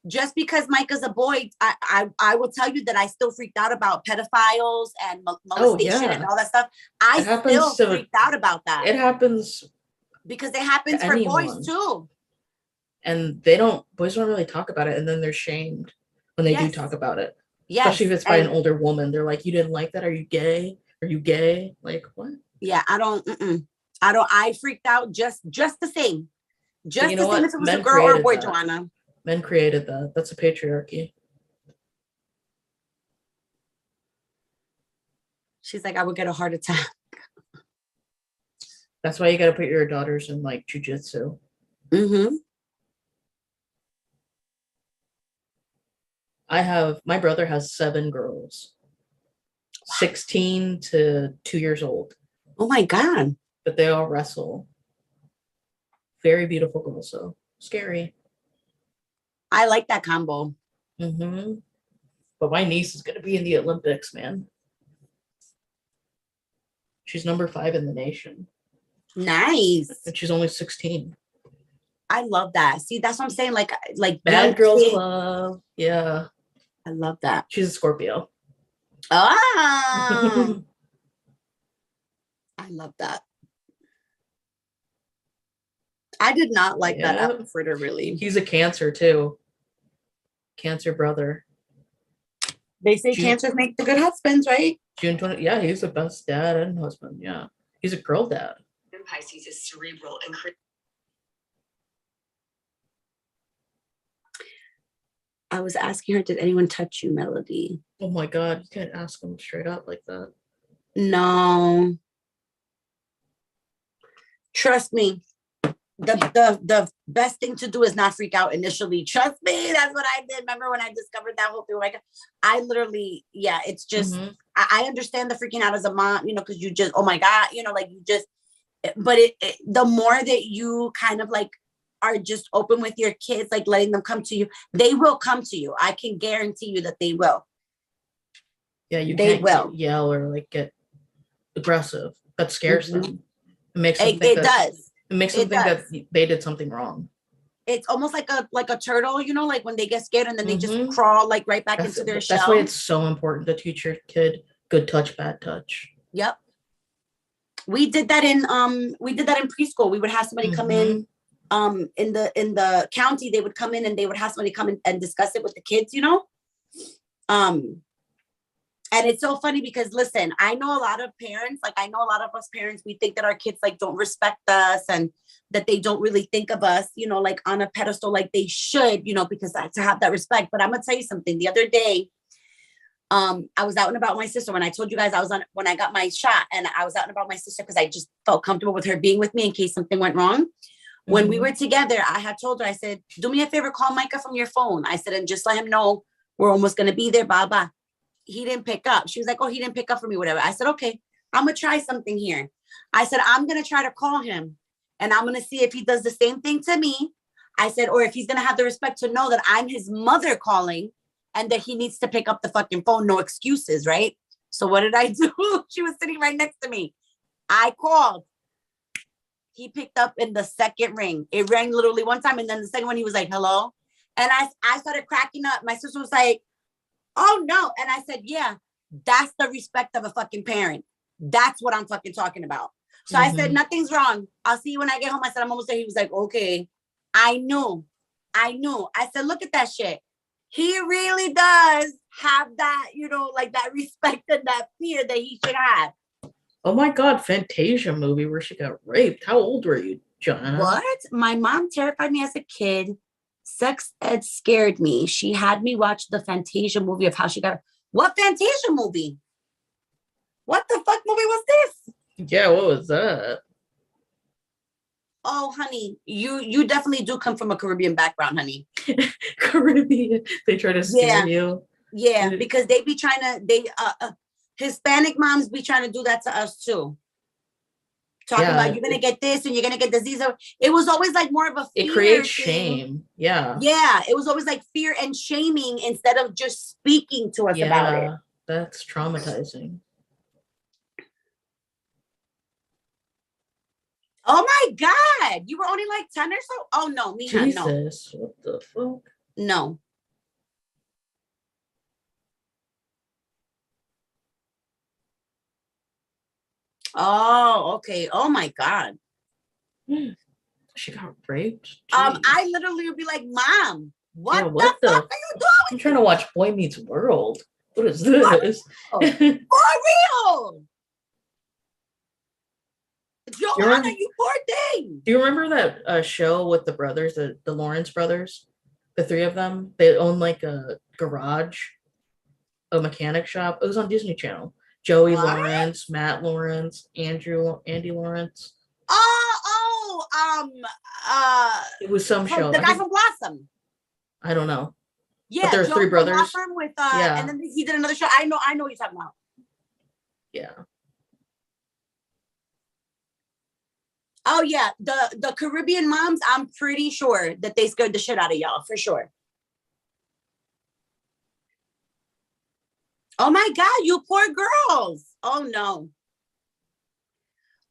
Just because Micah's a boy, I will tell you that I still freaked out about pedophiles and molestation and all that stuff. I still freaked out about that. It happens because it happens for boys too. And boys don't really talk about it, and then they're shamed when they do talk about it. Yes. Especially if it's by an older woman. They're like, you didn't like that? Are you gay? Are you gay? Like, what? Yeah, I freaked out just the same. Just the same if it was a girl or a boy, Joanna. Men created that. That's a patriarchy. She's like, I would get a heart attack. That's why you got to put your daughters in like jujitsu. Mm-hmm. My brother has 7 girls, 16 to 2 years old. Oh my God. But they all wrestle. Very beautiful girls, so scary. I like that combo. Mm-hmm. But my niece is going to be in the Olympics, man. She's number 5 in the nation. Nice. And she's only 16. I love that. See, that's what I'm saying. Like Bad Girls Club. Yeah. I love that. She's a Scorpio. Ah. I love that. I did not like that apple fritter, really. He's a Cancer, too. Cancer brother. They say Cancers make the good husbands, right? June 20. Yeah, he's the best dad and husband. Yeah. He's a girl dad. Pisces is cerebral and I was asking her, did anyone touch you, Melody? Oh my God, you can't ask him straight up like that. No. Trust me. The best thing to do is not freak out initially. Trust me, that's what I did. Remember when I discovered that whole thing? Like, I literally, it's just, I understand the freaking out as a mom, you know, because you just, oh my God, you know, like you just, but the more that you kind of like are just open with your kids, like letting them come to you, they will come to you. I can guarantee you that they will. Yeah, they will yell or like get aggressive. That scares them. It makes them think It makes them think that they did something wrong. It's almost like a turtle, you know, like when they get scared and then they just crawl like right back into their shell. That's why it's so important to teach your kid good touch, bad touch. Yep. We did that in preschool. We would have somebody come in the county. They would come in and they would have somebody come in and discuss it with the kids, you know. And it's so funny because, listen, I know a lot of parents, like I know a lot of us parents, we think that our kids like don't respect us and that they don't really think of us, you know, like on a pedestal like they should, you know, because to have that respect. But I'm gonna tell you something. The other day, I was out and about with my sister. When I told you guys when I got my shot, and I was out and about with my sister because I just felt comfortable with her being with me in case something went wrong. When we were together, I had told her, I said, do me a favor, call Micah from your phone. I said, and just let him know we're almost gonna be there, blah, blah. He didn't pick up. She was like, oh, he didn't pick up for me, whatever. I said, okay, I'm going to try something here. I said, I'm going to try to call him and I'm going to see if he does the same thing to me. I said, or if he's going to have the respect to know that I'm his mother calling and that he needs to pick up the fucking phone. No excuses, right? So what did I do? She was sitting right next to me. I called. He picked up in the second ring. It rang literally one time. And then the second one, he was like, hello. And I started cracking up. My sister was like, oh no. And I said, yeah, that's the respect of a fucking parent. That's what I'm fucking talking about. So I said, nothing's wrong. I'll see you when I get home. I said, I'm almost there. He was like, okay. I knew. I said, look at that shit. He really does have that, you know, like that respect and that fear that he should have. Oh my God, Fantasia movie where she got raped. How old were you, Joanna? What? My mom terrified me as a kid. Sex ed scared me. She had me watch the Fantasia movie of how she got. What Fantasia movie? What the fuck movie was this? Yeah, what was that? Oh, honey, you definitely do come from a Caribbean background, honey. Caribbean. They try to scare you. Yeah, because they be trying to, Hispanic moms be trying to do that to us too. Talking about you're gonna get this and you're gonna get disease. It was always like more of a fear. It creates thing. shame. Yeah. Yeah, it was always like fear and shaming instead of just speaking to us about it. That's traumatizing. Oh my God, you were only like 10 or so? Oh no, me not. No. Jesus, what the fuck? No. Oh, okay. Oh my God. She got raped? Jeez. I literally would be like, Mom, what the fuck are you doing? I'm trying to watch Boy Meets World. What is this? For real. Joanna, you poor thing. Do you remember that show with the brothers, the Lawrence brothers? The three of them? They own like a garage, a mechanic shop. It was on Disney Channel. Joey Lawrence, Matt Lawrence, Andy Lawrence. It was some show. The guy from Blossom. I don't know. Yeah, but there were three brothers. Blossom with and then he did another show. I know what you're talking about. Yeah. Oh yeah, the Caribbean moms, I'm pretty sure that they scared the shit out of y'all, for sure. Oh my God, you poor girls. Oh no.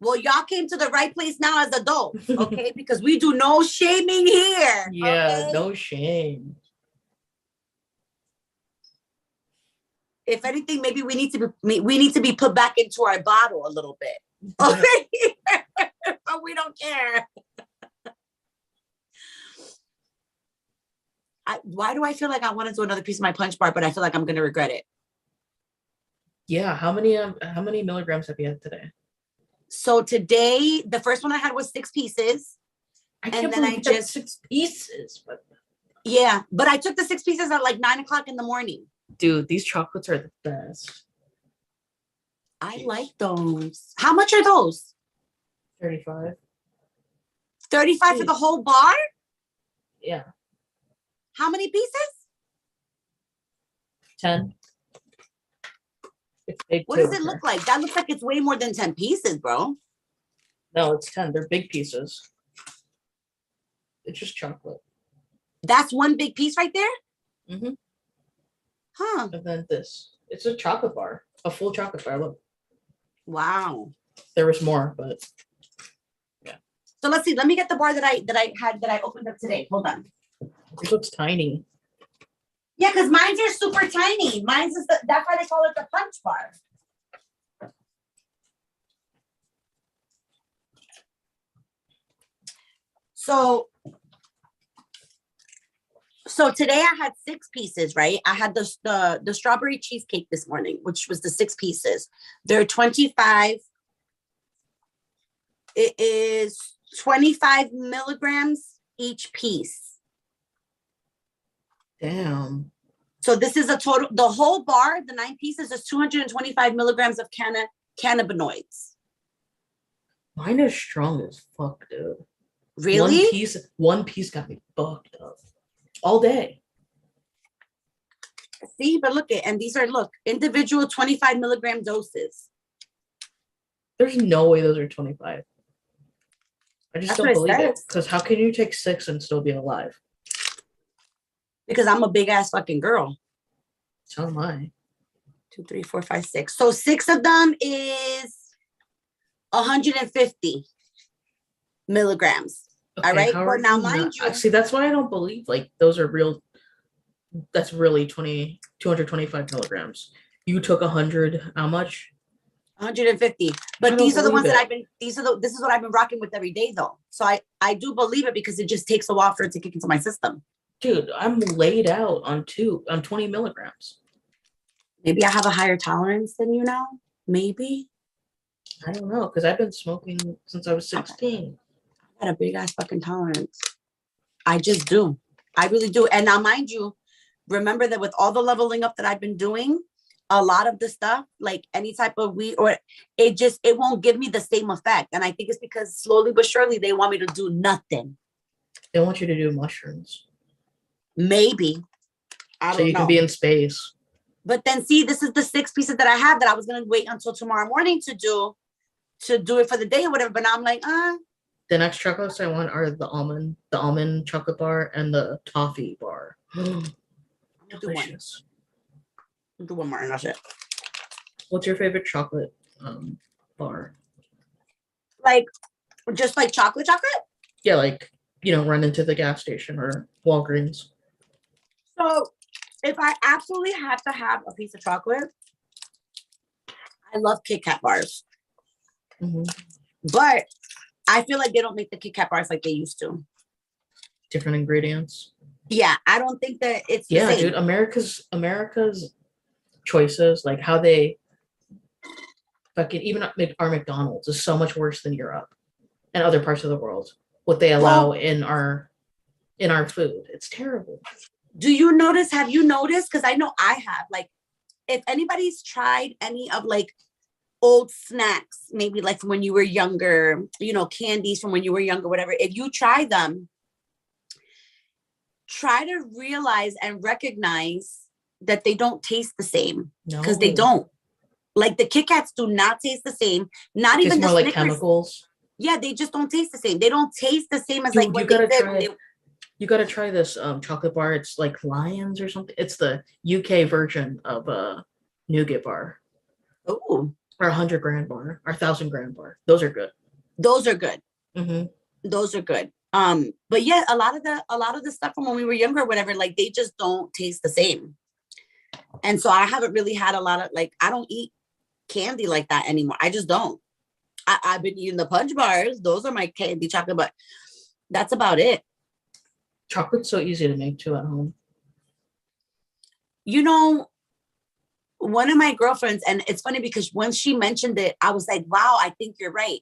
Well, y'all came to the right place now as adults, okay? Because we do no shaming here. Yeah, okay? No shame. If anything, maybe we need to be put back into our bottle a little bit. Okay? But we don't care. Why do I feel like I want to do another piece of my punch bar, but I feel like I'm gonna regret it? Yeah, how many milligrams have you had today? So today, the first one I had was 6 pieces. I can't believe I just 6 pieces. But yeah, but I took the 6 pieces at like 9 o'clock in the morning. Dude, these chocolates are the best. I like those. How much are those? 35. 35 for the whole bar? Yeah. How many pieces? 10. What does it look like? That looks like it's way more than 10 pieces, bro. No, it's 10. They're big pieces. It's just chocolate. That's one big piece right there? Mm-hmm. Huh. And then this. It's a chocolate bar. A full chocolate bar. Look. Wow. There was more, but yeah. So let's see. Let me get the bar that I opened up today. Hold on. It looks tiny. Yeah, because mine's are super tiny. Mine's is that's why they call it the punch bar. So today I had 6 pieces, right? I had the strawberry cheesecake this morning, which was the 6 pieces. They're 25. It is 25 milligrams each piece. Damn. So this is a total, the whole bar, the 9 pieces is 225 milligrams of cannabinoids. Mine is strong as fuck, dude. Really? One piece got me fucked up all day. See, but look at, and these are, look, individual 25 milligram doses. There's no way those are 25. I just don't believe it. Because how can you take 6 and still be alive? Because I'm a big ass fucking girl. So am I. 2, 3, 4, 5, 6. So 6 of them is 150 milligrams. Okay, all right. But now, mind you, see, that's why I don't believe like those are real. That's really 225 milligrams. You took 100. How much? 150. But these are the ones that I've been. This is what I've been rocking with every day, though. So I do believe it because it just takes a while for it to kick into my system. Dude, I'm laid out on 20 milligrams. Maybe I have a higher tolerance than you now. Maybe. I don't know, because I've been smoking since I was 16. Okay. I got a big ass fucking tolerance. I just do. I really do. And now, mind you, remember that with all the leveling up that I've been doing, a lot of the stuff, like any type of weed, or it won't give me the same effect. And I think it's because slowly but surely they want me to do nothing. They want you to do mushrooms. Maybe. I don't know. So you can be in space. But then see, this is the 6 pieces that I have that I was gonna wait until tomorrow morning to do it for the day or whatever. But now I'm like, The next chocolates I want are the almond chocolate bar and the toffee bar. Delicious. Do one more and that's it. What's your favorite chocolate bar? Like, just like chocolate? Yeah, like, run into the gas station or Walgreens. So if I absolutely have to have a piece of chocolate, I love Kit Kat bars. Mm-hmm. But I feel like they don't make the Kit Kat bars like they used to. Different ingredients. Yeah, I don't think that it's the same. Dude, America's choices, like how they fucking even our McDonald's is so much worse than Europe and other parts of the world. What they allow in our food, it's terrible. Do you notice? Have you noticed? Because I know I have. Like, if anybody's tried any of like old snacks, maybe like from when you were younger, candies from when you were younger, whatever. If you try them, try to realize and recognize that they don't taste the same, because they don't. Like the Kit Kats do not taste the same. Not It's even more the like Snickers. Chemicals. Yeah, they just don't taste the same. They don't taste the same as Dude, like what you gotta they try. You gotta try this chocolate bar. It's like Lions or something. It's the UK version of a nougat bar. Oh, or 100 grand bar, or 1,000 grand bar. Those are good. Those are good. Mm-hmm. Those are good. But yeah, a lot of the stuff from when we were younger, or whatever, like they just don't taste the same. And so I haven't really had a lot of I don't eat candy like that anymore. I just don't. I've been eating the punch bars. Those are my candy chocolate, but that's about it. Chocolate's so easy to make too at home. One of my girlfriends, and it's funny because when she mentioned it, I was like, wow, I think you're right.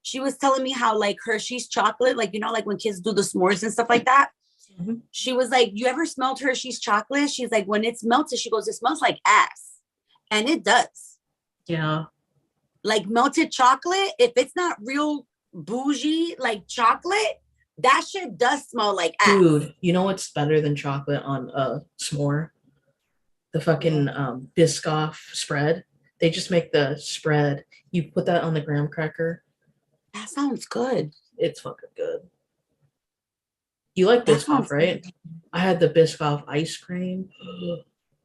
She was telling me how like Hershey's chocolate, like when kids do the s'mores and stuff like that. Mm-hmm. She was like, you ever smelled Hershey's chocolate? She's like, when it's melted, she goes, it smells like ass. And it does. Yeah. Like melted chocolate, if it's not real bougie like chocolate, that shit does smell like ass. Dude, you know what's better than chocolate on a s'more? The fucking Biscoff spread. They just make the spread. You put that on the graham cracker. That sounds good. It's fucking good. You like Biscoff, right? Good. I had the Biscoff ice cream.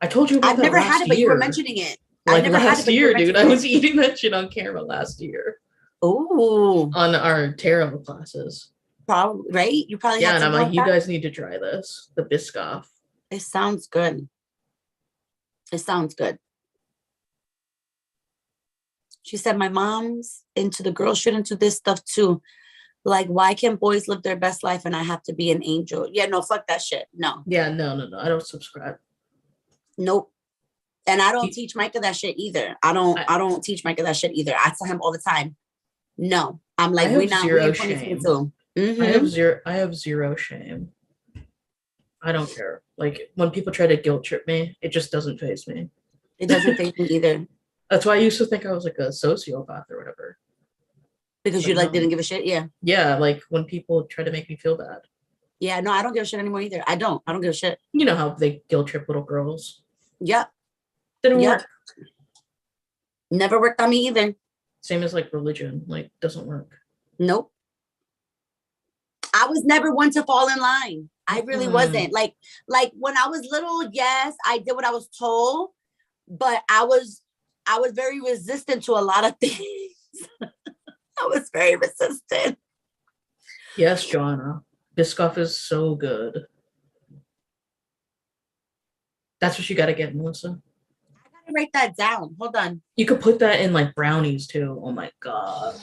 I told you about I've that never last had it, but year. you were mentioning it. Like last year, dude. I was eating that shit on camera last year. Oh. On our tarot classes. Probably, right? You probably had and I'm like, you guys need to try this. The Biscoff. It sounds good. It sounds good. She said, my mom's into the girls should into this stuff too. Like, why can't boys live their best life and I have to be an angel? Yeah, no, fuck that shit. No. Yeah, no. I don't subscribe. Nope. And I don't teach Micah that shit either. I don't teach Micah that shit either. I tell him all the time. No. I'm like, we're not zero shame. Mm-hmm. I have zero shame. I don't care. Like when people try to guilt trip me, it just doesn't faze me. It doesn't faze me either. That's why I used to think I was like a sociopath or whatever. Because you didn't give a shit, yeah. Yeah, like when people try to make me feel bad. Yeah, no, I don't give a shit anymore either. I don't give a shit. You know how they guilt trip little girls. Yep. Didn't work. Never worked on me either. Same as like religion, like doesn't work. Nope. I was never one to fall in line. I really wasn't. Like when I was little, yes, I did what I was told, but I was very resistant to a lot of things. I was very resistant. Yes, Joanna. Biscoff is so good. That's what you got to get, Melissa. I got to write that down. Hold on. You could put that in like brownies too. Oh my God.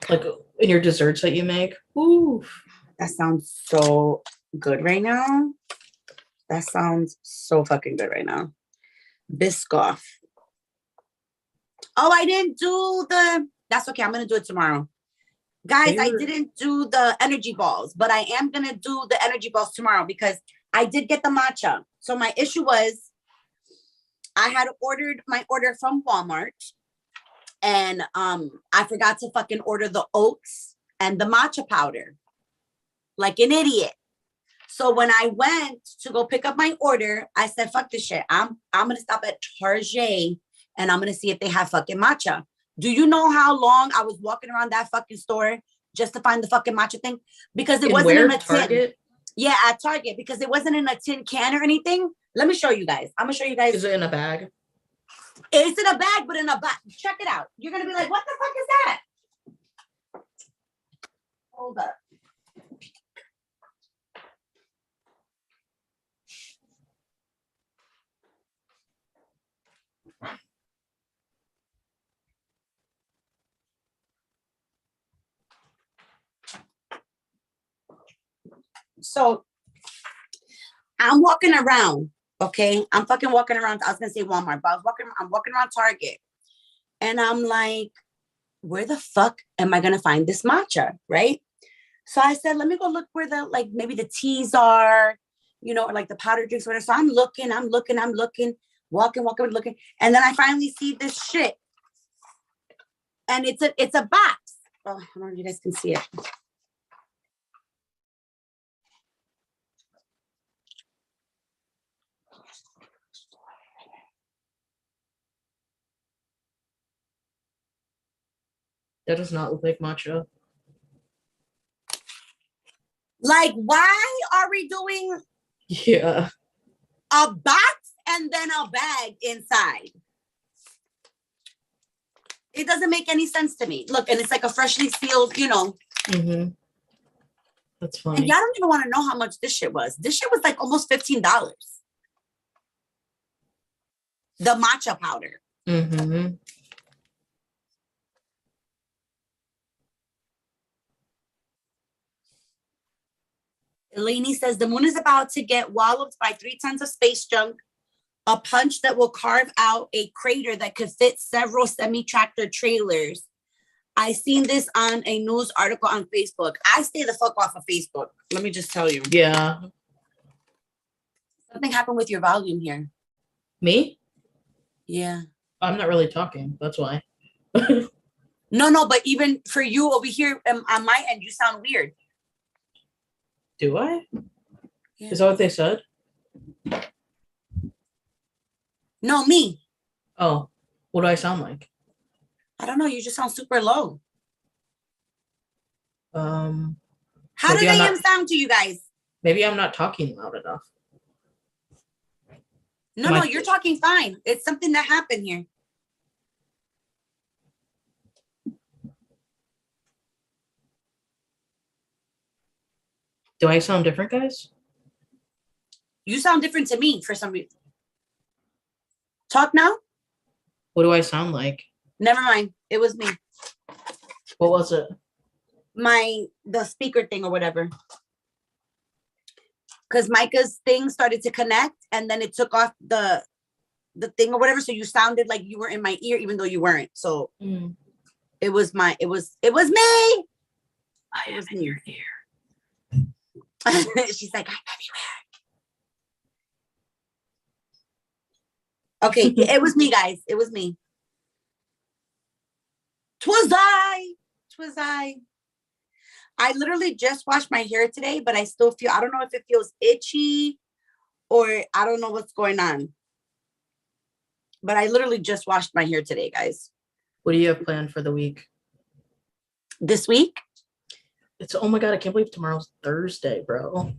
Like in your desserts that you make. Ooh. That sounds so good right now. That sounds so fucking good right now. Biscoff. Oh, I didn't do that's okay. I'm going to do it tomorrow. Guys, I didn't do the energy balls, but I am going to do the energy balls tomorrow because I did get the matcha. So my issue was I had ordered my order from Walmart, and I forgot to fucking order the oats and the matcha powder, like an idiot. So when I went to go pick up my order, I said, fuck this shit. I'm gonna stop at Target and I'm gonna see if they have fucking matcha. Do you know how long I was walking around that fucking store just to find the fucking matcha thing? Because it wasn't in a tin. Yeah, at Target, because it wasn't in a tin can or anything. Let me show you guys. I'm gonna show you guys. Is it in a bag? It's in a bag, but in a bag. Check it out. You're gonna be like, what the fuck is that? Hold up. So I'm walking around, okay? I'm fucking walking around. I was gonna say Walmart, but I'm walking around Target. And I'm like, where the fuck am I gonna find this matcha? Right? So I said, let me go look where the, like, maybe the teas are, you know, or like the powder drinks, whatever. So I'm looking, walking, looking. And then I finally see this shit. And it's a box. Oh, I don't know if you guys can see it. That does not look like matcha. Like, why are we doing Yeah. a box and then a bag inside? It doesn't make any sense to me. Look, and it's like a freshly sealed, you know. Mm-hmm. That's funny. And y'all don't even want to know how much this shit was. This shit was like almost $15. The matcha powder. Mm-hmm. Eleni says the moon is about to get walloped by 3 tons of space junk, a punch that will carve out a crater that could fit several semi-tractor trailers. I seen this on a news article on Facebook. I stay the fuck off of Facebook. Let me just tell you. Yeah. Something happened with your volume here. Me? Yeah. I'm not really talking. That's why. No, but even for you over here on my end, you sound weird. Do I? Yeah. Is that what they said? No, me. Oh, what do I sound like? I don't know. You just sound super low. How does AM sound to you guys? Maybe I'm not talking loud enough. No, you're talking fine. It's something that happened here. Do I sound different, guys? You sound different to me for some reason. Talk now? What do I sound like? Never mind. It was me. What was it? The speaker thing or whatever. Because Micah's thing started to connect and then it took off the thing or whatever. So you sounded like you were in my ear, even though you weren't. So it was me. I am in your ear. She's like, I'm everywhere. Okay, it was me, guys. It was me. 'Twas I. I literally just washed my hair today, but I still feel, I don't know if it feels itchy or I don't know what's going on. But I literally just washed my hair today, guys. What do you have planned for the week? This week? Oh my God, I can't believe tomorrow's Thursday, bro.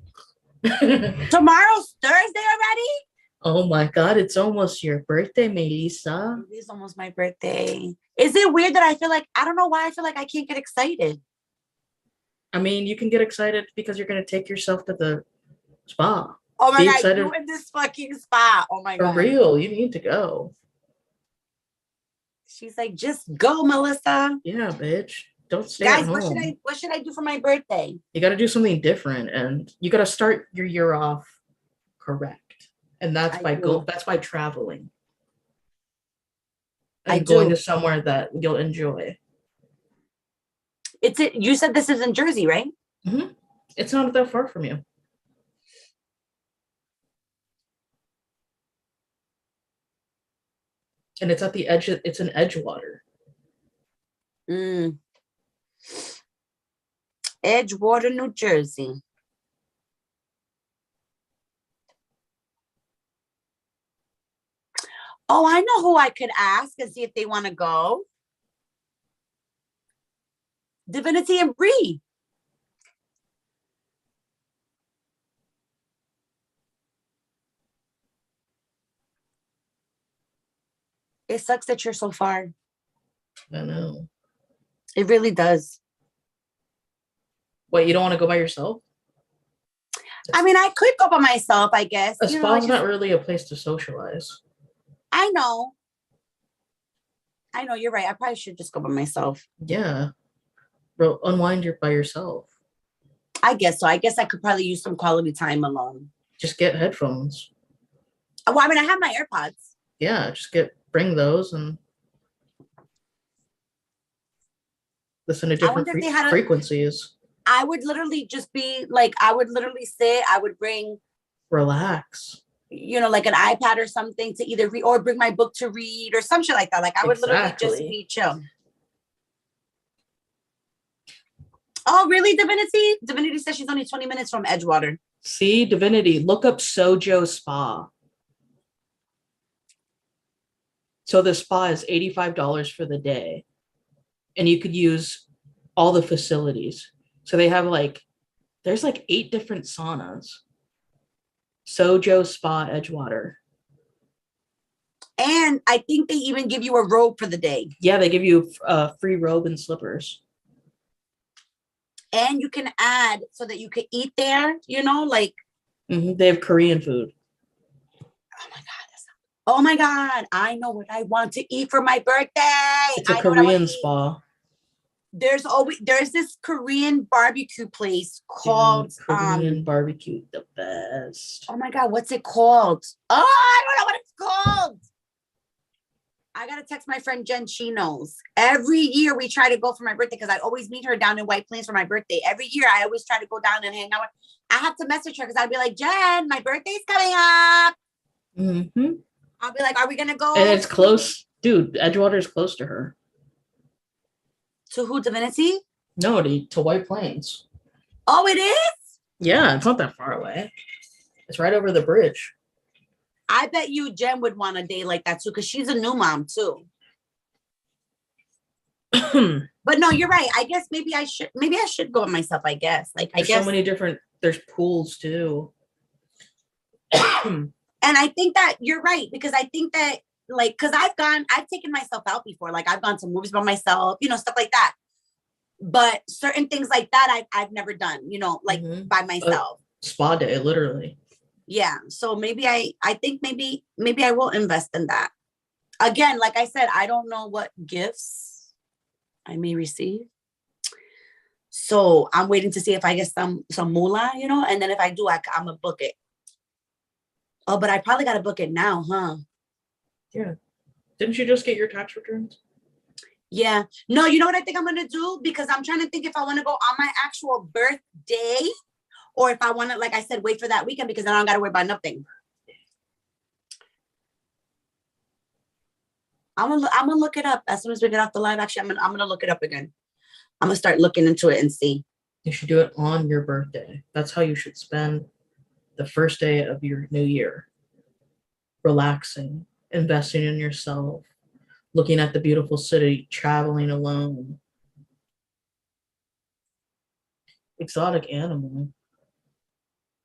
Tomorrow's Thursday already? Oh my God, it's almost your birthday, Melissa. It is almost my birthday. Is it weird that I feel like, I don't know why I feel like I can't get excited. I mean, you can get excited because you're going to take yourself to the spa. Oh my God, you in this fucking spa. Oh my God. For real, you need to go. She's like, just go, Melissa. Yeah, bitch. Don't stay Guys, at home. what should I do for my birthday? You got to do something different, and you got to start your year off correct. And that's by traveling. And going to somewhere that you'll enjoy. You said this is in Jersey, right? Mm-hmm. It's not that far from you. And it's at the edge. It's in Edgewater. Edgewater, New Jersey. Oh, I know who I could ask and see if they want to go. Divinity and Bree. It sucks that you're so far. I know. It really does. What, you don't want to go by yourself? I mean, I could go by myself, I guess. A spa's not really a place to socialize. I know, you're right. I probably should just go by myself. Yeah. Bro, unwind by yourself. I guess so. I guess I could probably use some quality time alone. Just get headphones. Well, I mean, I have my AirPods. Yeah, bring those and listen to different frequencies. I would literally just be like, I would bring, relax, like an iPad or something to either read or bring my book to read or some shit like that. Like I would literally just be chill. Oh, really, Divinity? Divinity says she's only 20 minutes from Edgewater. See, Divinity, look up Sojo Spa. So the spa is $85 for the day. And you could use all the facilities. So they have there's 8 different saunas. Sojo Spa Edgewater. And I think they even give you a robe for the day. Yeah, they give you a free robe and slippers. And you can add so that you can eat there, They have Korean food. Oh my God. Oh my God. I know what I want to eat for my birthday. It's a Korean spa. There's this Korean barbecue place called Korean barbecue, the best. Oh my God, what's it called? Oh, I don't know what it's called. I gotta text my friend Jen. She knows. Every year we try to go for my birthday because I always meet her down in White Plains for my birthday. Every year I always try to go down and hang out. I have to message her because I'd be like, Jen, my birthday's coming up. Mm-hmm. I'll be like, are we gonna go? And it's close, dude. Edgewater is close to her. To who, Divinity? No, to White Plains. Oh, it is? Yeah, it's not that far away. It's right over the bridge. I bet you Jen would want a day like that too, because she's a new mom too. But no, you're right. I guess maybe I should go with myself, I guess. There's so many different, there's pools too. And I think that you're right, because I think that because I've taken myself out before. I've gone to movies by myself, stuff like that. But certain things like that, I've never done, by myself. Spa day, literally. Yeah. So maybe I think maybe I will invest in that. Again, like I said, I don't know what gifts I may receive. So I'm waiting to see if I get some moolah, and then if I do, I'm gonna book it. Oh, but I probably gotta book it now, huh? Yeah. Didn't you just get your tax returns? Yeah. No, you know what I think I'm going to do? Because I'm trying to think if I want to go on my actual birthday or if I want to, like I said, wait for that weekend because then I don't got to worry about nothing. I'm gonna look it up as soon as we get off the live. Actually, I'm gonna look it up again. I'm gonna start looking into it and see. You should do it on your birthday. That's how you should spend the first day of your new year. Relaxing, investing in yourself, looking at the beautiful city, traveling alone. Exotic animal.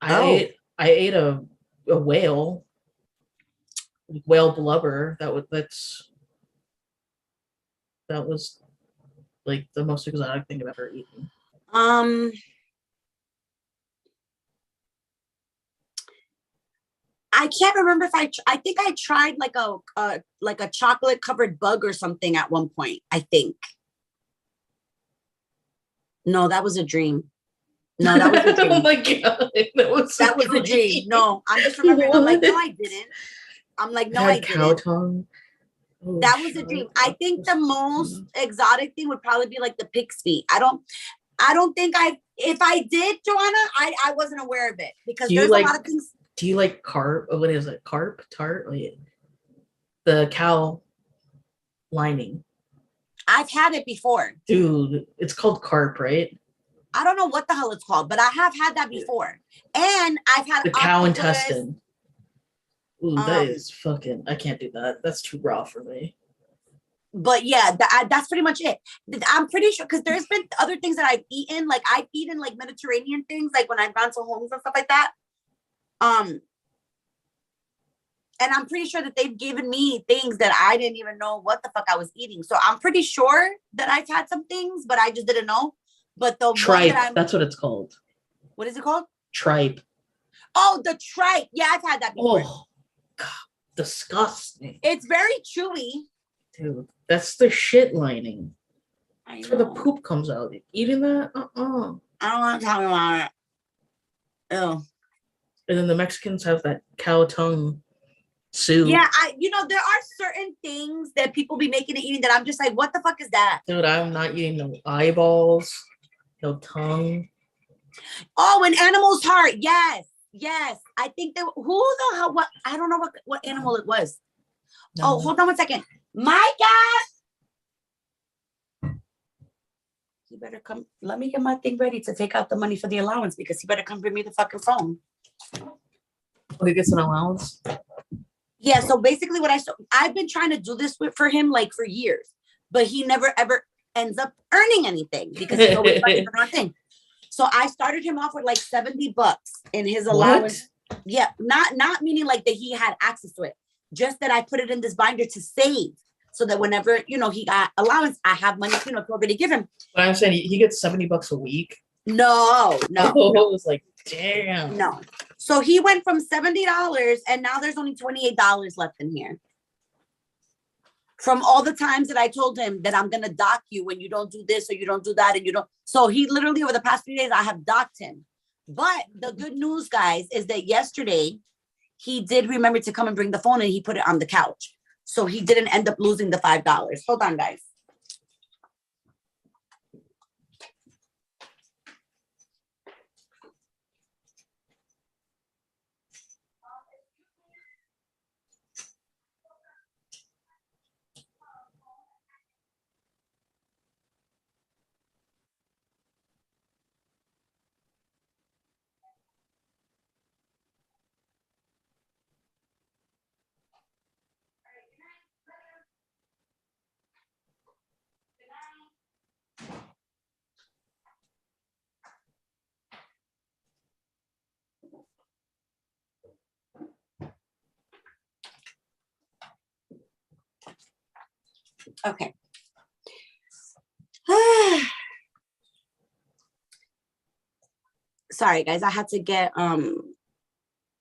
I ate a whale. Whale blubber. That was like the most exotic thing I've ever eaten. I can't remember if I think I tried like a chocolate covered bug or something at one point, I think. No, that was a dream. No, that was a dream. Oh my God. That was a dream. No, I'm just remembering. What? I'm like, no, I didn't. I'm like, no, I didn't. Cow tongue. Oh, that was a dream. I think the most exotic thing would probably be like the pig's feet. I don't think if I did, Joanna, I wasn't aware of it because there's a lot of things. Do you like carp? What is it? Carp tart? Like the cow lining. I've had it before. Dude, it's called carp, right? I don't know what the hell it's called, but I have had that before. And I've had the cow octopus. intestine. Ooh, that is fucking, I can't do that. That's too raw for me. But yeah, that's pretty much it. I'm pretty sure, because there's been other things that I've eaten. Like I've eaten like Mediterranean things, like when I've gone to homes and stuff like that. And I'm pretty sure that they've given me things that I didn't even know what the fuck I was eating. So I'm pretty sure that I've had some things, but I just didn't know. But the tripe, one that's what it's called. What is it called? Tripe. Oh, the tripe. Yeah, I've had that before. Oh, God, disgusting. It's very chewy. Dude, that's the shit lining. That's where the poop comes out. Eating that? I don't want to talk about it. Ew. And then the Mexicans have that cow tongue soup. Yeah, there are certain things that people be making and eating that I'm just like, what the fuck is that? Dude, I'm not eating no eyeballs, no tongue. Oh, an animal's heart. Yes. I think that what I don't know what animal it was. No. Oh, hold on 1 second. My God. He better come. Let me get my thing ready to take out the money for the allowance, because he better come bring me the fucking phone. Oh, he gets an allowance? Yeah, so basically I've been trying to do this for him like for years, but he never ever ends up earning anything because he's always running the wrong thing. So I started him off with like $70 in his allowance. What? Yeah, not meaning like that he had access to it, just that I put it in this binder to save, so that whenever he got allowance, I have money to already give him. But I'm saying he gets $70 a week. No. Oh, I was like, damn. No. So he went from $70 and now there's only $28 left in here. From all the times that I told him that I'm going to dock you when you don't do this or you don't do that and you don't. So he literally over the past 3 days, I have docked him. But the good news, guys, is that yesterday he did remember to come and bring the phone and he put it on the couch. So he didn't end up losing the $5. Hold on, guys. Okay. Sorry, guys. I had to get I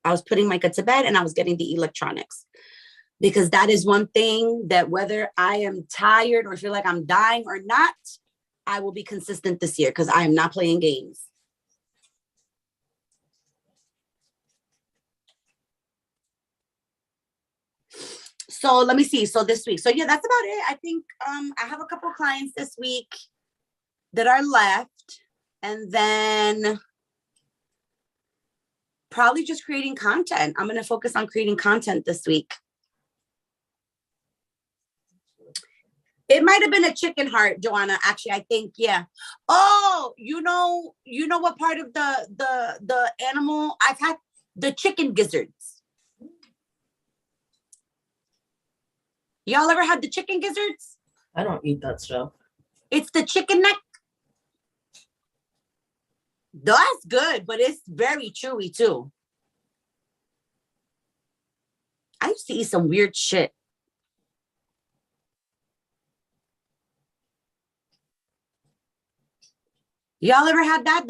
was putting Micah to bed and I was getting the electronics, because that is one thing that whether I am tired or feel like I'm dying or not, I will be consistent this year because I am not playing games. So let me see. So this week. So yeah, that's about it. I think I have a couple of clients this week that are left, and then probably just creating content. I'm going to focus on creating content this week. It might have been a chicken heart, Joanna. Actually, I think, yeah. Oh, you know what part of the animal I've had? The chicken gizzards. Y'all ever had the chicken gizzards? I don't eat that stuff. It's the chicken neck. That's good, but it's very chewy too. I used to eat some weird shit. Y'all ever had that?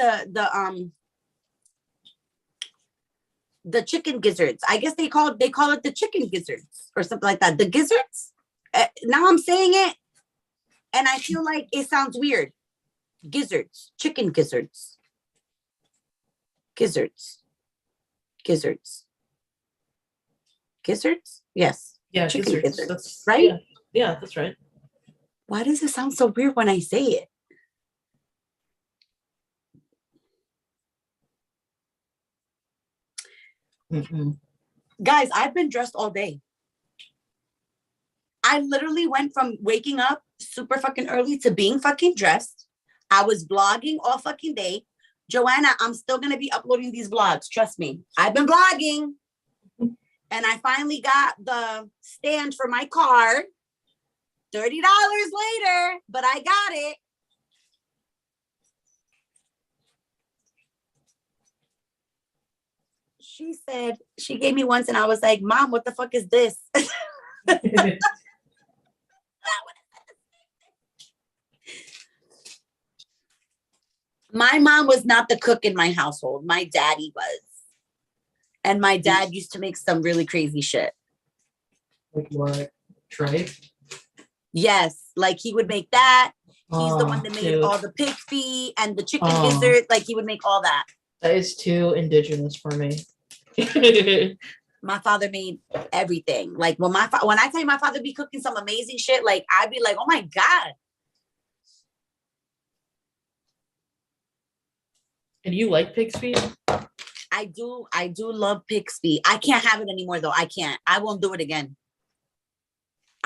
The chicken gizzards. I guess they call it the chicken gizzards or something like that. The gizzards. Now I'm saying it, and I feel like it sounds weird. Gizzards, chicken gizzards. Gizzards. Yes. Yeah, chicken gizzards. That's right. Yeah, that's right. Why does it sound so weird when I say it? Guys, I've been dressed all day. I literally went from waking up super fucking early to being fucking dressed. I was blogging all fucking day. Joanna, I'm still going to be uploading these vlogs. Trust me. I've been blogging. And I finally got the stand for my car. $30 later, but I got it. She said, she gave me once and I was like, Mom, what the fuck is this? My mom was not the cook in my household. My daddy was. And my dad used to make some really crazy shit. Like what? Trey? Yes. Like he would make that. He's the one that made all the pig feet and the chicken gizzard. Like he would make all that. That is too indigenous for me. My father made everything. Like when I tell you my father be cooking some amazing shit, like I'd be like, oh my God. And you like pig's feet? I do love pig's feet. I can't have it anymore though. I can't. I won't do it again.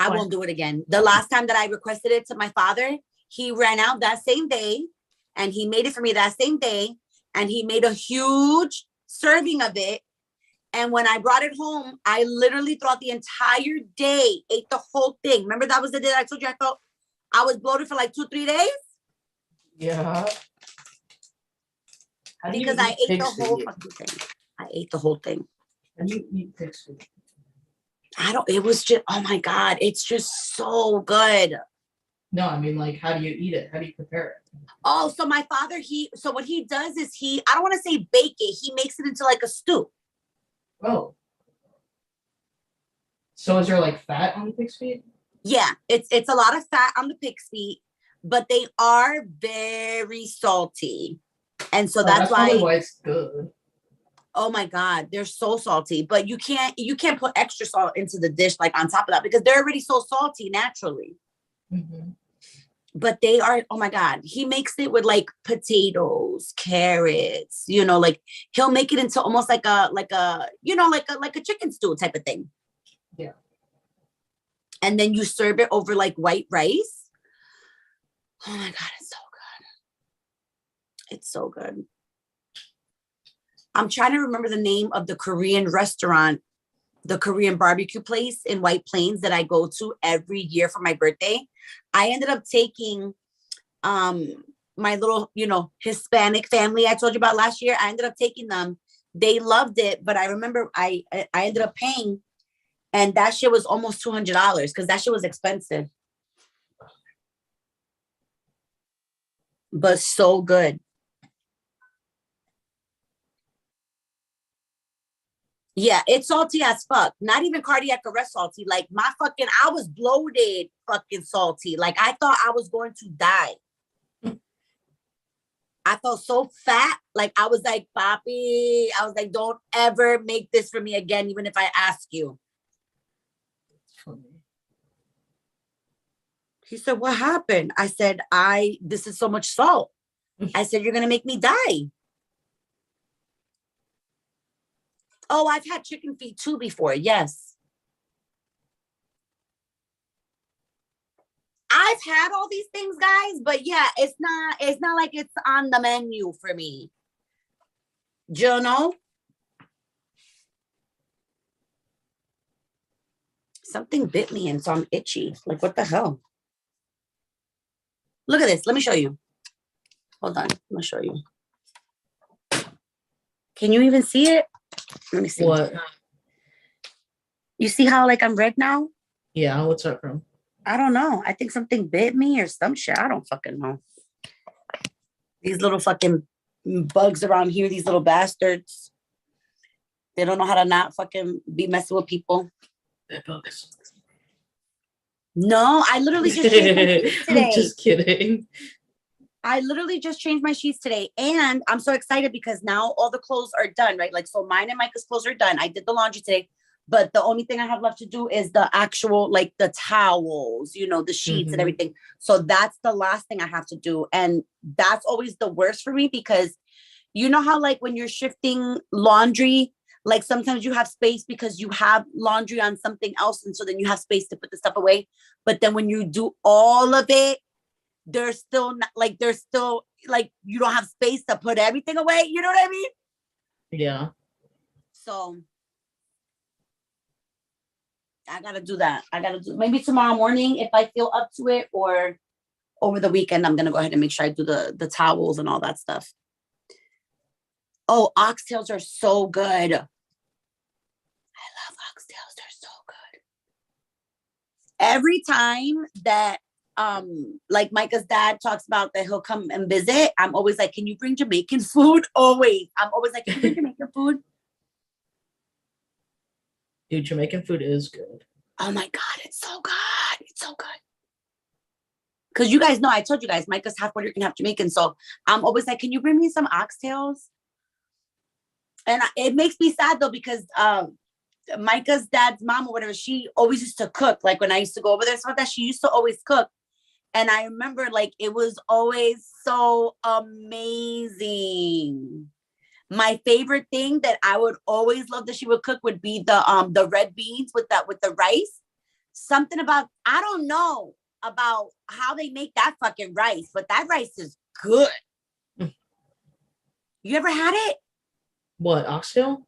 I won't do it again. The last time that I requested it to my father, he ran out that same day and he made it for me that same day. And he made a huge serving of it. And when I brought it home, I literally throughout the entire day ate the whole thing. Remember that was the day that I told you I felt I was bloated for like 2-3 days? Yeah. Because I ate the whole fucking thing. I ate the whole thing. How do you eat pig's feet? It was just, oh my God, it's just so good. No, I mean, like, how do you eat it? How do you prepare it? Oh, so my father, so what he does is I don't want to say bake it. He makes it into like a stew. Oh. So is there like fat on the pig's feet? Yeah, it's a lot of fat on the pig's feet, but they are very salty. And so that's why it's good. Oh my God, they're so salty, but you can't put extra salt into the dish like on top of that because they're already so salty naturally. Mm-hmm. But they are, oh my God, he makes it with like potatoes, carrots, like he'll make it into almost like a chicken stew type of thing. Yeah. And then you serve it over like white rice. Oh my God, it's so good. It's so good. I'm trying to remember the name of the Korean restaurant, the Korean barbecue place in White Plains that I go to every year for my birthday. I ended up taking my little, Hispanic family I told you about last year. I ended up taking them. They loved it, but I remember I ended up paying, and that shit was almost $200 because that shit was expensive. But so good. Yeah, it's salty as fuck. Not even cardiac arrest salty. Like I was bloated fucking salty. Like I thought I was going to die. I felt so fat. Like I was like, Papi, I was like, don't ever make this for me again, even if I ask you. He said, what happened? I said, this is so much salt. I said, you're going to make me die. Oh, I've had chicken feet too before. Yes. I've had all these things, guys, but yeah, it's not like it's on the menu for me. Something bit me and so I'm itchy. Like, what the hell? Look at this. Let me show you. Hold on. I'm going to show you. Can you even see it? Let me see. What? You see how like I'm red now? Yeah, what's up, bro? I don't know. I think something bit me or some shit. I don't fucking know. These little fucking bugs around here, these little bastards. They don't know how to not fucking be messing with people. They're bugs. No, I literally just changed my sheets today. I'm just kidding. I literally just changed my sheets today. And I'm so excited because now all the clothes are done, right? Like, so mine and Micah's clothes are done. I did the laundry today. But the only thing I have left to do is the actual, like the towels, the sheets and everything. So that's the last thing I have to do. And that's always the worst for me because you know how like when you're shifting laundry, Like sometimes you have space because you have laundry on something else. And so then you have space to put the stuff away. But then when you do all of it, there's still not, like, you don't have space to put everything away. You know what I mean? Yeah. So I gotta do that. Maybe tomorrow morning if I feel up to it, or over the weekend, I'm gonna go ahead and make sure I do the towels and all that stuff. Oh, oxtails are so good. I love oxtails. They're so good. Every time that like Micah's dad talks about that he'll come and visit, I'm always like, can you bring Jamaican food? Always. I'm always like, can you bring Jamaican food? Dude, Jamaican food is good. Oh my God, it's so good. It's so good. Because you guys know, I told you guys, Micah's half Puerto Rican, half Jamaican. So I'm always like, can you bring me some oxtails? And it makes me sad though, because Micah's dad's mom or whatever, she always used to cook. Like when I used to go over there, so that she used to always cook. And I remember like it was always so amazing. My favorite thing that I would always love that she would cook would be the red beans with the rice. Something about, I don't know about how they make that fucking rice, but that rice is good. You ever had it? What, oxtail?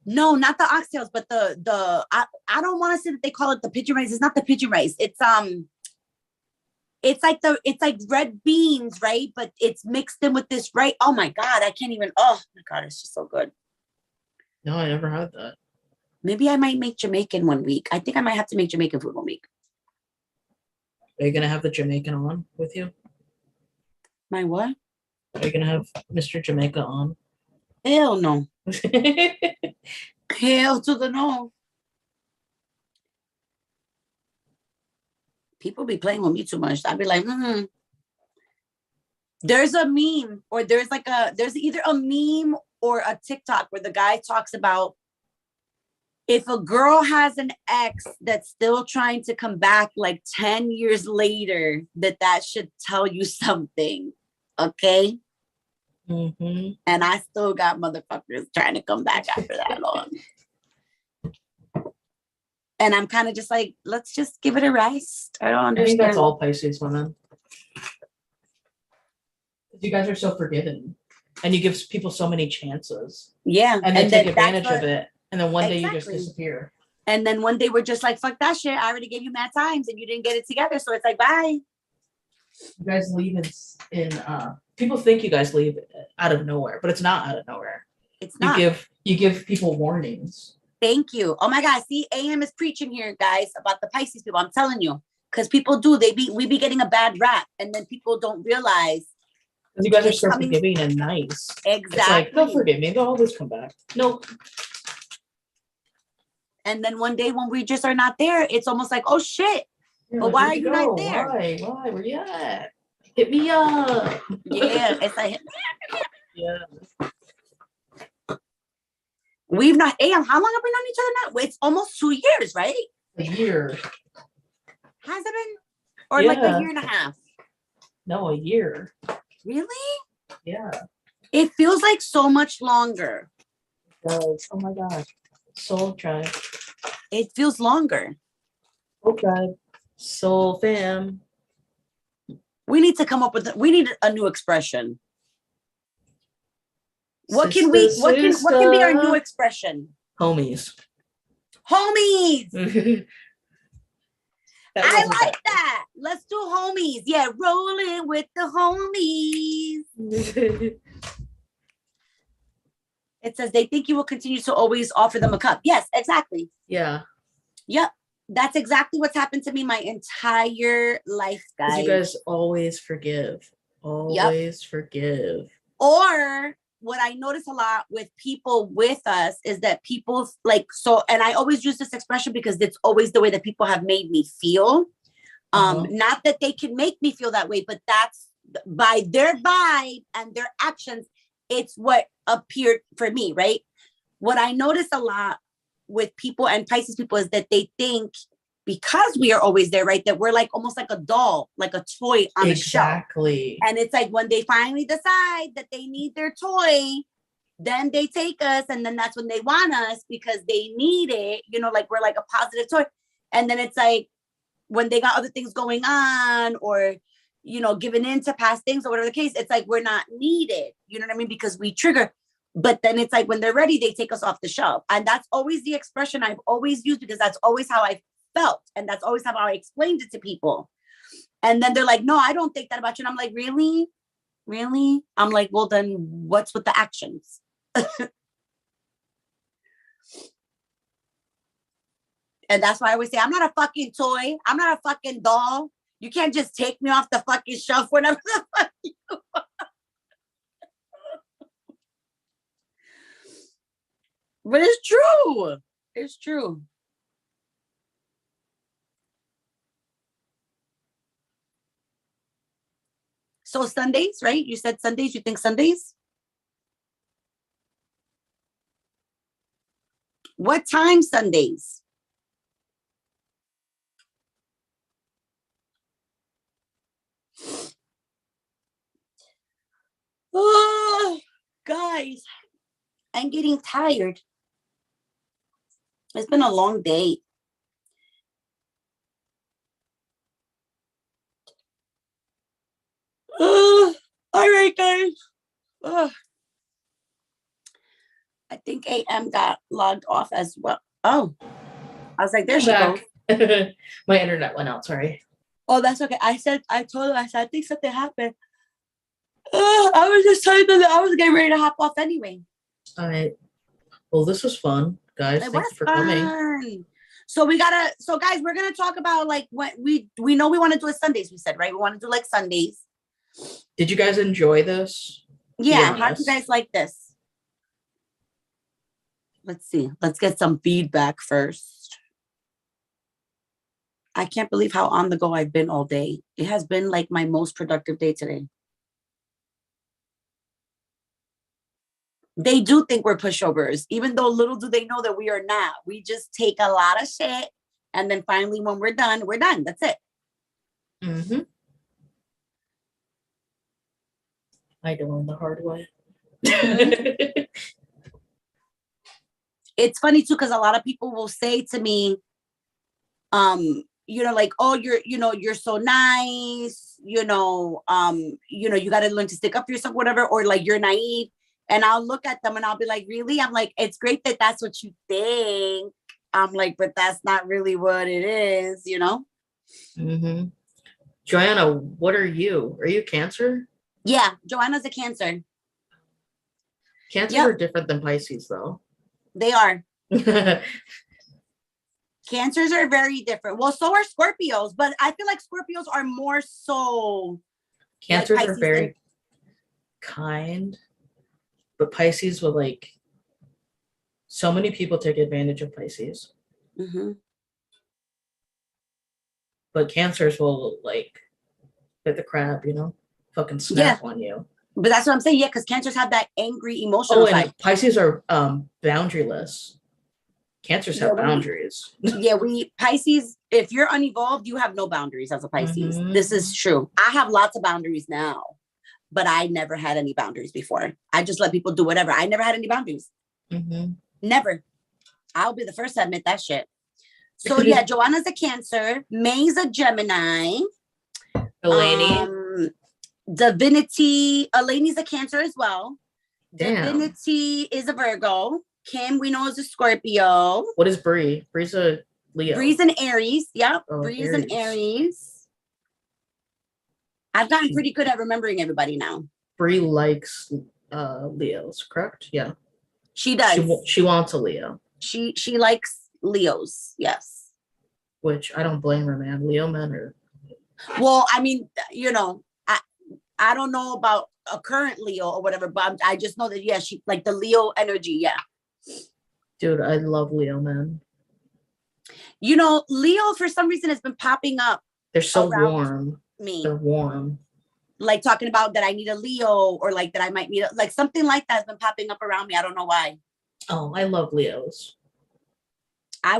No, not the oxtails, but I don't want to say that they call it the pigeon rice. It's not the pigeon rice. It's like red beans, right? But it's mixed in with this, right? Oh my God, I can't even. Oh my God, it's just so good. No, I never had that. Maybe I might make Jamaican one week. I think I might have to make Jamaican food one week. Are you gonna have the Jamaican on with you? My what? Are you gonna have Mr. Jamaica on? Hell no. Hell to the no. People be playing with me too much. I'd be like, There's a meme, or there's either a meme or a TikTok where the guy talks about if a girl has an ex that's still trying to come back like 10 years later, that should tell you something. Okay. Mm-hmm. And I still got motherfuckers trying to come back after that long. And I'm kind of just like, let's just give it a rest. I don't understand. I think that's all Pisces women. You guys are so forgiving. And you give people so many chances. Yeah. And they take advantage of it. And then one day you just disappear. And then one day we're just like, fuck that shit. I already gave you mad times and you didn't get it together. So it's like, bye. You guys leave in people think you guys leave out of nowhere, but it's not out of nowhere. It's not. You give people warnings. Thank you. Oh my God. See, AM is preaching here, guys, about the Pisces people. I'm telling you. Because people do, we be getting a bad rap. And then people don't realize. Because you guys are so forgiving and nice. Exactly. It's like, they'll forgive me. They'll always come back. No. And then one day when we just are not there, it's almost like, oh shit. Yeah, but why are you not there? Why? Where you at? Hit me up. Yeah. It's like, yeah. We've not, AM, how long have we known each other now? It's almost 2 years, right? A year. Has it been? Or like a year and a half? No, a year. Really? Yeah. It feels like so much longer. It does. Oh my God. Soul tribe. It feels longer. Soul tribe. Soul fam. We need to come up with, we need a new expression. What can be our new expression? Homies. Homies. I like that. Let's do homies. Yeah, rolling with the homies. It says they think you will continue to always offer them a cup. Yes, exactly. Yeah. Yep. That's exactly what's happened to me my entire life, guys. You guys always forgive. Always forgive. Or what I notice a lot with people with us is that people like, so, and I always use this expression because it's always the way that people have made me feel. Not that they can make me feel that way, but that's by their vibe and their actions. It's what appeared for me, right? What I notice a lot with people and Pisces people is that they think because we are always there, right? That we're like almost like a doll, like a toy on a shelf. Exactly. And it's like when they finally decide that they need their toy, then they take us, and then that's when they want us because they need it, you know, like we're like a positive toy. And then it's like when they got other things going on, or, you know, giving in to past things or whatever the case, it's like we're not needed, you know what I mean? Because we trigger. But then it's like when they're ready, they take us off the shelf. And that's always the expression I've always used, because that's always how I felt. And that's always how I explained it to people. And then they're like, no, I don't think that about you. And I'm like, really? Really? I'm like, well, then what's with the actions? And that's why I always say, I'm not a fucking toy. I'm not a fucking doll. You can't just take me off the fucking shelf whenever the fuck you want. But it's true. It's true. So Sundays, right? You said Sundays. You think Sundays? What time Sundays? Oh, guys, I'm getting tired. It's been a long day. All right, guys. I think AM got logged off as well. Oh, I was like, there she goes. My internet went out. Sorry. Oh, that's okay. I told her, I said, I think something happened. I was just telling them that I was getting ready to hop off anyway. All right. Well, this was fun, guys. Thank you for coming. So guys, we're gonna talk about like what we know we want to do is Sundays. We said, right? We want to do like Sundays. Did you guys enjoy this? Yeah. How do you guys like this? Let's see. Let's get some feedback first. I can't believe how on the go I've been all day. It has been like my most productive day today. They do think we're pushovers, even though little do they know that we are not. We just take a lot of shit, and then finally when we're done, we're done. That's it. Mm-hmm. I learned the hard way. It's funny too, because a lot of people will say to me, you know, like, oh, you're so nice, you got to learn to stick up for yourself, whatever, or like you're naive. And I'll look at them and I'll be like, really? I'm like, it's great that that's what you think. I'm like, but that's not really what it is, you know? Mm-hmm. Joanna, what are you? Are you Cancer? Yeah, Joanna's a Cancer. Cancers are different than Pisces, though. They are. Cancers are very different. Well, so are Scorpios, but I feel like Scorpios are more so. Cancers are very kind, but Pisces will like. So many people take advantage of Pisces. Mm-hmm. But Cancers will like hit the crab, fucking snap on you. But that's what I'm saying. Yeah, because Cancers have that angry emotional side. Pisces are boundaryless. Cancers have boundaries. Pisces, if you're unevolved, you have no boundaries as a Pisces. Mm-hmm. This is true. I have lots of boundaries now, but I never had any boundaries before. I just let people do whatever. I never had any boundaries. Mm-hmm. Never. I'll be the first to admit that shit. So yeah, Joanna's a Cancer. May's a Gemini. Eleni. Divinity. Eleni's a Cancer as well. Damn. Divinity is a Virgo. Kim, we know, is a Scorpio. What is Bree? Bree's a Leo. Bree's an Aries. Yep. Oh, Bree's an Aries. I've gotten pretty good at remembering everybody now. Bree likes Leos, correct? Yeah. She does. She wants a Leo. She likes Leos. Yes. Which I don't blame her, man. Leo men are. Well, I mean, I don't know about a current Leo or whatever, but I just know that, yeah, she like the Leo energy. Yeah. Dude, I love Leo men. Leo for some reason has been popping up. They're so warm. They're warm. Like talking about that I need a Leo, or like that I might need like something like that has been popping up around me. I don't know why. Oh, I love Leos. I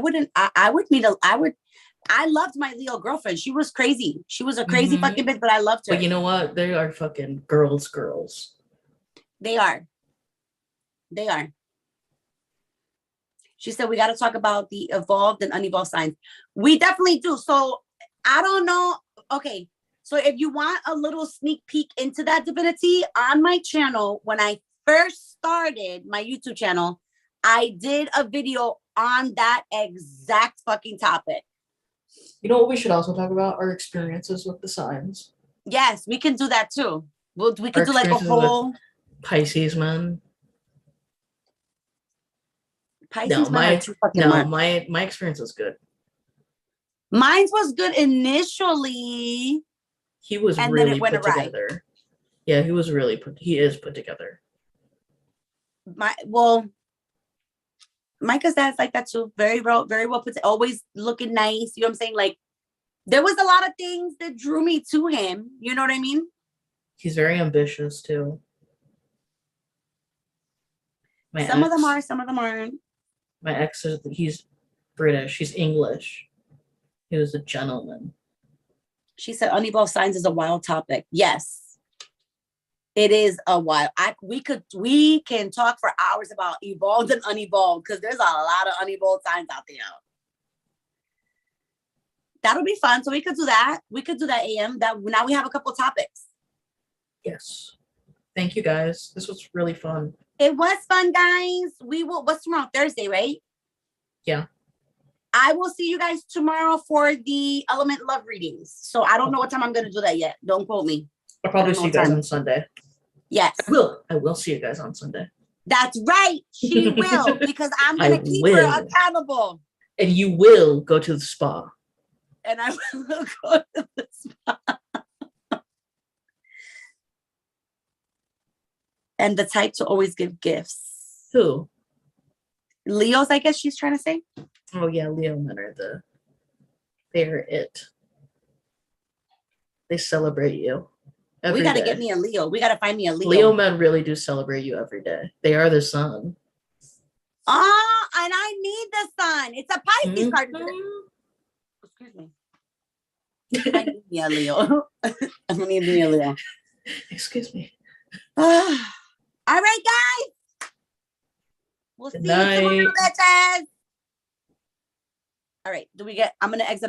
loved my Leo girlfriend. She was crazy. She was a crazy fucking bitch, but I loved her. But you know what? They are fucking girls. They are. They are. She said we got to talk about the evolved and unevolved signs. We definitely do. So I don't know. Okay. So if you want a little sneak peek into that divinity, on my channel, when I first started my YouTube channel, I did a video on that exact fucking topic. You know what we should also talk about? Our experiences with the signs. Yes, we can do that too. We Our could do like a experiences with whole Pisces men. Pisces men are too fucking much. my experience was good. Mine was good initially. He was And then really it went put awry. together. Yeah, he is put together. Micah's dad's like that too. Very well put. Always looking nice. You know what I'm saying? Like, there was a lot of things that drew me to him. You know what I mean? He's very ambitious too. Some of them are, some of them aren't. My ex he's British. He's English. He was a gentleman. She said unevolved signs is a wild topic. Yes, it is a wild. We can talk for hours about evolved and unevolved because there's a lot of unevolved signs out there. That'll be fun. So we could do that. We could do that, AM. That now we have a couple topics. Yes. Thank you guys. This was really fun. It was fun, guys. We will. What's tomorrow? Thursday, right? Yeah. I will see you guys tomorrow for the element love readings. So I don't know what time I'm going to do that yet. Don't quote me. I'll probably see you guys on Sunday. Yes. I will see you guys on Sunday. That's right. She will, because I'm going to keep her accountable. And you will go to the spa. And I will go to the spa. And the type to always give gifts. Who? Leos, I guess she's trying to say. Oh yeah, Leo men are they're it. They celebrate you. We got to get me a Leo. We got to find me a Leo. Leo men really do celebrate you every day. They are the sun. Oh, and I need the sun. It's a Pisces card. Excuse me. I need me a Leo. I need me a Leo. Excuse me. All right, guys. We'll see you tomorrow, bitches. All right. I'm going to exit.